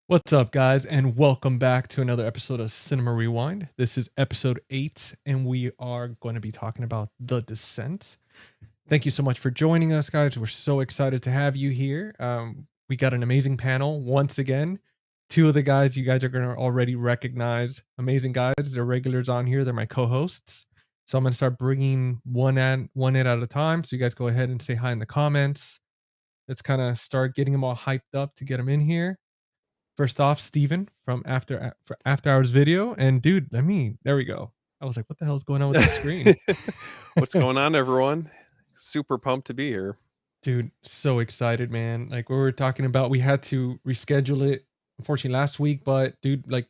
What's up, guys, and welcome back to another episode of Cinema Rewind. This is episode 8, and we are going to be talking about The Descent. Thank you so much for joining us, guys. We're so excited to have you here. We got an amazing panel once again. Two of the guys you guys are going to already recognize. Amazing guys. They're regulars on here. They're my co-hosts. So I'm going to start bringing one in at a time. So you guys go ahead and say hi in the comments. Let's kind of start getting them all hyped up to get them in here. First off, Steven from After Hours Video. And dude, there we go. I was like, what the hell is going on with the screen? What's going on, everyone? Super pumped to be here. Dude, so excited, man. Like we were talking about, we had to reschedule it, unfortunately, last week, but dude, like,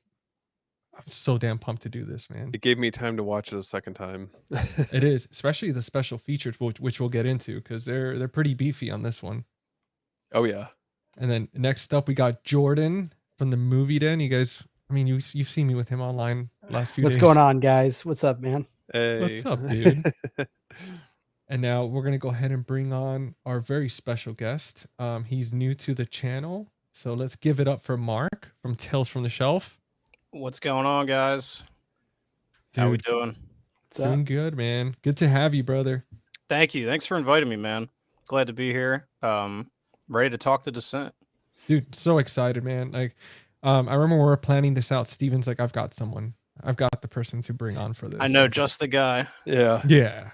I'm so damn pumped to do this, man. It gave me time to watch it a second time. It is, especially the special features, which we'll get into, because they're pretty beefy on this one. Oh yeah. And then next up, we got Jordan from the Movie Den. You guys, I mean, you've seen me with him online last few days. What's going on, guys? What's up, man? Hey. What's up, dude? And now we're going to go ahead and bring on our very special guest. He's new to the channel. So let's give it up for Mark from Tales from the Shelf. What's going on, guys? Dude, how we doing? Doing good, man. Good to have you, brother. Thank you. Thanks for inviting me, man. Glad to be here. Ready to talk The Descent. Dude, so excited, man. Like, I remember when we were planning this out, Steven's like, I've got someone. I've got the person to bring on for this. I know just the guy. Yeah. Yeah.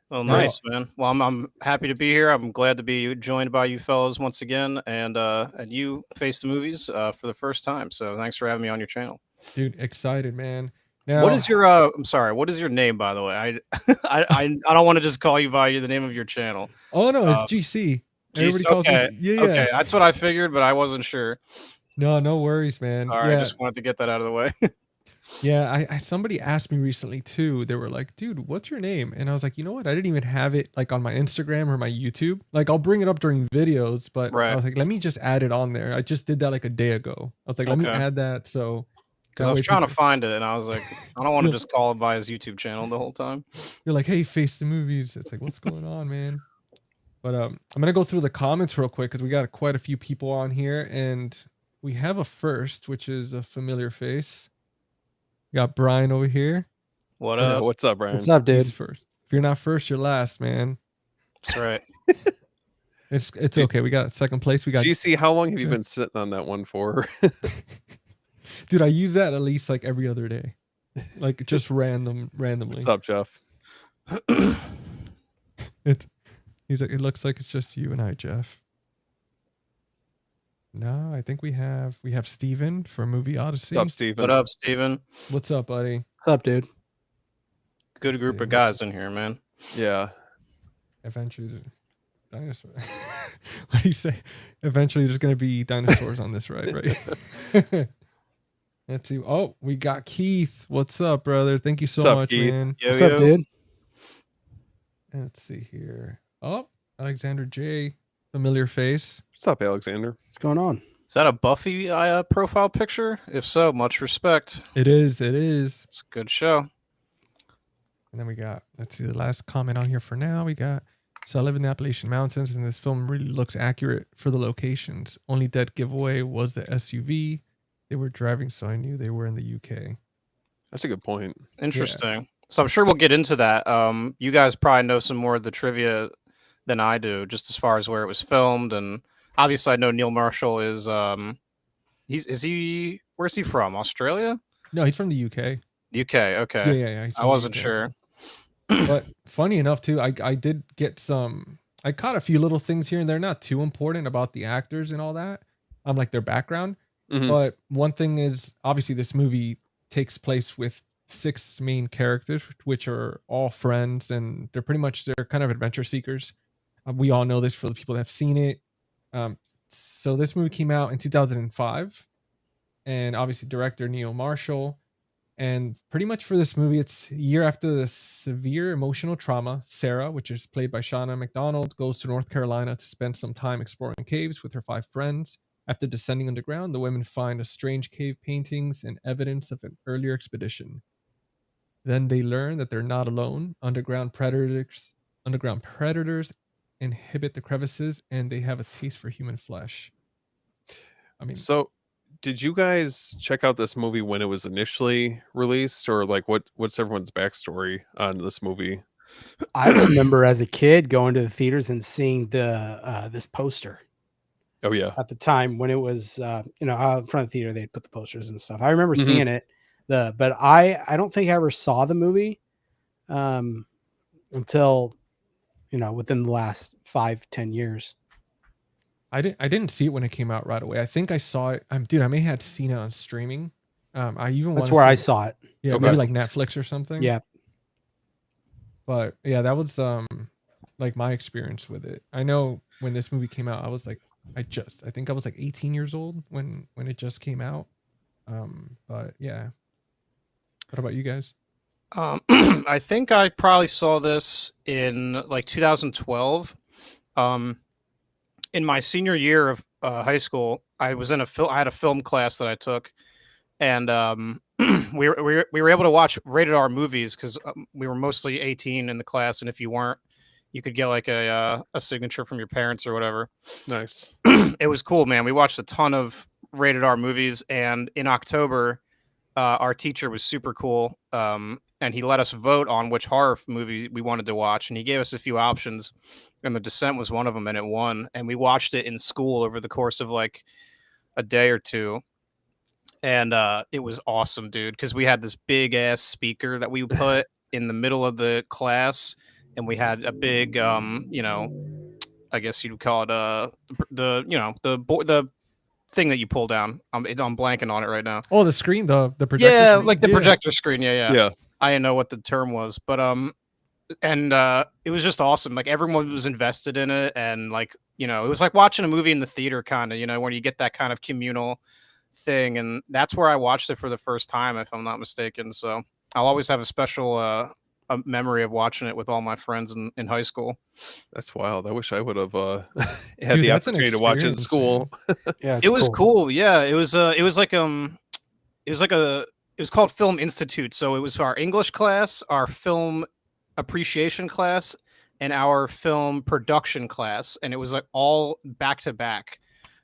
Well, nice, man. Well, I'm happy to be here. I'm glad to be joined by you fellas once again, and you Face the Movies for the first time. So thanks for having me on your channel. Dude, excited, man. Now, what is your I'm sorry, what is your name, by the way? I don't want to just call you by the name of your channel. Oh no, it's GC. Everybody calls me. Yeah. Okay, that's what I figured, but I wasn't sure. No worries, man. Sorry, I just wanted to get that out of the way. Yeah, I somebody asked me recently too. They were like, "Dude, what's your name?" And I was like, "You know what? I didn't even have it like on my Instagram or my YouTube. Like, I'll bring it up during videos, but I was like, let me just add it on there. I just did that like a day ago. I was like, let me add that." So, because I was trying to find it, and I was like, I don't want to just call him by his YouTube channel the whole time. You're like, "Hey, Face the Movies." It's like, what's going on, man? But I'm gonna go through the comments real quick because we got quite a few people on here, and we have a first, which is a familiar face. Got Brian over here. What up? What's up, Brian? What's up, dude? He's first. If you're not first, you're last, man. That's right. It's okay. We got second place. We got GC. How long have you been sitting on that one for? Dude, I use that at least like every other day, like just randomly. What's up, Jeff? He's like, it looks like it's just you and I, Jeff. No, I think we have Steven for Movie Odyssey. What's up, Steven? What up, Steven? What's up, buddy? What's up, dude? Good group of guys in here, man. Yeah. Eventually, dinosaur. What do you say? Eventually, there's gonna be dinosaurs on this ride, right? Let's see. Oh, we got Keith. What's up, brother? Thank you so much, Keith? man. What's up, dude? Let's see here. Oh, Alexander J. Familiar face. What's up, Alexander? What's going on? Is that a Buffy profile picture? If so, much respect. It is. It's a good show. And then we got, let's see, the last comment on here for now. We got, so I live in the Appalachian Mountains, and this film really looks accurate for the locations. Only dead giveaway was the SUV they were driving, so I knew they were in the UK. That's a good point. Interesting. Yeah. So I'm sure we'll get into that. You guys probably know some more of the trivia than I do, just as far as where it was filmed, and obviously I know Neil Marshall is where's he from? Australia? No, he's from the UK. UK, okay. Yeah. I wasn't sure. But funny enough too, I did get I caught a few little things here and they're not too important about the actors and all that. Like their background. Mm-hmm. But one thing is, obviously this movie takes place with 6 main characters, which are all friends, and they're kind of adventure seekers. We all know this for the people that have seen it. So this movie came out in 2005, and obviously director Neil Marshall. And pretty much for this movie, it's a year after the severe emotional trauma. Sarah, which is played by Shauna McDonald, goes to North Carolina to spend some time exploring caves with her 5 friends. After descending underground, the women find a strange cave paintings and evidence of an earlier expedition. Then they learn that they're not alone. Underground predators inhabit the crevices, and they have a taste for human flesh. I mean, so did you guys check out this movie when it was initially released, or like what's everyone's backstory on this movie? I remember as a kid going to the theaters and seeing the this poster Oh yeah. at the time when it was out in front of the theater. They'd put the posters and stuff. I remember Mhm. seeing it. But I don't think I ever saw the movie until within the last 5-10 years. I didn't see it when it came out right away. I think I saw it. Dude, I may have seen it on streaming. I even That's wanna where I say saw it. yeah, Okay. maybe like Netflix or something. Yeah. But yeah, that was like my experience with it. I know when this movie came out, I was like I think I was like 18 years old when it just came out. But yeah. What about you guys? I think I probably saw this in like 2012. In my senior year of high school, I was in I had a film class that I took, and we were able to watch rated R movies because we were mostly 18 in the class, and if you weren't, you could get like a signature from your parents or whatever. Nice. It was cool, man. We watched a ton of rated R movies, and in October, our teacher was super cool, and he let us vote on which horror movie we wanted to watch, and he gave us a few options, and The Descent was one of them, and it won. And we watched it in school over the course of like a day or two, and it was awesome, dude, because we had this big ass speaker that we put in the middle of the class, and we had a big, I guess you'd call it the thing that you pull down. I'm blanking on it right now. Oh, the screen, the projector Yeah, screen? like the projector screen. Yeah. Yeah. I didn't know what the term was, but it was just awesome. Like everyone was invested in it, and like it was like watching a movie in the theater, kind of. When you get that kind of communal thing, and that's where I watched it for the first time, if I'm not mistaken. So I'll always have a special a memory of watching it with all my friends in high school. That's wild. I wish I would have had Dude, the that's an opportunity to watch it in experience, school. Yeah, It was cool. Yeah, it was called Film Institute. So it was our English class, our film appreciation class, and our film production class, and it was like all back to back.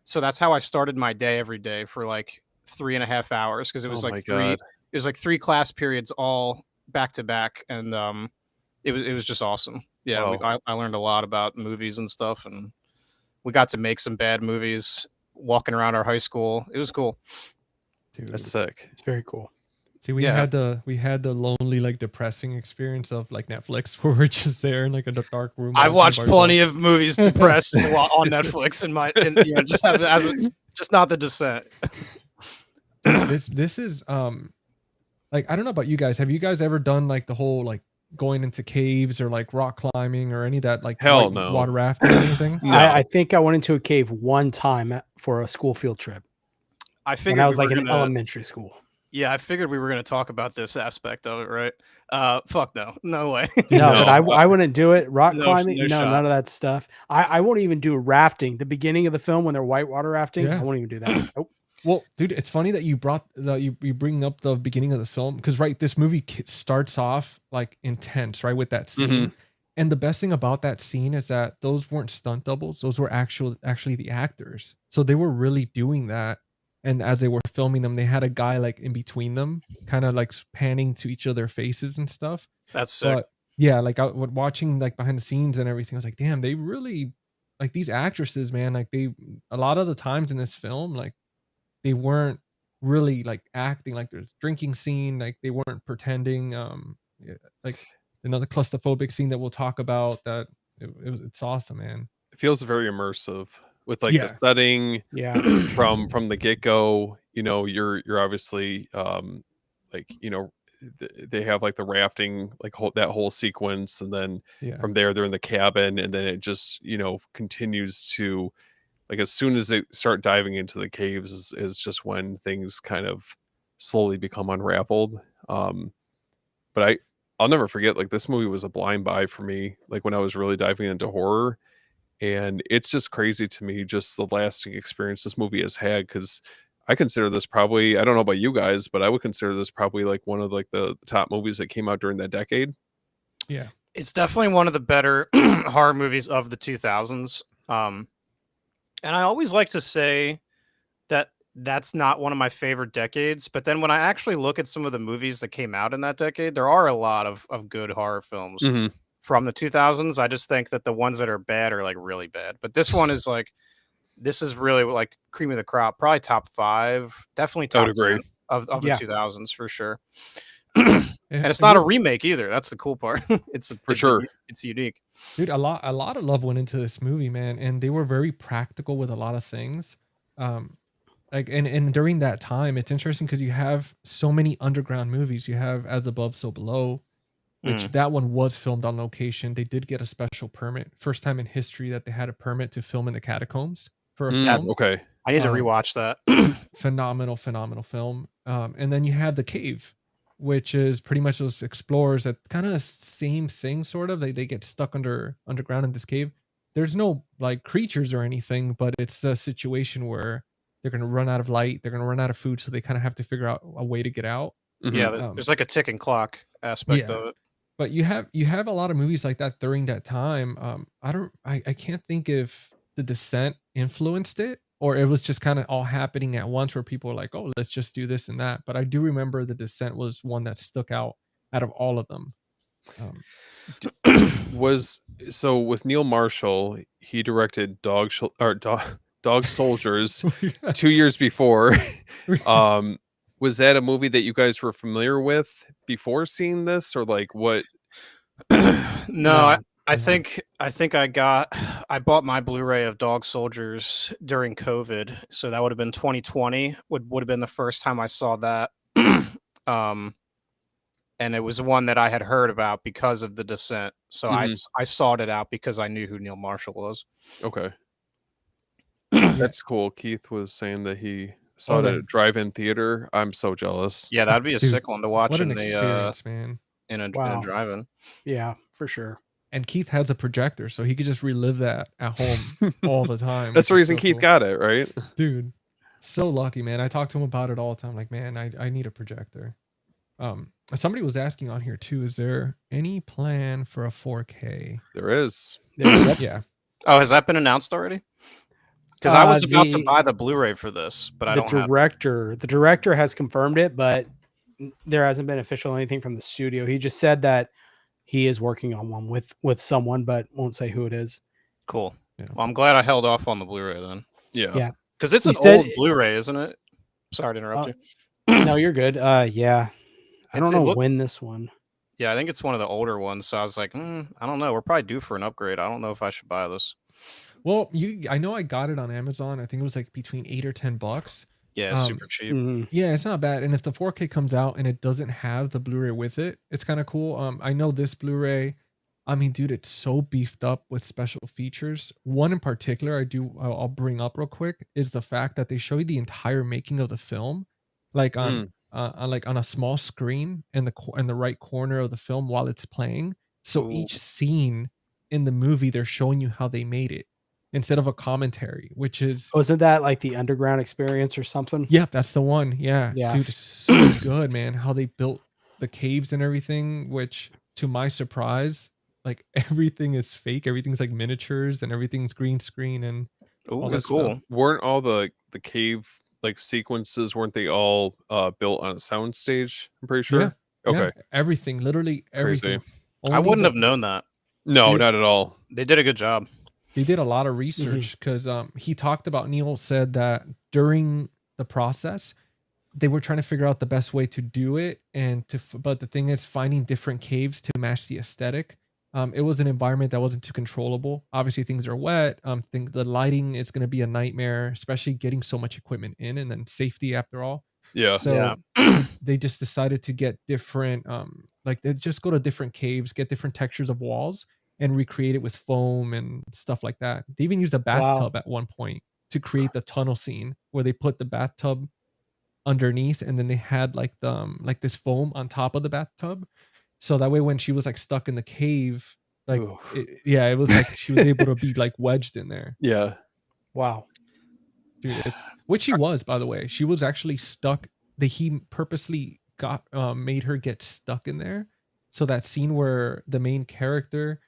So that's how I started my day every day for like 3.5 hours, because it was Oh like my three God. it was like 3 class periods all back to back, and it was just awesome. Yeah, Wow. I learned a lot about movies and stuff, and we got to make some bad movies walking around our high school. It was cool. Dude. That's sick. It's very cool. See, we Yeah. had the lonely, like depressing experience of like Netflix where we're just there in like a dark room. I've watched plenty of movies depressed on Netflix, just not The Descent. This is like I don't know about you guys. Have you guys ever done like the whole like going into caves or like rock climbing or any of that like Hell white no. water rafting or anything? No. I think I went into a cave one time for a school field trip I when figured I was we like were in gonna- elementary school. Yeah, I figured we were going to talk about this aspect of it, right? Fuck no way. No, No. but I wouldn't do it. Rock No- climbing, no no, shot. none of that stuff. I won't even do rafting. The beginning of the film when they're whitewater rafting, Yeah. I won't even do that. Nope. Well, dude, it's funny that you you bring up the beginning of the film because right, this movie starts off like intense, right, with that scene. And the best thing about that scene is that those weren't stunt doubles; those were actually the actors. So they were really doing that. And as they were filming them, they had a guy like in between them, kind of like panning to each of their faces and stuff. That's sick. But yeah, like watching like behind the scenes and everything, I was like, damn, they really like these actresses, man. Like a lot of the times in this film, like they weren't really like acting like there's drinking scene, like they weren't pretending. Yeah, like another claustrophobic scene that we'll talk about. That it's awesome, man. It feels very immersive with like Yeah. the setting Yeah. from the get-go. You're obviously like they have like the rafting, like that whole sequence, and then Yeah, from there they're in the cabin, and then it just continues to, like, as soon as they start diving into the caves is just when things kind of slowly become unraveled. But I'll never forget, like, this movie was a blind buy for me, like when I was really diving into horror. And it's just crazy to me, just the lasting experience this movie has had, because I consider this probably, I don't know about you guys, but I would consider this probably like one of like the top movies that came out during that decade. yeah. It's definitely one of the better horror movies of the 2000s. And I always like to say that that's not one of my favorite decades. But then when I actually look at some of the movies that came out in that decade, there are a lot of good horror films Hmm. from the 2000s. I just think that the ones that are bad are like really bad. But this one is like, this is really like cream of the crop, probably top 5, definitely I would top agree. 10 of the Yeah. 2000s for sure. Yeah, And it's not a dude, remake either. That's the cool part. it's For sure. it's unique. dude, a lot of love went into this movie, man, and they were very practical with a lot of things. Um, like and during that time, it's interesting because you have so many underground movies. You have As Above, So Below, which that one was filmed on location. They did get a special permit. First time in history that they had a permit to film in the catacombs for a film. Okay. I need to Um, rewatch that. phenomenal film. And then you have The Cave, which is pretty much those explorers that kind of same thing, sort of. They get stuck underground in this cave. There's no like creatures or anything, but it's a situation where they're gonna run out of light, they're gonna run out of food, so they kind of have to figure out a way to get out. Mhm. Yeah, Um, there's like a ticking clock aspect Yeah. of it. But you have a lot of movies like that during that time. I can't think if The Descent influenced it or it was just kind of all happening at once where people were like, oh, let's just do this and that. But I do remember The Descent was one that stuck out of all of them. Um, Was so with Neil Marshall, he directed Dog Soldiers 2 years before. Was that a movie that you guys were familiar with before seeing this, or like what? No, No. I think I bought my Blu-ray of Dog Soldiers during COVID, so that would have been 2020. Would have been the first time I saw that. And it was one that I had heard about because of The Descent. So Mhm. I sought it out because I knew who Neil Marshall was. Okay, that's cool. Keith was saying that he saw it at a that- drive-in theater. I'm so jealous. Yeah, that'd be a Dude, sick one to watch what an in the experience, man. in a Wow. drive-in. Yeah, for sure. And Keith has a projector, so he could just relive that at home all the time. That's the which is reason so Keith cool. got it, right? Dude, so lucky, man. I talk to him about it all the time. Like, man, I need a projector. Somebody was asking on here too, is there any plan for a 4K? There is. There- Yeah. Oh, has that been announced already? Because I was about to the- buy the Blu-ray for this, but I the don't have. the director has confirmed it, but there hasn't been official anything from the studio. He just said that he is working on one with someone, but won't say who it is. Cool. Yeah. Well, I'm glad I held off on the Blu-ray then, Yeah. Yeah. because it's He an said- old Blu-ray, isn't it? Sorry to interrupt Uh, you. No, you're good. Yeah. I don't It know look- when this one. Yeah, I think it's one of the older ones. So I was like, I don't know. We're probably due for an upgrade. I don't know if I should buy this. Well, I know I got it on Amazon. I think it was like between $8 or $10. Yeah, it's super cheap. Mhm. Yeah, it's not bad. And if the 4K comes out and it doesn't have the Blu-ray with it, it's kind of cool. I know this Blu-ray, I mean, dude, it's so beefed up with special features. One in particular I'll bring up real quick is the fact that they show you the entire making of the film, like on a small screen in the right corner of the film while it's playing. So Ooh. each scene in the movie, they're showing you how they made it instead of a commentary, which is Wasn't that like the underground experience or something? yeah, that's the one. Yeah. Yeah. Dude, it's so good, man. How they built the caves and everything, which to my surprise, like everything is fake. Everything's like miniatures and everything's green screen and Ooh, all that's that cool. stuff. Weren't all the cave like sequences, weren't they all built on a sound stage? I'm pretty sure. Yeah. Okay. Yeah, everything, literally everything. I Only wouldn't the- have known that. No, Yeah. not at all. They did a good job. They did a lot of research because he talked about Neil said that during the process they were trying to figure out the best way to do it but the thing is finding different caves to match the aesthetic. It was an environment that wasn't too controllable. Obviously things are wet. The lighting is going to be a nightmare, especially getting so much equipment in and then safety after all. Yeah. So they just decided to get different like they just go to different caves, get different textures of walls and recreate it with foam and stuff like that. They even used a bathtub at one point to create the tunnel scene where they put the bathtub underneath and then they had like like this foam on top of the bathtub. So that way when she was like stuck in the cave, like Oof. it was like she was able to be like wedged in there. Yeah. Wow. Dude, which she was, by the way. She was actually stuck. He purposely made her get stuck in there. So that scene where the main character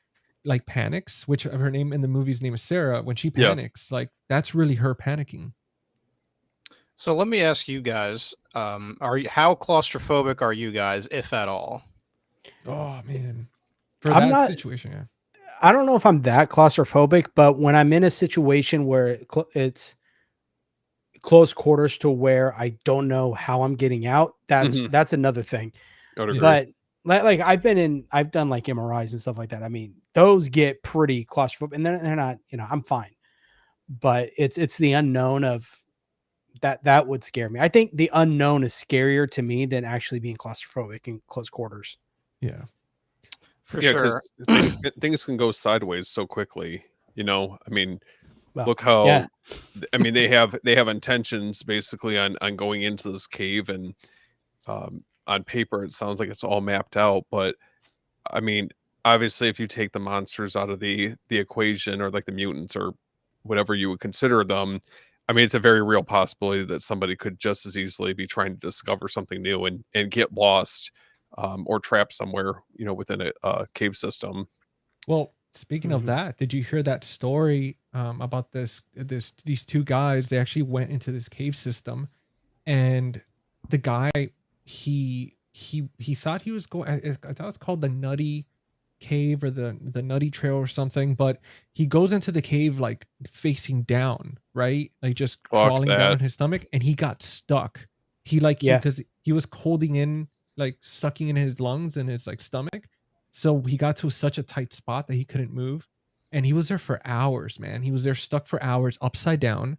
like panics, which her name in the movie's name is Sarah, when she Yeah. panics, like that's really her panicking. So let me ask you guys: how claustrophobic are you guys, if at all? Oh man, for I'm that not. situation, yeah. I don't know if I'm that claustrophobic, but when I'm in a situation where it's close quarters to where I don't know how I'm getting out, Mhm. that's another thing. I would Yeah. agree. But like I've done like MRIs and stuff like that. I mean, those get pretty claustrophobic, and they're not. I'm fine, but it's the unknown of that would scare me. I think the unknown is scarier to me than actually being claustrophobic in close quarters. Yeah. For Yeah, sure. because things can go sideways so quickly. I mean, Well, look how yeah, I mean they have intentions basically on going into this cave, and on paper it sounds like it's all mapped out, but I mean, obviously if you take the monsters out of the equation, or like the mutants or whatever you would consider them, I mean it's a very real possibility that somebody could just as easily be trying to discover something new and get lost, or trapped somewhere, within a cave system. Well, speaking of Mhm. that, did you hear that story about these two guys? They actually went into this cave system, and the guy he thought he was going. I thought it's called the Nutty Cave or the Nutty Trail or something, but he goes into the cave like facing down, right? Like just Fuck crawling down that. on his stomach, and he got stuck. He like he Yeah. because he was holding in, like sucking in his lungs and his like stomach. So he got to such a tight spot that he couldn't move. And he was there for hours, man. He was there stuck for hours upside down.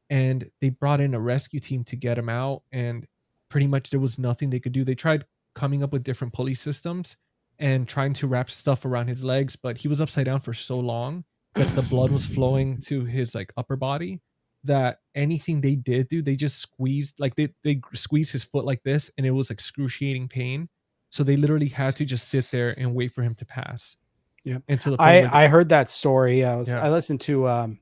And they brought in a rescue team to get him out. And pretty much there was nothing they could do. They tried coming up with different pulley systems and trying to wrap stuff around his legs, but he was upside down for so long that the blood was flowing to his like upper body, that anything they did do, they just squeezed, like they squeezed his foot like this, and it was excruciating pain. So they literally had to just sit there and wait for him to pass. Yeah. And to the point where I heard that story. Yeah. I listened to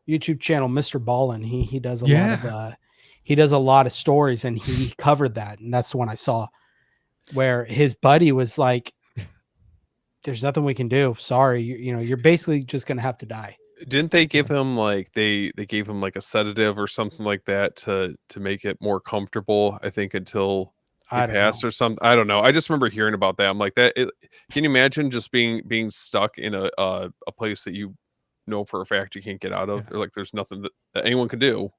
YouTube channel Mr. Ballin. He does a lot of Yeah. he does a lot of stories, and he covered that, and that's the one I saw where his buddy was like, "There's nothing we can do. Sorry, you're basically just gonna have to die." Didn't they give him like they gave him like a sedative or something like that to make it more comfortable, I think, until he I don't passed know. or something? I don't know. I just remember hearing about that. I'm like, can you imagine just being stuck in a place that you know for a fact you can't get out of? Yeah. Or like there's nothing that anyone can do.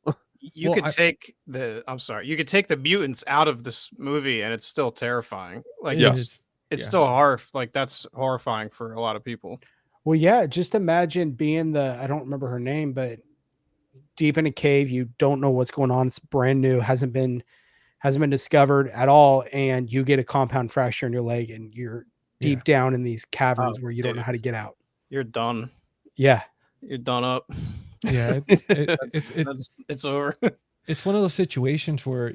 You Well, could take the I'm sorry, you could take the mutants out of this movie and it's still terrifying. Like it Yeah. is. it's Yeah. still like that's horrifying for a lot of people. Well, yeah, just imagine being I don't remember her name, but deep in a cave, you don't know what's going on. It's brand new, hasn't been discovered at all, and you get a compound fracture in your leg, and you're deep Yeah. down in these caverns where you don't know dude. how to get out. You're done. Yeah. You're done up. Yeah. It's over. It's one of those situations where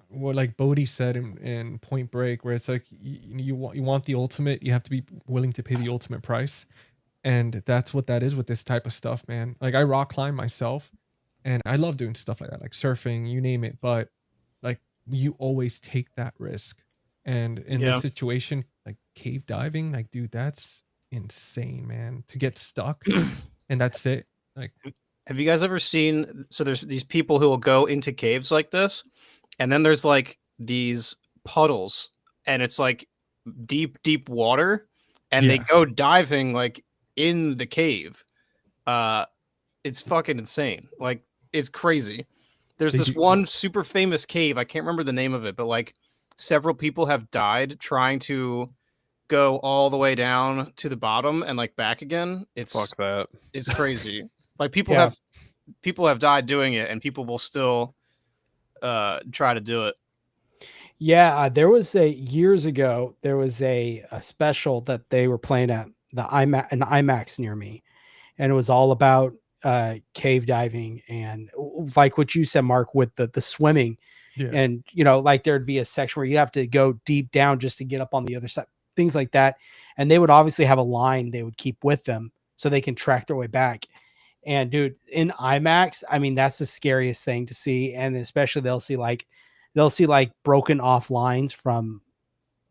what like Bodhi said in Point Break, where it's like you want the ultimate, you have to be willing to pay the ultimate price, and that's what that is with this type of stuff, man. Like I rock climb myself, and I love doing stuff like that, like surfing, you name it, but like you always take that risk. And in Yeah. this situation, like cave diving, like dude, that's insane, man. To get stuck and that's it. Like Have you guys ever seen? So there's these people who will go into caves like this, and then there's like these puddles, and it's like deep, deep water, and they Yeah. go diving like in the cave. It's fucking insane. Like it's crazy. There's They this do- one super famous cave. I can't remember the name of it, but like several people have died trying to go all the way down to the bottom and like back again. Fuck that. It's crazy. Like people Yeah. have died doing it, and people will still try to do it. Yeah, there was years ago, there was a special that they were playing at an IMAX near me, and it was all about cave diving and like what you said, Mark, with the swimming. Yeah. And like there'd be a section where you have to go deep down just to get up on the other side, things like that. And they would obviously have a line they would keep with them so they can track their way back. And dude, in IMAX, I mean, that's the scariest thing to see. And especially they'll see like broken off lines from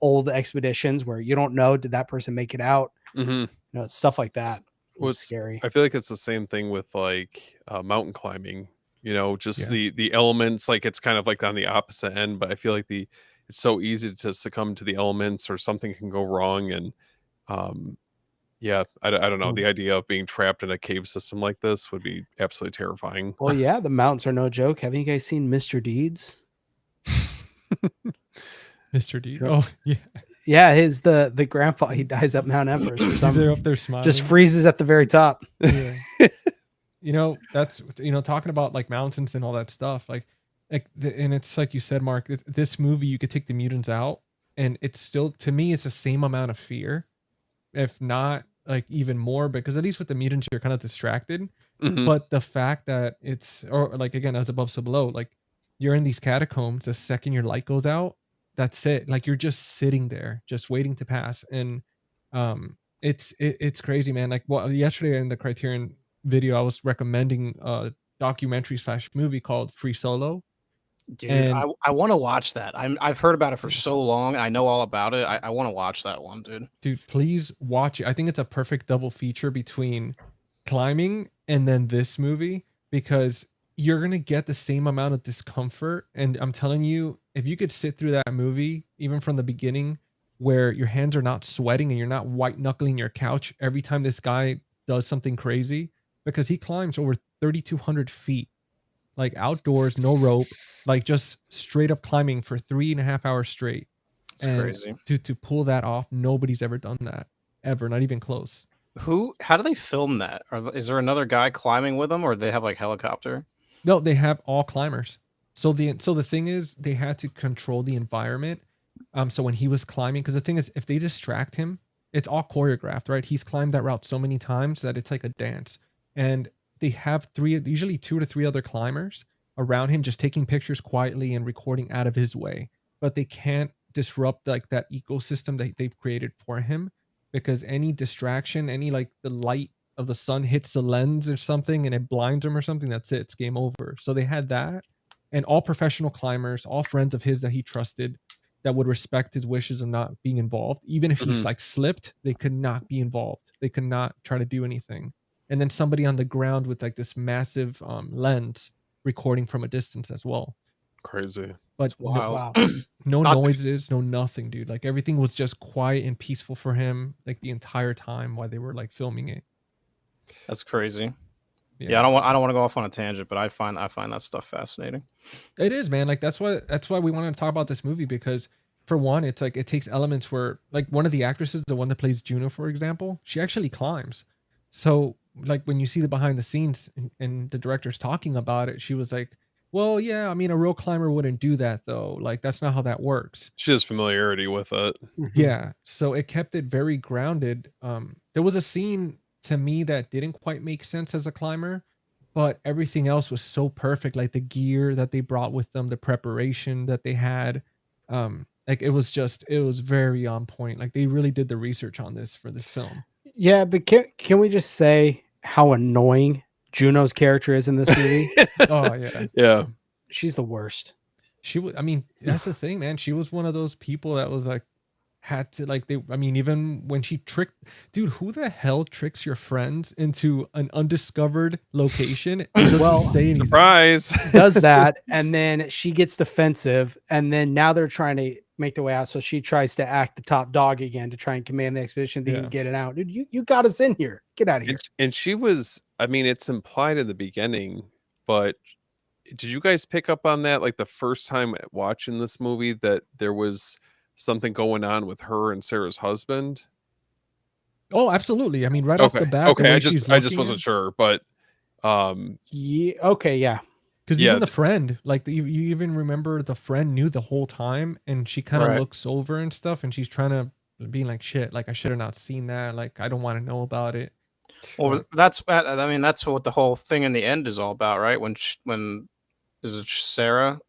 old expeditions where you don't know, did that person make it out? Hmm. Stuff like that. Well, It's scary. I feel like it's the same thing with like mountain climbing. You know, just Yeah. the elements, like it's kind of like on the opposite end, but I feel like it's so easy to succumb to the elements or something can go wrong. And um yeah, I don't know. Well, The idea of being trapped in a cave system like this would be absolutely terrifying. well, yeah, the mountains are no joke. Haven't you guys seen Mr. Deeds? Mr. D. Sure. Oh yeah, Yeah, the grandpa, he dies up Mount Everest or he's there something. up there smiling. Just freezes at the very top. Yeah. That's talking about like mountains and all that stuff. And it's like you said, Mark. This movie, you could take the mutants out, and it's still, to me, it's the same amount of fear, if not like even more, because at least with the mutants, you're kind of distracted. Mhm. But the fact that it's, or like again, as above, so below, like you're in these catacombs, the second your light goes out, that's it. Like you're just sitting there, just waiting to pass. And it's crazy, man. Like, well, yesterday in the Criterion video, I was recommending a documentary slash movie called Free Solo. Dude, And I want to watch that. I've heard about it for so long. I know all about it. I want to watch that one, dude. dude, please watch it. I think it's a perfect double feature between climbing and then this movie, because you're gonna get the same amount of discomfort. And I'm telling you, if you could sit through that movie, even from the beginning, where your hands are not sweating and you're not white knuckling your couch every time this guy does something crazy, because he climbs over 3,200 feet, like outdoors, no rope, like just straight up climbing for 3.5 hours straight. It's And crazy. to pull that off, nobody's ever done that, ever, not even close. How do they film that? Is there another guy climbing with them, or do they have like helicopter? No, they have all climbers. So the thing is, they had to control the environment. So when he was climbing, because the thing is, if they distract him, it's all choreographed, right? He's climbed that route so many times that it's like a dance. And they have usually 2 to 3 other climbers around him, just taking pictures quietly and recording out of his way. But they can't disrupt like that ecosystem that they've created for him, because any distraction, any like the light of the sun hits the lens or something and it blinds him or something, that's it. It's game over. So they had that, and all professional climbers, all friends of his that he trusted, that would respect his wishes of not being involved. Even if he's Mhm. like slipped, they could not be involved. They could not try to do anything. And then somebody on the ground with like this massive lens recording from a distance as well. Crazy. But It's wild. Wow. no Not to- noises, no nothing, dude. Like everything was just quiet and peaceful for him, like the entire time while they were like filming it. That's crazy. Yeah, I don't want to go off on a tangent, but I find that stuff fascinating. It is, man. Like that's why we wanted to talk about this movie, because for one, it's like it takes elements where, like, one of the actresses, the one that plays Juno, for example, she actually climbs. So like when you see the behind the scenes and the director's talking about it, she was like, well, yeah, I mean, a real climber wouldn't do that though. Like that's not how that works. She has familiarity with it. Yeah, so it kept it very grounded. There was a scene to me that didn't quite make sense as a climber, but everything else was so perfect, like the gear that they brought with them, the preparation that they had. Like it was very on point. Like they really did the research on this for this film. Yeah, but can we just say how annoying Juno's character is in this movie? Oh yeah. Yeah. She's the worst. She was, I mean, that's the thing, man. She was one of those people that was like, had to like, I mean, even when she tricked, dude, who the hell tricks your friends into an undiscovered location and doesn't Well, say anything? Surprise. Does that, and then she gets defensive, and then now they're trying to make their way out. So she tries to act the top dog again to try and command the expedition. They Yeah. can get it out. Dude, you got us in here. Get out of here. And she was, I mean, it's implied in the beginning, but did you guys pick up on that, like the first time watching this movie, that there was something going on with her and Sarah's husband? Oh, absolutely. I mean, right off the bat, Okay, I just wasn't sure, but Yeah. Okay. Yeah. because Yeah, even the friend, like you even remember the friend knew the whole time, and she kind of Right. looks over and stuff, and she's trying to be like, shit, like I should have not seen that. Like I don't want to know about it. Well, that's what the whole thing in the end is all about, right? When is it Sarah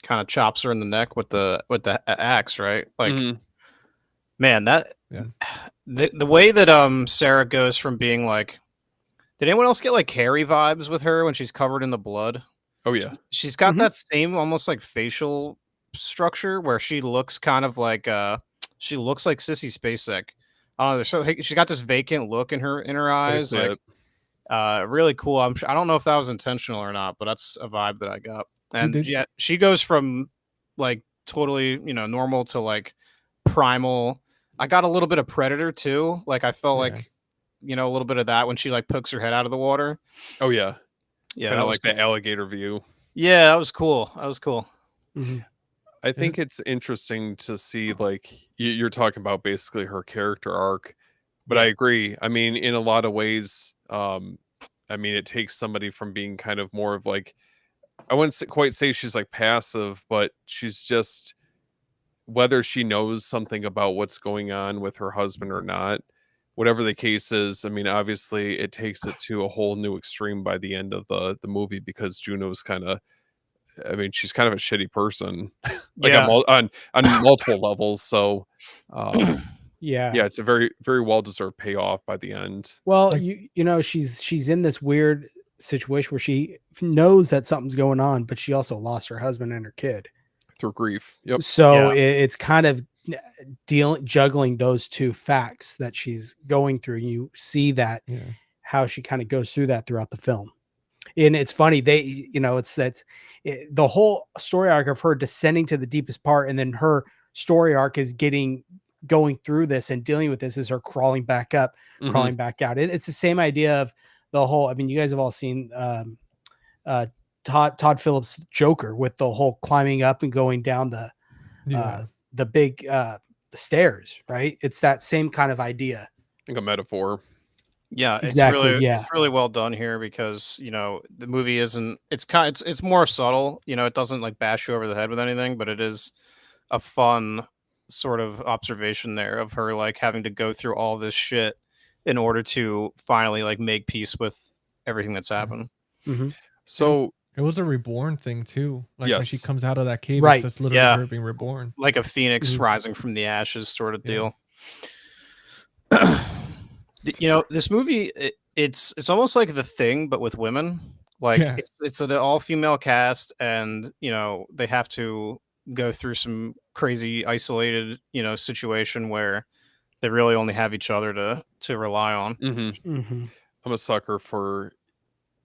kind of chops her in the neck with the axe, right? Like, mhm. man, that Yeah. the way that Sarah goes from being like, did anyone else get like Carrie vibes with her when she's covered in the blood? Oh yeah. She's got Mhm. that same almost like facial structure where she looks kind of like she looks like Sissy Spacek. I don't know. So she's got this vacant look in her eyes, That's like, it. Really cool. I don't know if that was intentional or not, but that's a vibe that I got. And did- yeah, she goes from like totally, normal to like primal. I got a little bit of Predator too. Like I felt Yeah. like, a little bit of that when she like pokes her head out of the water. Oh yeah, Yeah, kind that of was like cool. the alligator view. Yeah, that was cool. That was cool. Mhm. I think it's interesting to see, like, you're talking about basically her character arc, but I Yeah. agree. I mean, in a lot of ways, I mean, it takes somebody from being kind of more of like, I wouldn't quite say she's like passive, but she's just, whether she knows something about what's going on with her husband or not, whatever the case is. I mean, obviously, it takes it to a whole new extreme by the end of the movie, because Juno's kind of, I mean, she's kind of a shitty person, like Yeah. on multiple levels. So, um, Yeah. yeah, it's a very very well deserved payoff by the end. Well, Like- she's in this weird situation where she knows that something's going on, but she also lost her husband and her kid. Through grief. Yep. So Yeah. it's kind of juggling those two facts that she's going through. You see that Yeah. how she kind of goes through that throughout the film. And it's funny, the whole story arc of her descending to the deepest part, and then her story arc is going through this and dealing with this is her crawling back up, Mhm. crawling back out. It's the same idea of the whole. I mean, you guys have all seen Todd Phillips' Joker with the whole climbing up and going down Yeah. the big the stairs, right? It's that same kind of idea. I think a metaphor. Yeah, Exactly, it's really well done here because the movie isn't it's more subtle. It doesn't like bash you over the head with anything, but it is a fun sort of observation there of her like having to go through all this shit in order to finally like make peace with everything that's happened. Mhm. So It was a reborn thing too. Like when she Yes. comes out of that cave, Right. it's just literally Yeah. her being reborn. Like a phoenix Mhm. rising from the ashes sort of Yeah. deal. This movie it's almost like The Thing but with women. Like Yeah. it's an all-female cast, and they have to go through some crazy isolated situation where they really only have each other to rely on. mhm. Mhm. I'm a sucker for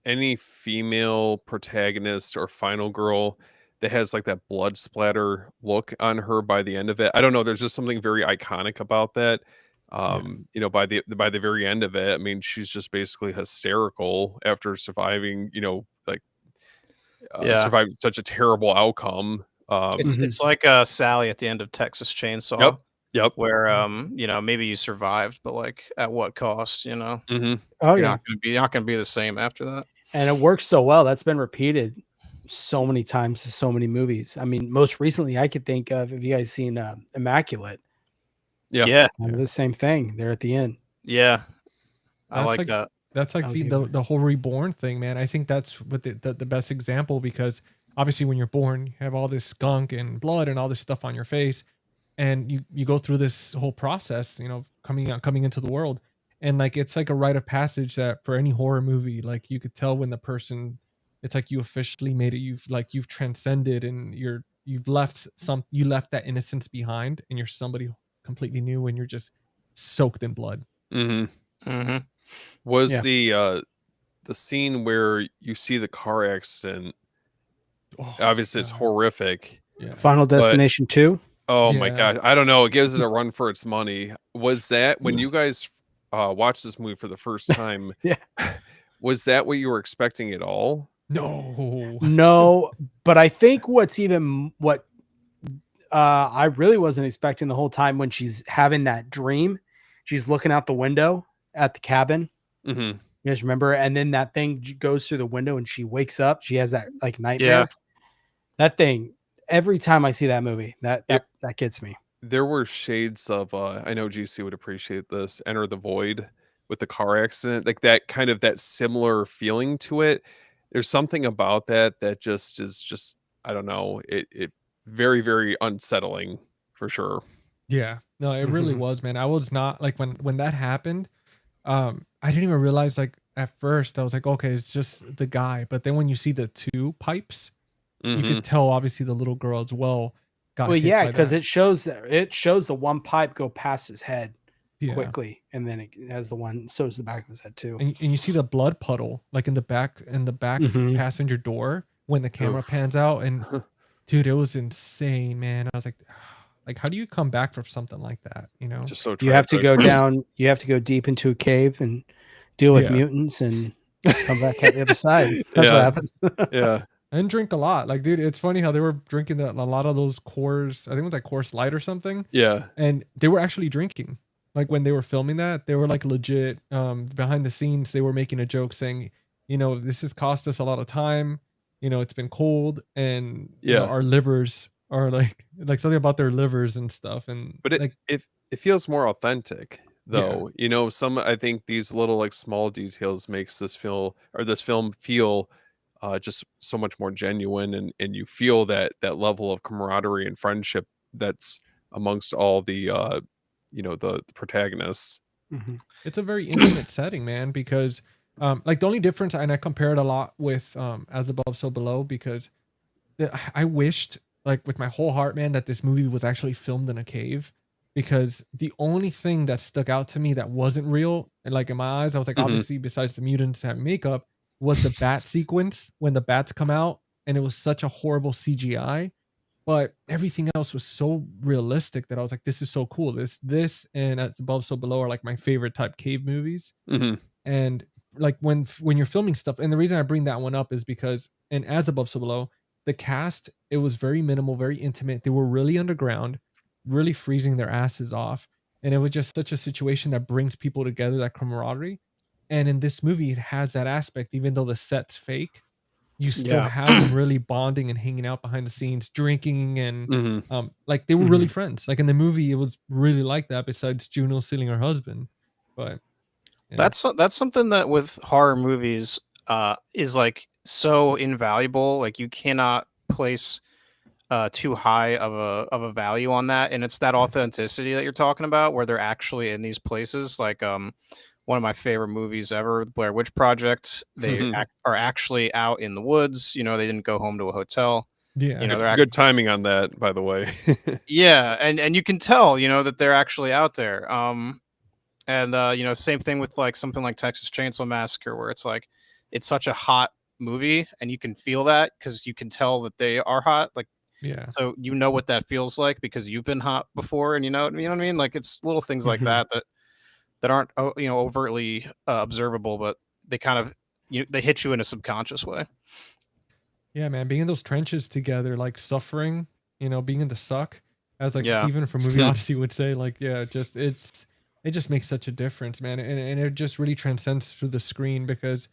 any female protagonist or final girl that has like that blood splatter look on her by the end of it. I don't know. There's just something very iconic about that. By the very end of it, I mean, she's just basically hysterical after surviving, Yeah. surviving such a terrible outcome. It's like Sally at the end of Texas Chainsaw. Yep. Yep. Where maybe you survived, but like at what cost? hmm Oh You're yeah. not gonna be the same after that. And it works so well. That's been repeated so many times in so many movies. I mean, most recently I could think of, have you guys seen Immaculate? Yeah. Yeah. Kind of the same thing there at the end. Yeah. I That's like like- that. That's like That was the whole reborn thing, man. I think that's what the best example, because obviously when you're born, you have all this skunk and blood and all this stuff on your face, and you go through this whole process, coming into the world, and like it's like a rite of passage that for any horror movie, like you could tell when the person, it's like you officially made it. You've transcended, and you left that innocence behind, and you're somebody completely new, and you're just soaked in blood. hmm Mm-hmm. Was the scene where you see the car accident? Oh, Obviously, it's God. horrific. Yeah. Final Destination 2. Oh my Yeah. god, I don't know. It gives it a run for its money. Was that when you guys watched this movie for the first time? Yeah. Was that what you were expecting at all? No. No, but I think what I really wasn't expecting the whole time when she's having that dream, she's looking out the window at the cabin. hmm You guys remember? And then that thing goes through the window and she wakes up. She has that like nightmare. Yeah. That thing, every time I see that movie, that Yep. gets me. There were shades of I know GC would appreciate this. Enter the Void with the car accident, like that kind of that similar feeling to it. There's something about that just is just, I don't know. It very very unsettling for sure. Yeah. No, it really Mhm. was, man. I was not like when that happened, I didn't even realize, like at first I was like, okay, it's just the guy. But then when you see the two pipes, you Mhm. could tell obviously the little girl as well got Well, hit yeah, by because that. it shows the one pipe go past his head. Yeah. quickly, and then it has the one. So is the back of his head too. And you see the blood puddle like in the back Mhm. passenger door when the camera Oof. pans out, and dude, it was insane, man. I was like, how do you come back from something like that? You know? Just so You have to tragic. go down. You have to go deep into a cave and deal with Yeah. mutants and come back out the other side. That's Yeah. what happens. Yeah. And drink a lot. Like, dude, it's funny how they were drinking a lot of those Coors. I think it was like Coors Light or something. Yeah. And they were actually drinking. Like when they were filming that, they were like legit. Behind the scenes, they were making a joke saying, you know, this has cost us a lot of time. You know, it's been cold, and you know, Yeah. our livers are like something about their livers and stuff. And But like, it feels more authentic Yeah. though. You know, I think these little like small details makes this film feel just so much more genuine, and you feel that level of camaraderie and friendship that's amongst all the the protagonists. Mhm. it's a very intimate setting, man, because like the only difference, and I compared a lot with As Above So Below, because I wished, like with my whole heart, man, that this movie was actually filmed in a cave, because the only thing that stuck out to me that wasn't real, and like in my eyes, I was like, Mhm. obviously, besides the mutants having makeup, was the bat sequence when the bats come out, and it was such a horrible CGI. But everything else was so realistic that I was like, this is so cool. This and As Above So Below are like my favorite type cave movies. Mhm. And like when you're filming stuff, and the reason I bring that one up is because in As Above So Below, the cast, it was very minimal, very intimate. They were really underground, really freezing their asses off, and it was just such a situation that brings people together, that camaraderie. And in this movie, it has that aspect, even though the set's fake, you still Yeah. have them really bonding and hanging out behind the scenes, drinking, and Mhm. like they were really Mhm. friends. Like in the movie, it was really like that. Besides Juno stealing her husband, but yeah. That's something that with horror movies is like so invaluable. Like you cannot place too high of a value on that, and it's that authenticity that you're talking about, where they're actually in these places. Like one of my favorite movies ever, The Blair Witch Project. They Mhm. are actually out in the woods. You know, they didn't go home to a hotel. Yeah. You know, they're Good timing on that, by the way. yeah, and you can tell, you know, that they're actually out there. And you know, same thing with like something like Texas Chainsaw Massacre, where it's like it's such a hot movie, and you can feel that because you can tell that they are hot. Like, Yeah. so you know what that feels like because you've been hot before, and you know what I mean. Like it's little things like Mhm. that aren't you know, overtly observable, but they kind of they hit you in a subconscious way. Yeah, man, being in those trenches together, like suffering, you know, being in the suck, as like Yeah. Steven from Movie Hmm. Odyssey would say, like, yeah, it just makes such a difference, man. And it just really transcends through the screen because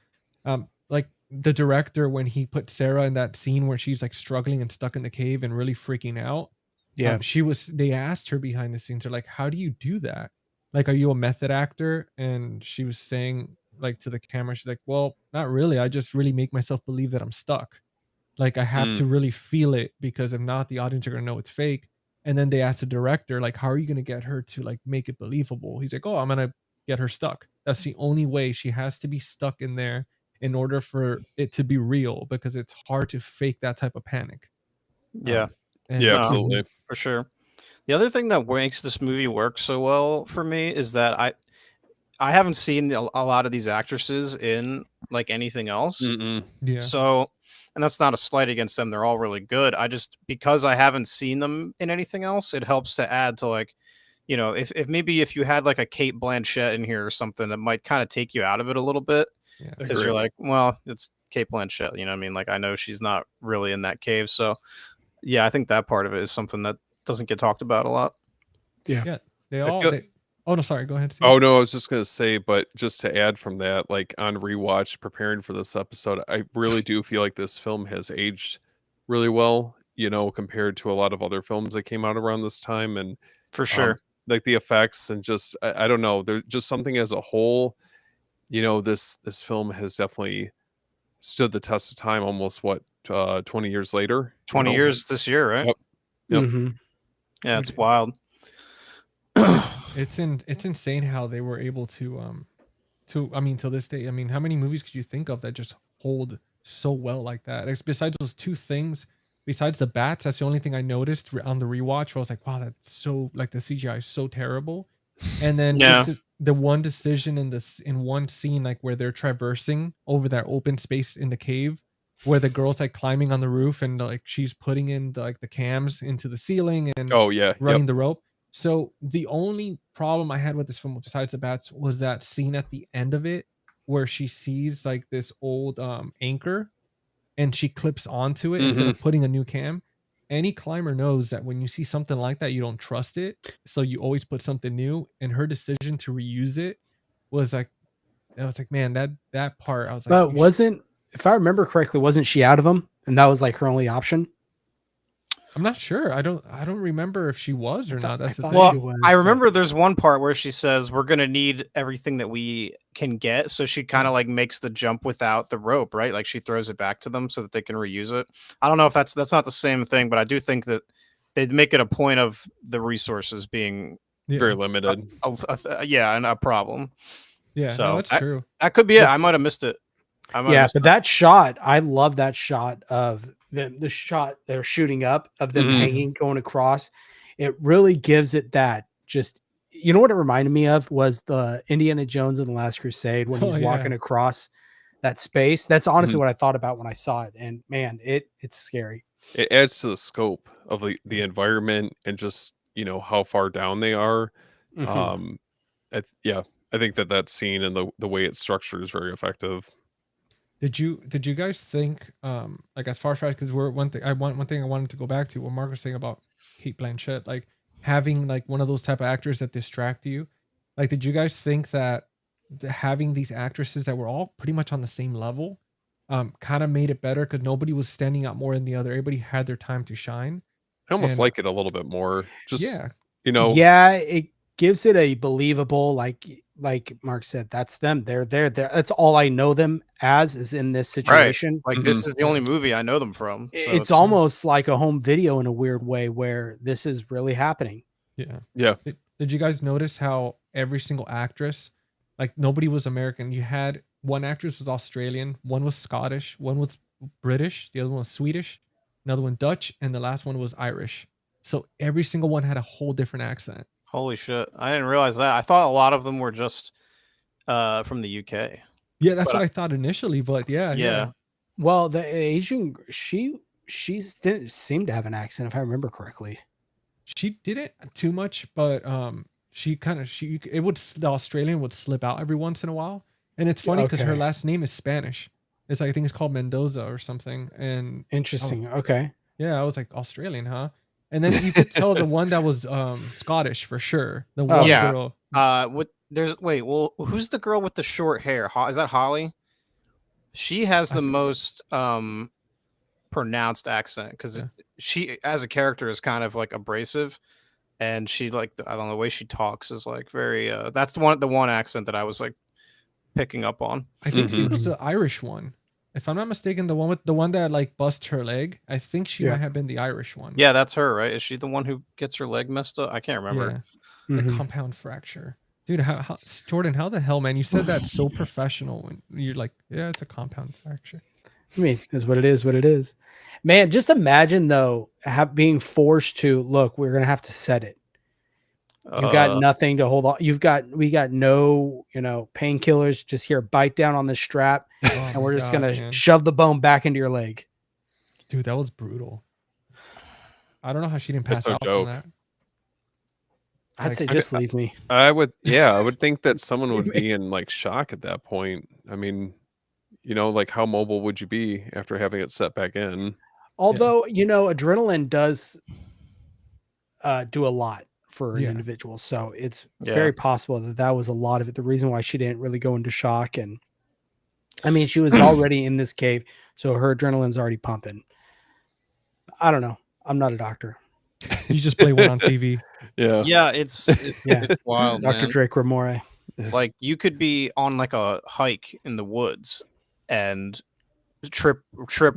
like the director, when he put Sarah in that scene where she's like struggling and stuck in the cave and really freaking out, Yeah. they asked her behind the scenes, they're like, how do you do that? Like, are you a method actor? And she was saying, like, to the camera, she's like, well, not really. I just really make myself believe that I'm stuck. Like, I have Mm. to really feel it, because if not, the audience are gonna know it's fake. And then they asked the director, like, how are you gonna get her to like make it believable? He's like, oh, I'm gonna get her stuck. That's the only way. She has to be stuck in there in order for it to be real, because it's hard to fake that type of panic. Yeah. And Yeah, No. absolutely. For sure. The other thing that makes this movie work so well for me is that I haven't seen a lot of these actresses in like anything else. Mm-mm. yeah, So, and that's not a slight against them. They're all really good. I just, because I haven't seen them in anything else, it helps to add to like, you know, if maybe if you had like a Kate Blanchett in here or something, that might kind of take you out of it a little bit, yeah. because you're Agree. like, well, it's Kate Blanchett. You know what I mean? Like, I know she's not really in that cave. So, yeah, I think that part of it is something that doesn't get talked about a lot. Yeah. They I all feel- they Oh no, sorry, go ahead, Steve. Oh no, I was just gonna say, but just to add from that, like on rewatch, preparing for this episode, I really do feel like this film has aged really well, you know, compared to a lot of other films that came out around this time, and For sure. like the effects and just I don't know, there's just something as a whole, you know, this film has definitely stood the test of time. Almost 20 years later, you 20 know? years this year, right? Yep. Yep. Mhm. Yeah, it's wild. It's insane how they were able to, I mean, to this day, I mean, how many movies could you think of that just hold so well like that? It's besides those two things, besides the bats, that's the only thing I noticed on the rewatch where I was like, wow, that's so, like, the CGI is so terrible. And then Yeah. just the one decision in one scene, like where they're traversing over that open space in the cave, where the girl's like climbing on the roof and like she's putting in the cams into the ceiling and Oh yeah. Yep. running the rope. So the only problem I had with this film, besides the bats, was that scene at the end of it where she sees like this old anchor and she clips onto it instead of putting a new cam. Any climber knows that when you see something like that, you don't trust it. So you always put something new. And her decision to reuse it was like, I was like, man, that part, I was like, But you wasn't, if I remember correctly, wasn't she out of them? And that was like her only option? I'm not sure. I don't remember if she was or not. That's the thought thing. she Well, was, I but- remember there's one part where she says we're gonna need everything that we can get, so she kind of like makes the jump without the rope, right? Like she throws it back to them so that they can reuse it. I don't know if that's not the same thing, but I do think that they'd make it a point of the resources being Yeah. Very limited. and a problem. Yeah, So, no, that's true. That could be it. I might have missed it. Yeah, but that shot, I love that shot of the shot they're shooting up of them Mhm. hanging, going across. It really gives it that just, you know what it reminded me of was the Indiana Jones and the Last Crusade when he's Oh, yeah. walking across that space. That's honestly Mhm. what I thought about when I saw it. And man, it's scary. It adds to the scope of the environment and just how far down they are. Mhm. I think that scene and the way it's structured is very effective. Did you guys think like as far as because we're one thing I wanted to go back to what Mark was saying about Kate Blanchett, like having like one of those type of actors that distract you. Like, did you guys think that having these actresses that were all pretty much on the same level kind of made it better because nobody was standing out more than the other. Everybody had their time to shine. I almost And- like it a little bit more. Just Yeah. Yeah, it gives it a believable, like Mark said, that's them. They're there. That's all I know them as is in this situation. Like this is the only movie I know them from. So It's almost like a home video in a weird way where this is really happening. Yeah. Yeah. Did you guys notice how every single actress, like nobody was American? You had one actress was Australian, one was Scottish, one was British, the other one was Swedish, another one Dutch, and the last one was Irish. So every single one had a whole different accent. Holy shit! I didn't realize that. I thought a lot of them were just from the UK. Yeah, that's But what I thought initially, but yeah. Well, the Asian she didn't seem to have an accent if I remember correctly. She didn't too much, but the Australian would slip out every once in a while. And it's funny because her Okay. last name is Spanish. It's like, I think it's called Mendoza or something. And Interesting. Okay. yeah, I was like, Australian, huh? And then you could tell the one that was Scottish for sure. The Oh, one yeah. girl. Who's the girl with the short hair? Is that Holly? She has I the think- most pronounced accent because Yeah. she, as a character, is kind of like abrasive, and she I don't know, the way she talks is like very. That's the one accent that I was like picking up on. I think he Mhm. was the Irish one. If I'm not mistaken, the one that like bust her leg. I think she Yeah. might have been the Irish one. Yeah, that's her, right? Is she the one who gets her leg messed up? I can't remember. Yeah. The Mhm. compound fracture. Dude, how Jordan, how the hell, man? You said that so professional and you're like, yeah, it's a compound fracture. I mean, is what it is, what it is. Man, just imagine though, being forced to look, we're gonna have to set it. You got nothing to hold on. We got no, painkillers. Just here, bite down on this strap, Oh and we're my just God, gonna man. shove the bone back into your leg. Dude, that was brutal. I don't know how she didn't That's pass no out joke. from that. I'd Like, say I just got- leave me. I would think that someone would be in like shock at that point. I mean, like how mobile would you be after having it set back in? Although, adrenaline does do a lot for an Yeah. individual. So it's Yeah. very possible that was a lot of it. The reason why she didn't really go into shock. And I mean, she was already in this cave, so her adrenaline's already pumping. I don't know. I'm not a doctor. You just play one on TV. Yeah. Yeah, it's Yeah. it's wild, Dr. man. Drake Ramore. Like you could be on like a hike in the woods and trip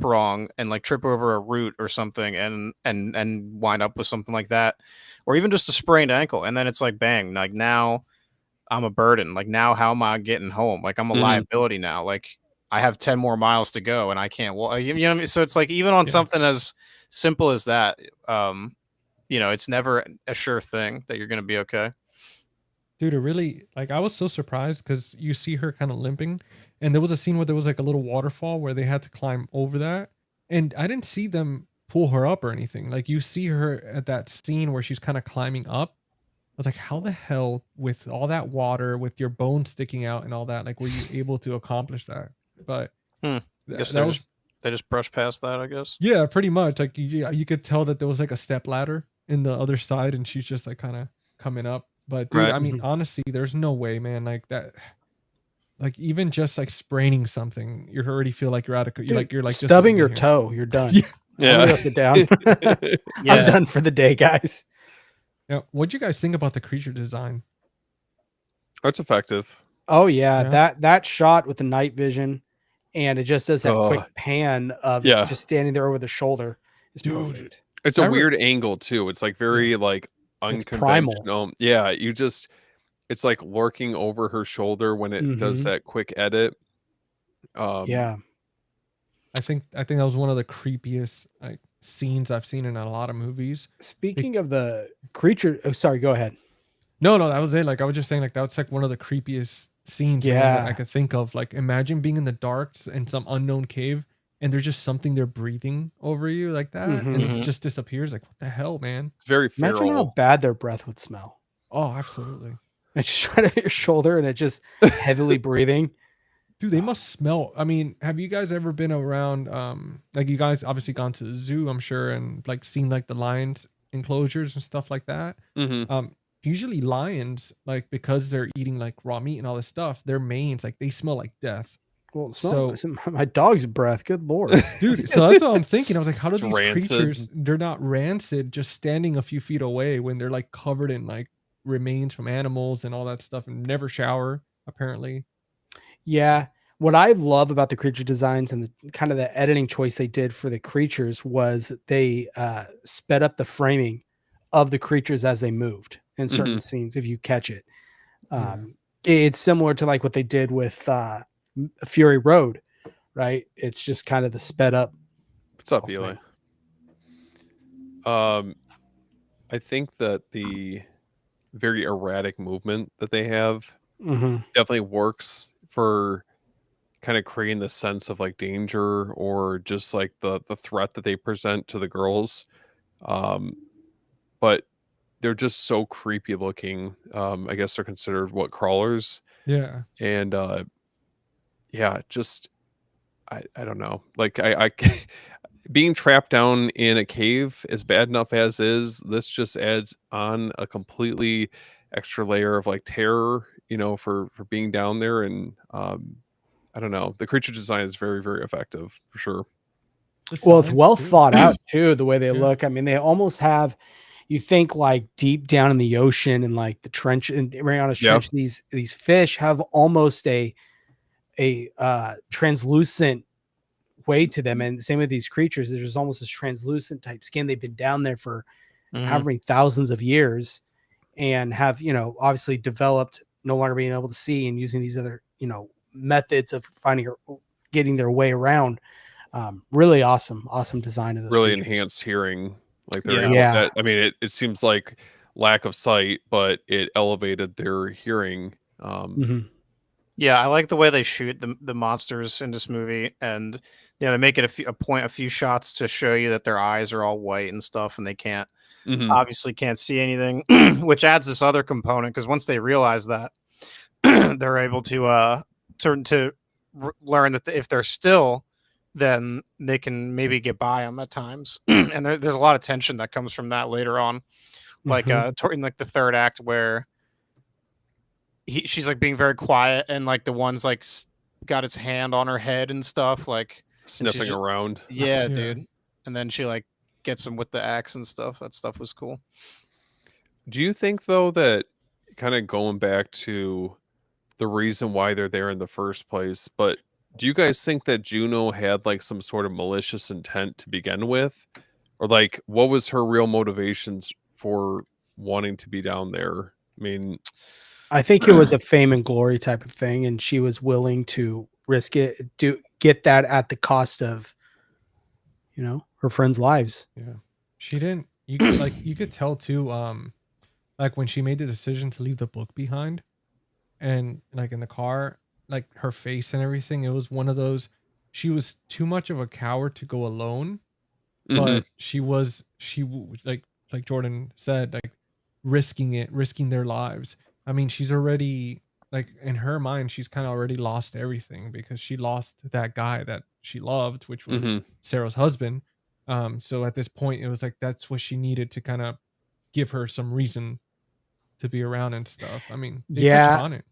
wrong and like trip over a root or something and wind up with something like that, or even just a sprained ankle, and then it's like bang, like now I'm a burden. Like now how am I getting home? Like I'm a Mhm. liability now. Like I have 10 more miles to go and I can't walk. You know what I mean? So it's like even on Yeah. something as simple as that, it's never a sure thing that you're going to be okay. Dude, it really like I was so surprised because you see her kind of limping, and there was a scene where there was like a little waterfall where they had to climb over that, and I didn't see them pull her up or anything. Like you see her at that scene where she's kind of climbing up. I was like, how the hell with all that water, with your bones sticking out and all that, like were you able to accomplish that? But Hmm. th- Guess that was they just brushed past that, I guess. yeah, pretty much. Like you could tell that there was like a step ladder in the other side, and she's just like kind of coming up. But dude, Right. I mean, Mhm. honestly, there's no way, man. Like that, like even just like spraining something, you already feel like you're out of. You're like just stubbing your landing here. toe, you're done. Yeah. I'm gonna go sit down. Yeah. I'm done for the day, guys. Yeah. What'd you guys think about the creature design? That's effective. Oh yeah, Yeah. that shot with the night vision, and it just does that Oh, quick pan of yeah. just standing there over the shoulder. Is Dude. perfect. It's a That re- weird angle too. It's like very like It's primal. unconventional. Yeah, it's like lurking over her shoulder when it does Mhm. that quick edit. Yeah. I think that was one of the creepiest like scenes I've seen in a lot of movies. Speaking of the creature, oh sorry, go ahead. No, that was it. Like I was just saying, like that's like one of the creepiest scenes, man, that I Yeah. could think of. Like imagine being in the darks in some unknown cave, and there's just something there breathing over you like that, and it Mhm. just disappears. Like what the hell, man? It's very Imagine how feral. bad their breath would smell. Oh, absolutely, It's just right over your shoulder and it just heavily breathing. dude. They must smell. I mean, have you guys ever been around? Like you guys obviously gone to the zoo, I'm sure, and like seen like the lions enclosures and stuff like that. hmm Usually lions, like because they're eating like raw meat and all this stuff, their manes like they smell like death. Well, So my dog's breath. Good lord. dude, so that's what I'm thinking. I was like, how do It's these rancid. creatures, they're not rancid just standing a few feet away when they're like covered in like remains from animals and all that stuff and never shower, apparently. Yeah. What I love about the creature designs and the kind of the editing choice they did for the creatures was they sped up the framing of the creatures as they moved in certain scenes, if you catch it. Yeah. It's similar to like what they did with Fury Road, right? It's just kind of the sped up. What's up, whole Eli? thing. I think that the very erratic movement that they have Mhm. definitely works for kind of creating the sense of like danger or just like the threat that they present to the girls. But they're just so creepy looking. I guess they're considered what, crawlers, Yeah. and yeah, just I don't know. Like I being trapped down in a cave is bad enough as is. This just adds on a completely extra layer of like terror, for being down there. And I don't know. The creature design is very, very effective for sure. The Well, it's signs, well too. thought out too, the way they Yeah. look. I mean, they almost have, you think like deep down in the ocean and like the trench and Mariana's Yeah. Trench, these fish have almost a translucent way to them. And same with these creatures, there's almost this translucent type skin. They've been down there for however many thousands of years and have, obviously developed no longer being able to see and using these other, methods of getting their way around. Really awesome design of those Really creatures. enhanced hearing. Like they're Yeah. able Yeah. that. I mean, it seems like lack of sight, but it elevated their hearing. Mhm. Yeah, I like the way they shoot the monsters in this movie, and they make it a few shots to show you that their eyes are all white and stuff, and they obviously can't see anything, which adds this other component because once they realize that, they're able to learn that if they're still, then they can maybe get by them at times, and there's a lot of tension that comes from that later on, like in like the third act where she's like being very quiet and like the one's like got its hand on her head and stuff, like Sniffing just- around. yeah, Yeah. dude. And then she like gets him with the axe and stuff. That stuff was cool. Do you think though that kind of going back to the reason why they're there in the first place, but do you guys think that Juno had like some sort of malicious intent to begin with? Or like what was her real motivations for wanting to be down there? I mean, I think it was a fame and glory type of thing, and she was willing to risk it, get that at the cost of, her friends' lives. Yeah. She didn't you could like you could tell too like when she made the decision to leave the book behind, and like in the car, like her face and everything, it was one of those. She was too much of a coward to go alone, Hmm. but like Jordan said, like risking their lives. I mean, she's already like in her mind, she's kind of already lost everything because she lost that guy that she loved, which was Hmm. Sarah's husband. So at this point, it was like that's what she needed to kind of give her some reason to be around and stuff. I mean, they touch Yeah, upon it.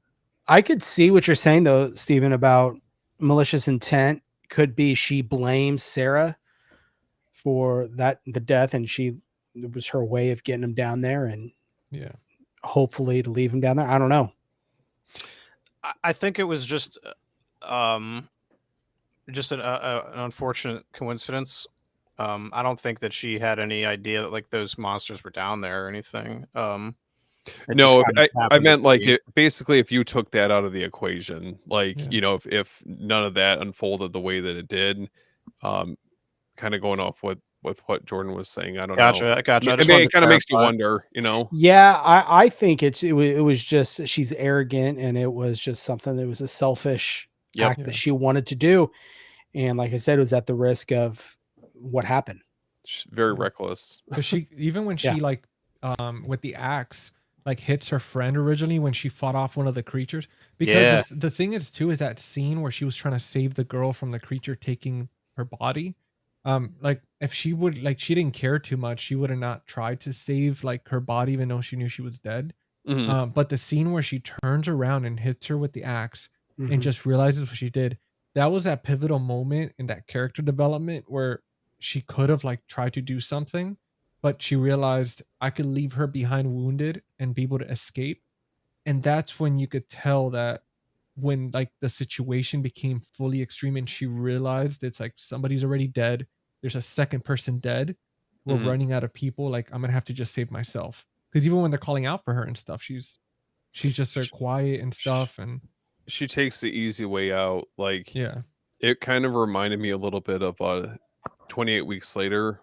I could see what you're saying though, Stephen, about malicious intent. Could be she blames Sarah for the death, and it was her way of getting him down there, and Yeah. hopefully to leave him down there. I don't know. I think it was um, just an unfortunate coincidence. I don't think that she had any idea that like those monsters were down there or anything. It just No, kind of I happened meant to like be. basically if you took that out of the equation, like Yeah. if none of that unfolded the way that it did, um, kind of going off with what Jordan was saying, I don't know. Gotcha. I I just mean, wanted it to kind of makes you clarify. wonder. Yeah, I think it was just she's arrogant, and it was just something that was a selfish Yep. act Yeah. that she wanted to do, and like I said, it was at the risk of what happened. She's very Yeah. reckless. But she even when Yeah. she like with the axe like hits her friend originally when she fought off one of the creatures, because Yeah. the thing is too is that scene where she was trying to save the girl from the creature taking her body. Like if she would like she didn't care too much, she would have not tried to save like her body even though she knew she was dead. Hmm. But the scene where she turns around and hits her with the axe and Mhm. just realizes what she did, that was that pivotal moment in that character development where she could have like tried to do something, but she realized I could leave her behind wounded and be able to escape. And that's when you could tell that when like the situation became fully extreme and she realized it's like somebody's already dead, there's a second person dead, we're Hmm. running out of people, like I'm gonna have to just save myself. Because even when they're calling out for her and stuff, she's just so quiet and stuff. And She takes the easy way out. Like yeah. it kind of reminded me a little bit of 28 Weeks Later,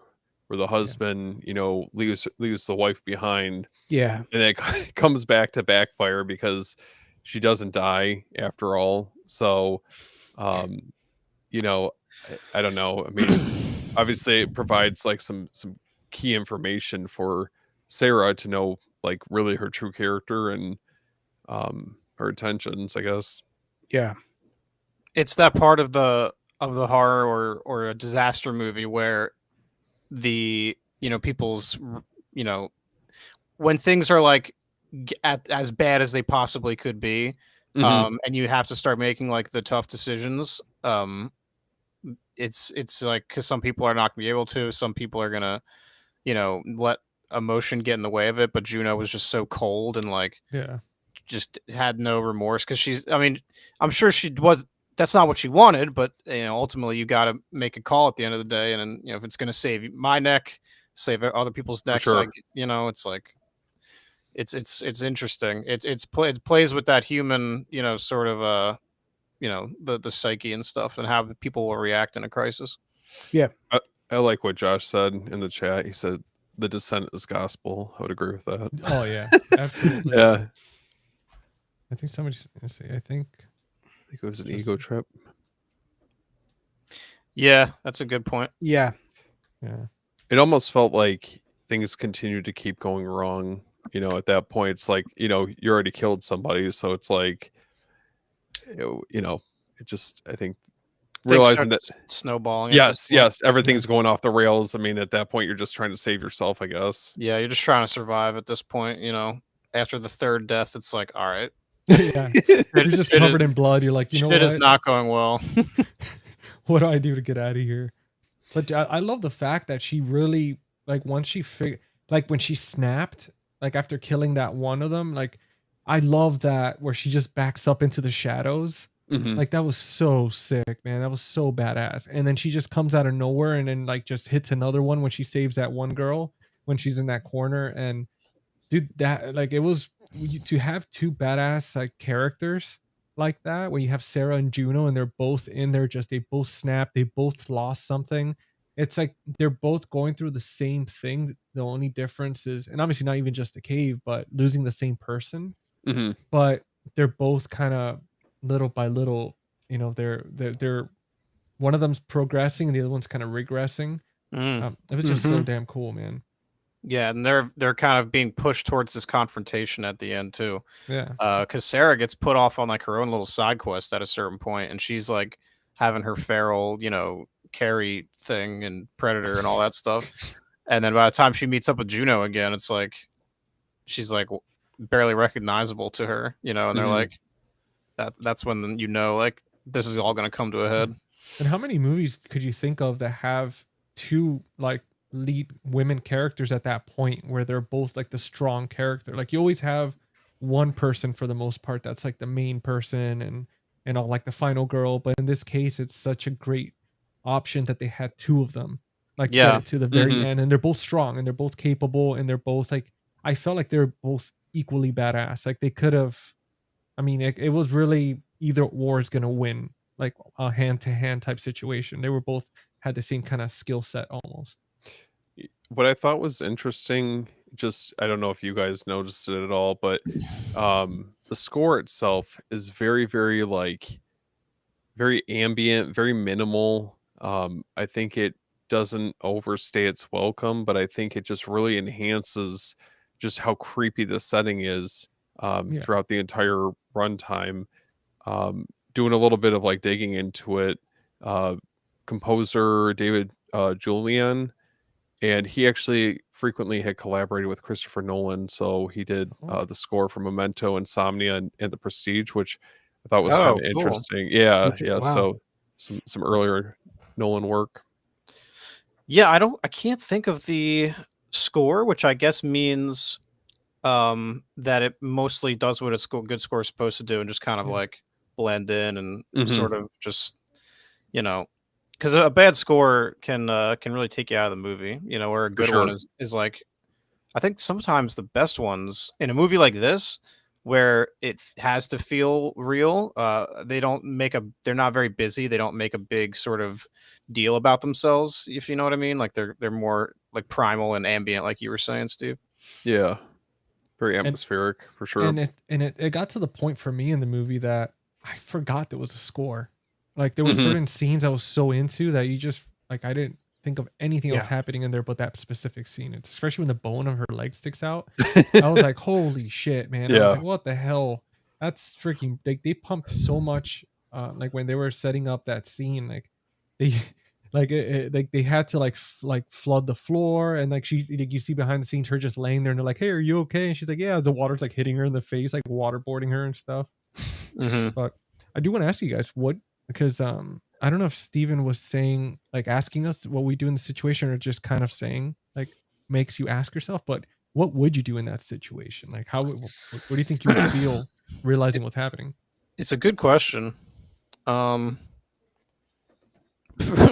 where the husband, leaves the wife behind, Yeah. and it comes back to backfire because she doesn't die after all. So, um, I don't know. I mean, obviously, it provides like some key information for Sarah to know like really her true character and her intentions, I guess. Yeah. It's that part of the horror or a disaster movie where the people's when things are like as bad as they possibly could be, Hmm. and you have to start making like the tough decisions. It's like because some people are not gonna be able to, some people are gonna let emotion get in the way of it, but Juno was just so cold and like Yeah. just had no remorse because I'm sure she was, that's not what she wanted, but ultimately you got to make a call at the end of the day, and if it's going to save my neck, save other people's necks, sure. like it's like it's interesting. It plays with that human sort of the psyche and stuff, and how people will react in a crisis. I like what Josh said in the chat. He said the descent is gospel. I would agree with that. Oh yeah, absolutely. Yeah. I think somebody's gonna say. I think I think it was an Just- ego trip. Yeah, that's a good point. Yeah. yeah. It almost felt like things continued to keep going wrong. At that point, it's like, you already killed somebody. So it's like, it just, I think, Things realizing start that, snowballing. At this yes, point. everything's going off the rails. I mean, at that point, you're just trying to save yourself, I guess. Yeah, you're just trying to survive at this point. After the third death, it's like, all right, Yeah. You're just Shit covered is- in blood. You're like, you know shit what? is not going well. What do I do to get out of here? But I love the fact that she really like once she like when she snapped, like after killing that one of them, like I love that where she just backs up into the shadows. Mhm. Like that was so sick, man. That was so badass. And then she just comes out of nowhere and then like just hits another one when she saves that one girl when she's in that corner. And dude, that like it was to have two badass like characters like that, where you have Sarah and Juno and they're both in there, just they both snapped, they both lost something. it's like they're both going through the same thing. The only difference is, and obviously not even just the cave, but losing the same person. Hmm. But they're both kind of little by little, they're one of them's progressing and the other one's kind of regressing. Mm. It was just so Mhm. damn cool, man. Yeah, and they're kind of being pushed towards this confrontation at the end too. Yeah. Because Sarah gets put off on like her own little side quest at a certain point, and she's like having her feral, Carrie thing and Predator and all that stuff. And then by the time she meets up with Juno again, it's like she's like barely recognizable to her, and they're Mhm. like that's when like this is all going to come to a head. And how many movies could you think of that have two like lead women characters at that point where they're both like the strong character? Like you always have one person for the most part that's like the main person and all like the final girl, but in this case it's such a great option that they had two of them like get Yeah. it to the very Mhm. end, and they're both strong and they're both capable and they're both like, I felt like they're both equally badass. Like they could have, I mean, it was really either or is gonna win, like a hand to hand type situation. They were both had the same kind of skill set almost. What I thought was interesting, just I don't know if you guys noticed it at all, but the score itself is very, very like very ambient, very minimal. I think it doesn't overstay its welcome, but I think it just really enhances just how creepy the setting is Yeah. throughout the entire runtime. Doing a little bit of like digging into it, uh, composer David Julian, and he actually frequently had collaborated with Christopher Nolan. So he did Oh. the score for Memento, Insomnia, and The Prestige, which I thought was kind Oh, of cool. interesting. Yeah, yeah. Wow. So some earlier Nolan work. Yeah, I can't think of the score, which I guess means that it mostly does what a good score is supposed to do and just kind of Yeah. like blend in and Mhm. sort of just because a bad score can really take you out of the movie, where a good sure. one is like, I think sometimes the best ones in a movie like this where has to feel real, they're not very busy, they don't make a big sort of deal about themselves, if you know what I mean, like they're more like primal and ambient, like you were saying, Steve. Yeah, very And atmospheric for sure. it got to the point for me in the movie that I forgot there was a score. Like there was Mhm. certain scenes I was so into that you just like I didn't think of anything else Yeah. happening in there but that specific scene. It's especially when the bone of her leg sticks out. I was like, holy shit, man. I was Yeah. like, what the hell? That's freaking they pumped so much like when they were setting up that scene, like they like they had to like like flood the floor, and like she like you see behind the scenes her just laying there and they're like, hey, are you okay? And she's like, yeah, the water's like hitting her in the face, like waterboarding her and stuff. Mm-hmm. But I do want to ask you guys what, because I don't know if Steven was saying like asking us what we do in the situation or just kind of saying like makes you ask yourself, but what would you do in that situation? Like what do you think you would feel realizing what's happening? It's a good question.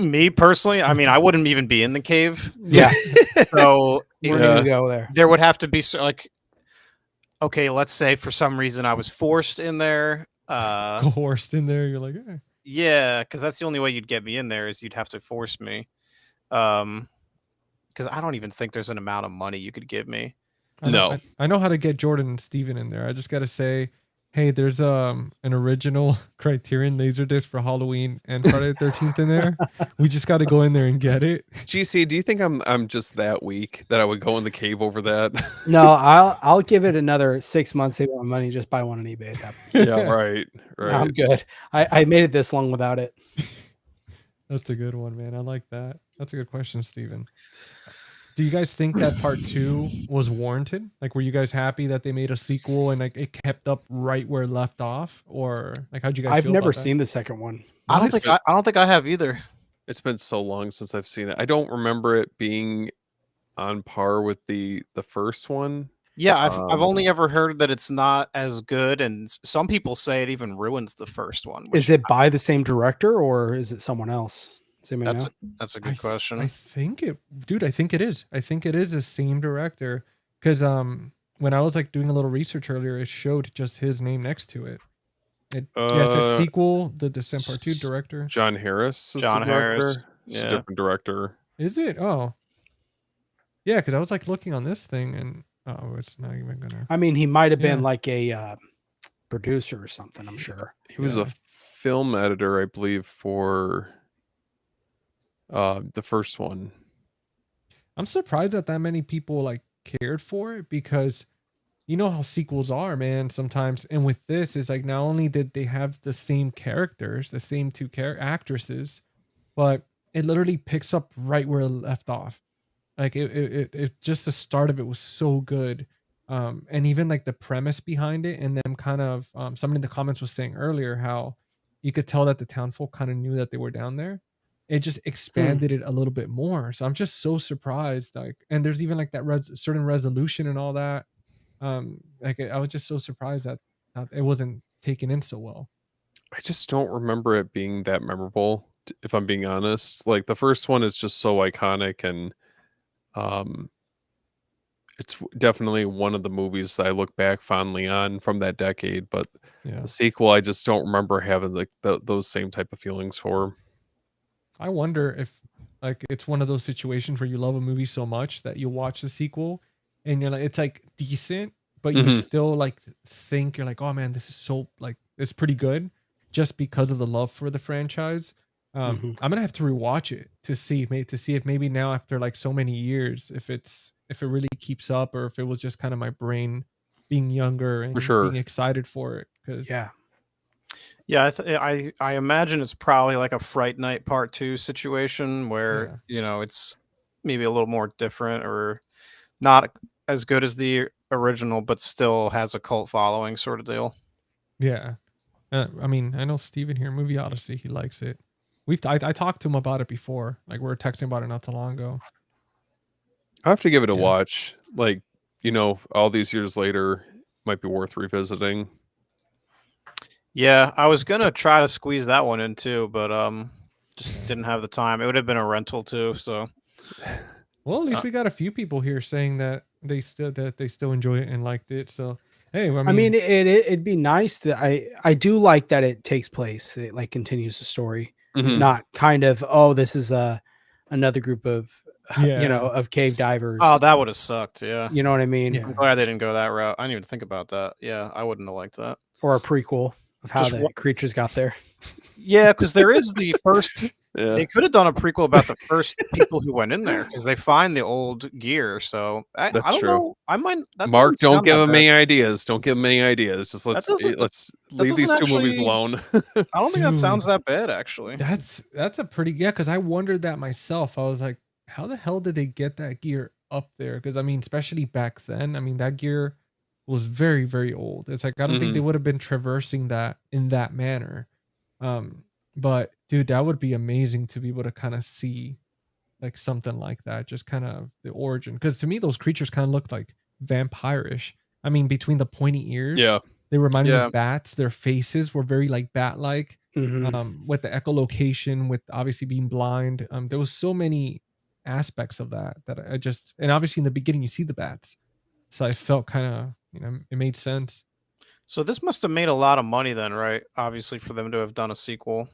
Me personally, I mean, I wouldn't even be in the cave. Yeah. So We're Yeah. gonna go there. there would have to be like, okay, let's say for some reason I was forced in there. Coerced in there, you're like, eh. Yeah, because that's the only way you'd get me in there is you'd have to force me. Because I don't even think there's an amount of money you could give me. I know how to get Jordan and Steven in there. I just gotta say, hey, there's an original Criterion Laserdisc for Halloween and Friday the 13th in there. We just gotta go in there and get it. GC, do you think I'm just that weak that I would go in the cave over that? No, I'll give it another 6 months, save my money, just buy one on eBay. At that point. Yeah, right. No, I'm Right. good. I made it this long without it. That's a good one, man. I like that. That's a good question, Steven. Do you guys think that part 2 was warranted? Like, were you guys happy that they made a sequel and like it kept up right where it left off, or like how'd you guys? I've feel never about that? seen the second one. I don't What? think I don't think I have either. It's been so long since I've seen it. I don't remember it being on par with the first one. Yeah, I've Um, only ever heard that it's not as good, and some people say it even ruins the first one. Which Is it by the same director or is it someone else? Does anybody that's know? that's a I good th- question. I think it, dude. I think it is. I think it is the same director because when I was like doing a little research earlier, it showed just his name next to it. It yeah, it says sequel, the Descent Part 2 director. John Harris is John the Harris, director. It's a yeah. different director. Is it? Oh, yeah. Because I was like looking on this thing, and oh, it's not even gonna. I mean, he might have been Yeah. like a producer or something. I'm sure. He was Yeah. a film editor, I believe, for the first one. I'm surprised that many people like cared for it because you know how sequels are, man, sometimes. And with this, it's like not only did they have the same characters, the same two actresses, but it literally picks up right where it left off. Like it just the start of it was so good. And even like the premise behind it and them kind of somebody in the comments was saying earlier how you could tell that the townfolk kind of knew that they were down there. It just expanded it a little bit more. So I'm just so surprised. Like, and there's even like that certain resolution and all that. Like I was just so surprised that it wasn't taken in so well. I just don't remember it being that memorable, if I'm being honest. Like the first one is just so iconic, and um, it's definitely one of the movies that I look back fondly on from that decade. But Yeah. the sequel, I just don't remember having like those same type of feelings for. I wonder if like it's one of those situations where you love a movie so much that you watch the sequel and you're like it's like decent, but you Mhm. still like think you're like, oh man, this is so like it's pretty good just because of the love for the franchise. Mhm. I'm gonna have to rewatch it to see if maybe now after like so many years if it really keeps up or if it was just kind of my brain being younger For and sure. being excited for it because Yeah. Yeah, I imagine it's probably like a Fright Night Part 2 situation where, it's maybe a little more different or not as good as the original, but still has a cult following sort of deal. yeah. I mean, I know Steven here, Movie Odyssey, he likes it. I talked to him about it before. Like we were texting about it not too long ago. I have to give it a Yeah. watch. Like, all these years later, might be worth revisiting. Yeah, I was gonna try to squeeze that one in too, but just didn't have the time. It would have been a rental too, so Well, at least Uh, we got a few people here saying that they still enjoy it and liked it. So hey, I mean, it'd be nice to. I do like that it takes place. It like continues the story, Mhm. not kind of this is another group of of cave divers. oh, that would have sucked. Yeah, You know what I mean? Yeah. I'm glad they didn't go that route. I didn't even think about that. Yeah, I wouldn't have liked that. Or a prequel of how Just the wa- creatures got there. Yeah, because there is the first. Yeah. They could have done a prequel about the first people who went in there because they find the old gear. So I That's don't true. know. I might. That Mark, doesn't don't sound give that him bad. any ideas. Don't give him any ideas. Just let's that leave these doesn't two movies actually- alone. I don't think that sounds Dude. that bad actually. That's a pretty because I wondered that myself. I was like, how the hell did they get that gear up there? Because I mean, especially back then, I mean that gear was very, very old. It's like I don't think they Mhm. would have been traversing that in that manner. But dude, that would be amazing to be able to kind of see like something like that, just kind of the origin. Because to me, those creatures kind of looked like vampire-ish. I mean, between the pointy ears, Yeah. they reminded me Yeah. of bats. Their faces were very like bat-like. Mhm. With the echolocation, with obviously being blind, there was so many aspects of that I just and obviously in the beginning you see the bats, so I felt kind of it made sense. So this must have made a lot of money then, right? Obviously, for them to have done a sequel.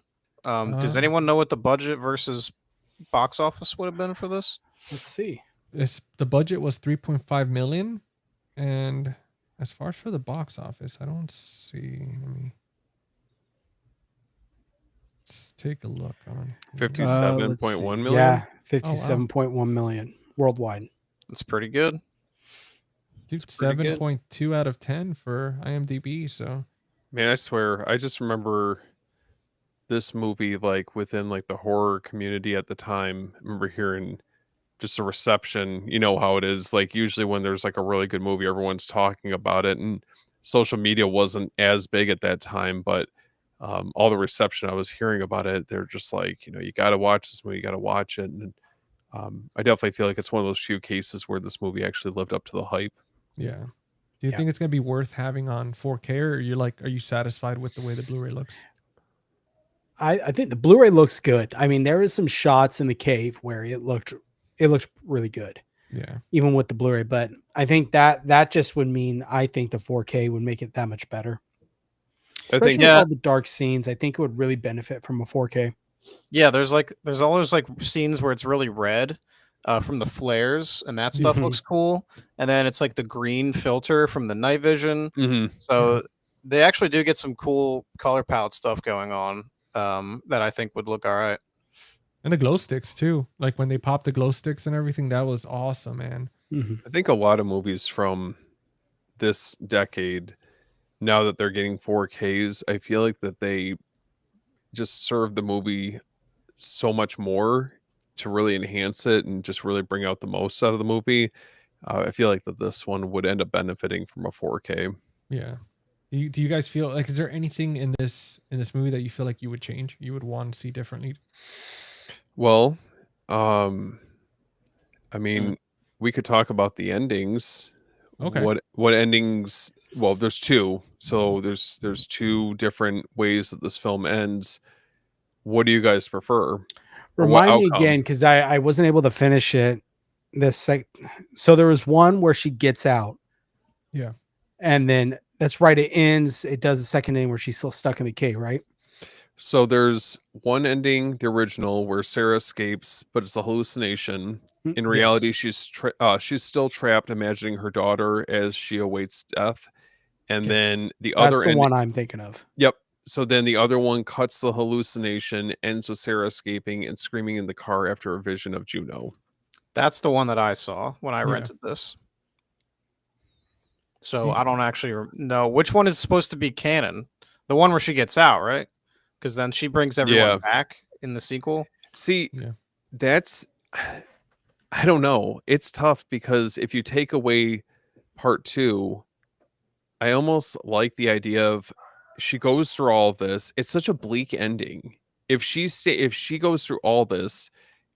Does Uh, anyone know what the budget versus box office would have been for this? Let's see. the budget was 3.5 million, and as far as for the box office, I don't see. Let's take a look on here. 57.1 million. Yeah, 57.1 million worldwide. It's pretty good. Dude, pretty good. 7.2 out of 10 for IMDb. So Man, I swear, I just remember this movie like within like the horror community at the time. I remember hearing just a reception, you know how it is. Like usually when there's like a really good movie, everyone's talking about it, and social media wasn't as big at that time, but all the reception I was hearing about it, they're just like, you got to watch this movie, you got to watch it. And I definitely feel like it's one of those few cases where this movie actually lived up to the hype. yeah. Do you Yeah. think it's gonna be worth having on 4K, or are you satisfied with the way the Blu-ray looks? I think the Blu-ray looks good. I mean, there is some shots in the cave where it looked really good, Yeah. even with the Blu-ray. But I think that just would mean I think the 4K would make it that much better. I Especially think with all the dark scenes, I think it would really benefit from a 4K. Yeah, there's all those like scenes where it's really red from the flares, and that stuff Mhm. looks cool. And then it's like the green filter from the night vision. Hmm. So they actually do get some cool color palette stuff going on that I think would look all right. And the glow sticks too. Like when they pop the glow sticks and everything, that was awesome, man. Mhm. I think a lot of movies from this decade, now that they're getting 4Ks, I feel like that they just serve the movie so much more to really enhance it and just really bring out the most out of the movie. I feel like that this one would end up benefiting from a 4K. Yeah. Do you guys feel like, is there anything in this movie that you feel like you would change? You would want to see differently? Well, um, I mean, we could talk about the endings. Okay. What endings? Well, there's two. So there's two different ways that this film ends. What do you guys prefer? Or what Remind me outcome? again, because I wasn't able to finish it. So there was one where she gets out, Yeah. and then that's right. It ends. It does a second ending where she's still stuck in the cave, right? So there's one ending, the original, where Sarah escapes, but it's a hallucination. In reality, she's still trapped, imagining her daughter as she awaits death. And Okay. then the That's other the ending, one I'm thinking of. yep. So then the other one cuts the hallucination, ends with Sarah escaping and screaming in the car after a vision of Juno. That's the one that I saw when I Yeah. rented this. So Do- I don't actually know which one is supposed to be canon. The one where she gets out, right? Because then she brings everyone Yeah. back in the sequel. See, Yeah. that's I don't know. It's tough because if you take away part 2, I almost like the idea of she goes through all this. It's such a bleak ending. If she goes through all this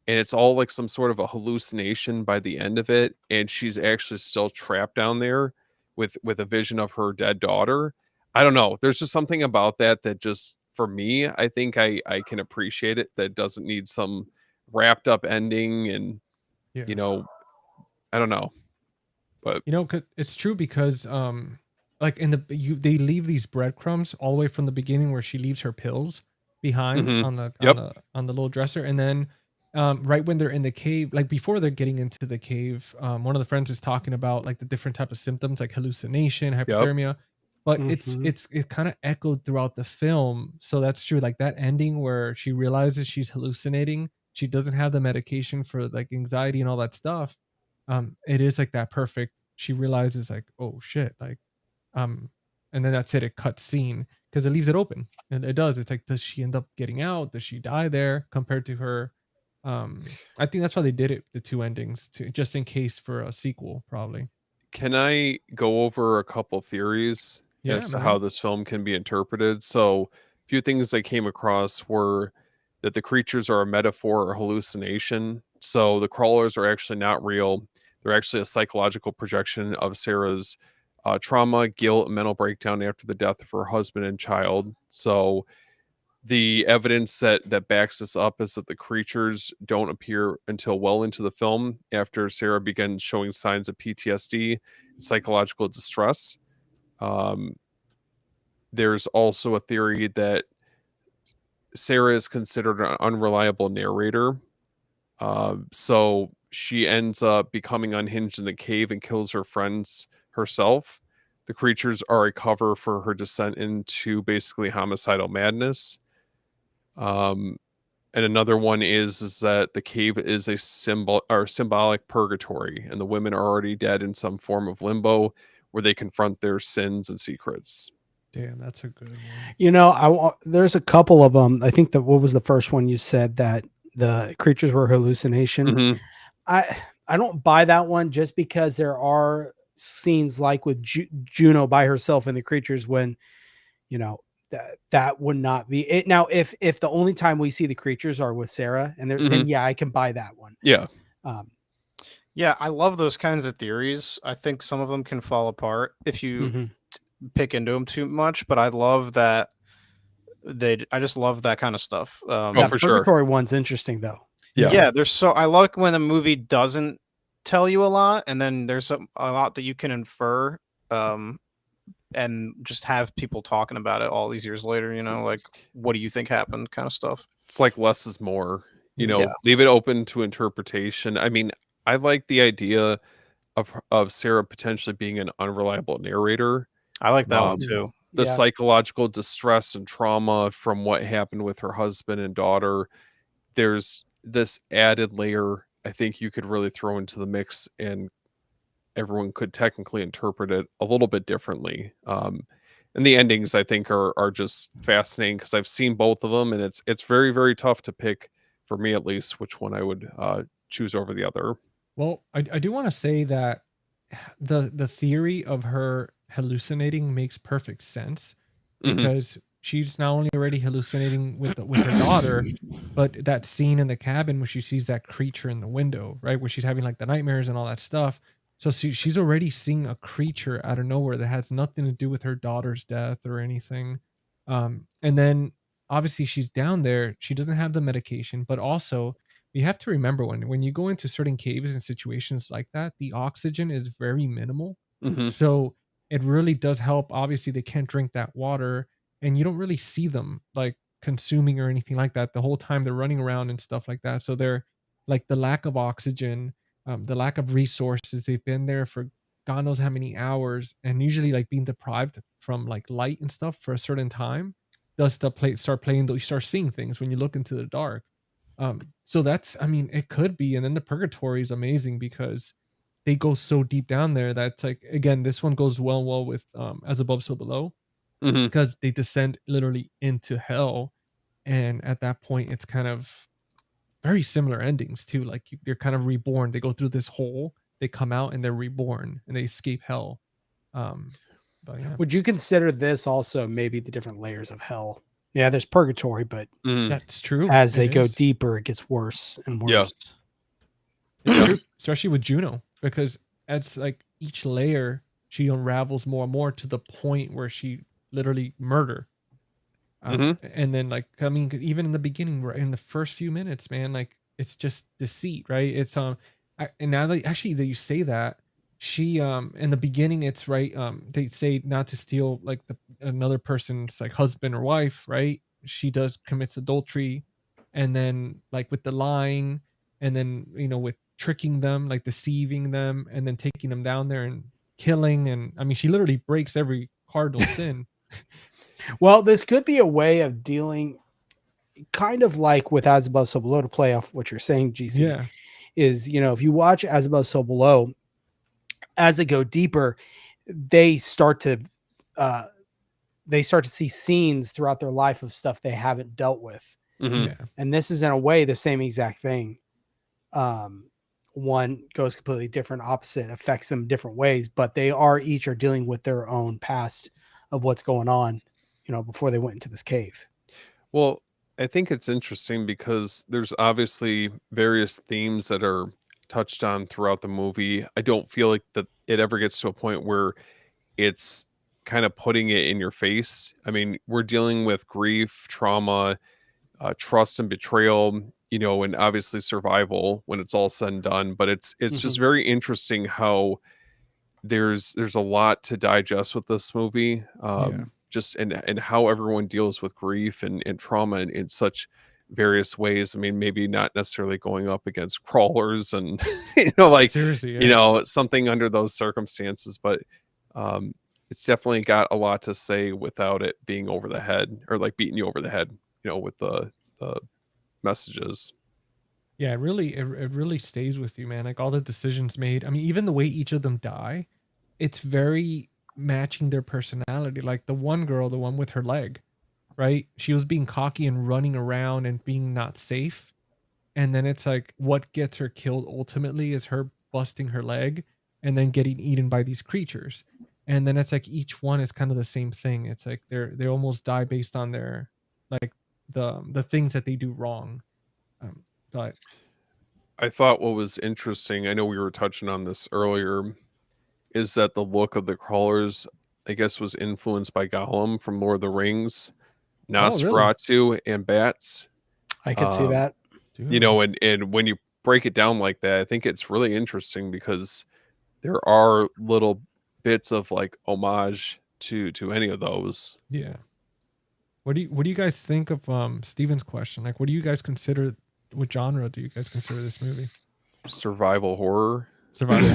and it's all like some sort of a hallucination by the end of it, and she's actually still trapped down there with a vision of her dead daughter. I don't know. There's just something about that just for me, I think I can appreciate it. That doesn't need some wrapped up ending, and Yeah. I don't know. But It's true because like they leave these breadcrumbs all the way from the beginning where she leaves her pills behind Mhm. on the Yep. on the little dresser, and then right when they're in the cave, like before they're getting into the cave, one of the friends is talking about like the different type of symptoms like hallucination, hypothermia, but Mhm. it kind of echoed throughout the film. So that's true, like that ending where she realizes she's hallucinating, she doesn't have the medication for like anxiety and all that stuff. It is like that perfect, she realizes like, oh shit, like um and then that's it, it cuts scene because it leaves it open, and it does, it's like, does she end up getting out, does she die there compared to her? I think that's why they did it, the two endings, to just in case for a sequel probably. Can I go over a couple theories Yeah, as to how man. this film can be interpreted? So, a few things I came across were that the creatures are a metaphor or hallucination. So, the crawlers are actually not real. They're actually a psychological projection of Sarah's trauma, guilt, and mental breakdown after the death of her husband and child. So, the evidence that backs this up is that the creatures don't appear until well into the film after Sarah begins showing signs of PTSD, psychological distress. Um, there's also a theory that Sarah is considered an unreliable narrator. So she ends up becoming unhinged in the cave and kills her friends herself. The creatures are a cover for her descent into basically homicidal madness. Um, and another one is that the cave is a symbol or symbolic purgatory, and the women are already dead in some form of limbo where they confront their sins and secrets. Damn, that's a good one. There's a couple of them. I think that what was the first one you said, that the creatures were hallucination. Mhm. I don't buy that one, just because there are scenes like with Juno by herself and the creatures when you know that would not be it. Now, if the only time we see the creatures are with Sarah, and then Mhm. yeah, I can buy that one. Yeah. Um, Yeah, I love those kinds of theories. I think some of them can fall apart if you mhm. pick into them too much, but I love that I just love that kind of stuff. Oh, That for sure. purgatory one's interesting though. Yeah. Yeah, I like when a movie doesn't tell you a lot, and then there's a lot that you can infer, and just have people talking about it all these years later. Like, what do you think happened, kind of stuff. it's like less is more. You know, Yeah. leave it open to interpretation. I mean, I like the idea of Sarah potentially being an unreliable narrator. I like that one Um, too. the Yeah. psychological distress and trauma from what happened with her husband and daughter, there's this added layer I think you could really throw into the mix, and everyone could technically interpret it a little bit differently. And the endings I think are just fascinating because I've seen both of them, and it's very very tough to pick, for me at least, which one I would choose over the other. Well, I do want to say that the theory of her hallucinating makes perfect sense Hmm. because she's not only already hallucinating with her daughter, but that scene in the cabin where she sees that creature in the window, right, where she's having like the nightmares and all that stuff. So she's already seeing a creature out of nowhere that has nothing to do with her daughter's death or anything. And then obviously she's down there. She doesn't have the medication, but also you have to remember when you go into certain caves and situations like that, the oxygen is very minimal. Hmm. So it really does help. Obviously, they can't drink that water, and you don't really see them like consuming or anything like that the whole time they're running around and stuff like that. So they're like the lack of oxygen, the lack of resources. They've been there for God knows how many hours, and usually like being deprived from like light and stuff for a certain time does start playing. You start seeing things when you look into the dark. So that's, I mean, it could be. And then the purgatory is amazing because they go so deep down there that's like, again, this one goes well with As Above, So Below, Hmm. because they descend literally into hell. And at that point, it's kind of very similar endings too. Like they're kind of reborn. They go through this hole, they come out and they're reborn and they escape hell. Um, but yeah, Would you consider this also maybe the different layers of hell? Yeah, there's purgatory, but Hmm. that's true. as they It go is. deeper, it gets worse and Yeah. worse. It's Yeah. true, especially with Juno, because as like each layer, she unravels more and more to the point where she literally murder. Hmm. And then like I mean, even in the beginning, right in the first few minutes, man, like it's just deceit, right? It's and now that actually that you say that, she in the beginning, it's right. They say not to steal like another person's like husband or wife, right? She does commits adultery, and then like with the lying, and then with tricking them, like deceiving them, and then taking them down there and killing, and I mean she literally breaks every cardinal sin. Well, this could be a way of dealing kind of like with As Above, So Below, to play off what you're saying, GC, Yeah. is, if you watch As Above, So Below, as they go deeper, they start to uh, see scenes throughout their life of stuff they haven't dealt with. Hmm. Yeah. And this is in a way the same exact thing. One goes completely different, opposite, affects them different ways, but they each are dealing with their own past of what's going on, before they went into this cave. Well, I think it's interesting because there's obviously various themes that are touched on throughout the movie. I don't feel like that it ever gets to a point where it's kind of putting it in your face. I mean, we're dealing with grief, trauma, trust and betrayal, and obviously survival when it's all said and done. But it's just Mhm. very interesting how there's a lot to digest with this movie. Yeah. Just and how everyone deals with grief and trauma in such various ways. I mean, maybe not necessarily going up against crawlers and like Seriously, yeah. something under those circumstances, but um, it's definitely got a lot to say without it being over the head or like beating you over the head, with the messages. Yeah, it really stays with you, man. Like all the decisions made. I mean, even the way each of them die, it's very matching their personality. Like the one girl, the one with her leg, right? She was being cocky and running around and being not safe. And then it's like what gets her killed ultimately is her busting her leg and then getting eaten by these creatures. And then it's like each one is kind of the same thing. It's like they almost die based on their like the things that they do wrong. Um, but I thought what was interesting, I know we were touching on this earlier, is that the look of the crawlers, I guess, was influenced by Gollum from Lord of the Rings, oh, really? Nosferatu, and bats. I could see Um, that. Dude. and when you break it down like that, I think it's really interesting because there are little bits of like homage to any of those. Yeah. What do you guys think of Steven's question? Like, what do you guys consider? What genre do you guys consider this movie? Survival horror. Survival.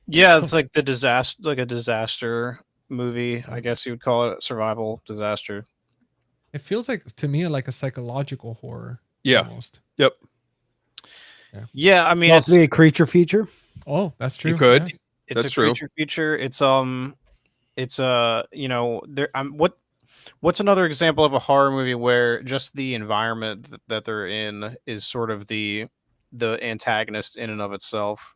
Yeah, it's like a disaster movie. I guess you would call it survival disaster. It feels like to me like a psychological horror. Yeah. Almost. Yep. Yeah, I mean, Could also be a creature feature. Oh, that's true. You could. Yeah. it's That's a true. creature feature. It's you know, there. What's another example of a horror movie where just the environment that they're in is sort of the antagonist in and of itself?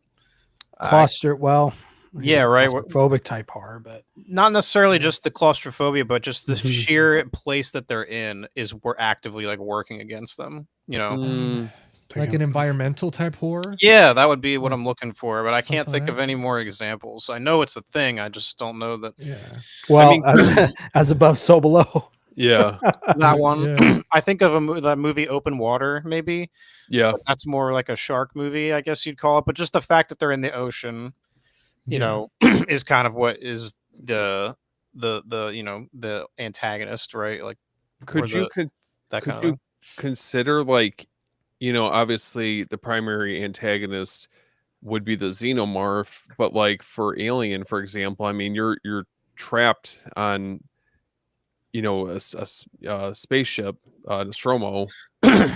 Well, Yeah, right. Phobic type horror, but Not necessarily just the claustrophobia, but just the Mhm. sheer place that they're in is we're actively like working against them. You know. Mm, Like an environmental type horror. Yeah, that would be what I'm looking for, but I can't Something think like of any more examples. I know it's a thing. I just don't know that Yeah. well, mean- as above, so below. yeah. that one. Yeah. I think of that movie Open Water, maybe. Yeah. But that's more like a shark movie, I guess you'd call it. But just the fact that they're in the ocean, you Yeah. know, is kind of what is the you know the antagonist, right? Like Could you that could kind you of. consider, like, you know, obviously the primary antagonist would be the xenomorph, but like for Alien, for example, I mean, you're trapped on, you know, a spaceship, Nostromo.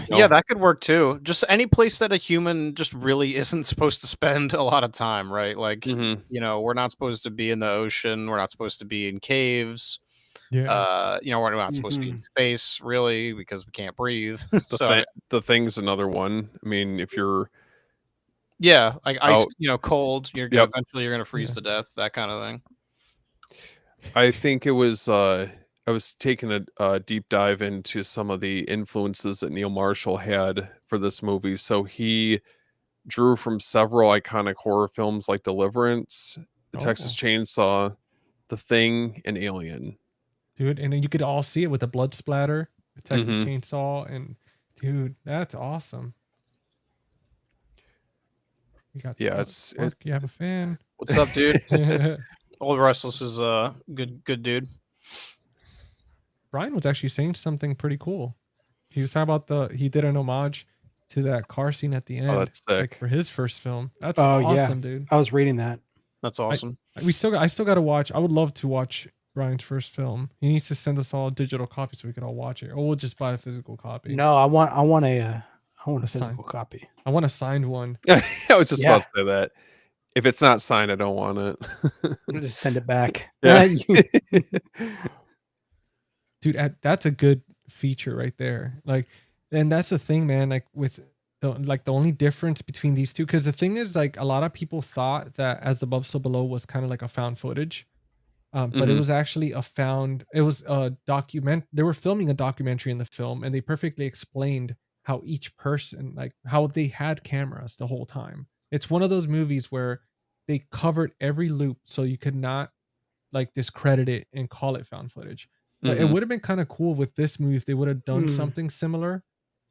Yeah, that could work too. Just any place that a human just really isn't supposed to spend a lot of time, right? Like, Mhm. you know, we're not supposed to be in the ocean. We're not supposed to be in caves. Yeah. You know, we're not supposed to be in space, really, because we can't breathe. The Thing's another one. I mean, if you're yeah, like ice, out- you know, cold, Yep. eventually you're gonna freeze Yeah. to death, that kind of thing. I think it was I was taking a deep dive into some of the influences that Neil Marshall had for this movie. So he drew from several iconic horror films like Deliverance, The Texas Chainsaw, The Thing, and Alien. Dude, and then you could all see it with the blood splatter, the Texas Mhm. Chainsaw, and dude, that's awesome. You got Yeah, oh, it's fuck, you have a fan. What's up, dude? Brian Old Restless is a good dude. was actually saying something pretty cool. He was talking about he did an homage to that car scene at the end. that's like sick. for his first film. That's Oh, yeah. awesome, dude. I was reading that. That's awesome. I still got to watch. I would love to watch Brian's first film. He needs to send us all a digital copy so we can all watch it, or we'll just buy a physical copy. No, I want a A sign. physical copy. I want a signed one. I was just Yeah. about to say that. If it's not signed, I don't want it. I'll just send it back. Yeah. Dude, that's a good feature right there. Like, and that's the thing, man. Like with the only difference between these two, because the thing is, like, a lot of people thought that As Above, So Below was kind of like a found footage, but it Mhm. was actually it was a document. They were filming a documentary in the film, and they perfectly explained how each person, like, how they had cameras the whole time. It's one of those movies where they covered every loop, so you could not like discredit it and call it found footage. But it Mhm. would have been kind of cool with this movie if they would have done Mm. something similar,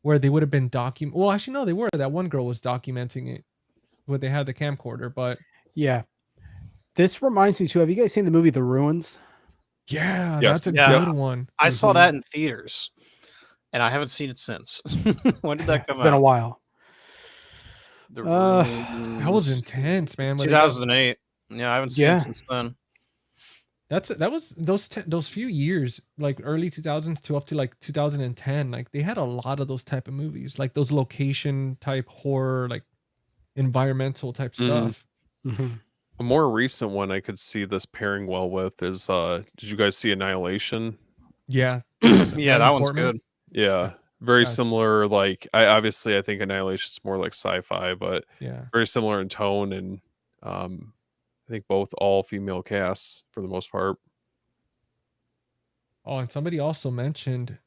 where they would have been well, actually no, they were. That one girl was documenting it where they had the camcorder, but Yeah. This reminds me too. Have you guys seen the movie The Ruins? yeah, Yes. that's a Yeah. good one. I saw Mhm. that in theaters, and I haven't seen it since. When did that come It's been a out? while. The That was Ruins. intense, man. when they got- 2008. Yeah, I haven't seen Yeah. it since then. that was those few years, like early 2000s to up to like 2010. Like they had a lot of those type of movies, like those location type horror, like environmental type Mhm. stuff. Mhm. A more recent one I could see this pairing well with is did you guys see Annihilation? Yeah, Yeah, that one's Portman. good. Yeah. Very That's- similar, like I think Annihilation's more like sci-fi, but Yeah. very similar in tone, and I think both all female casts for the most part. Oh, and somebody also mentioned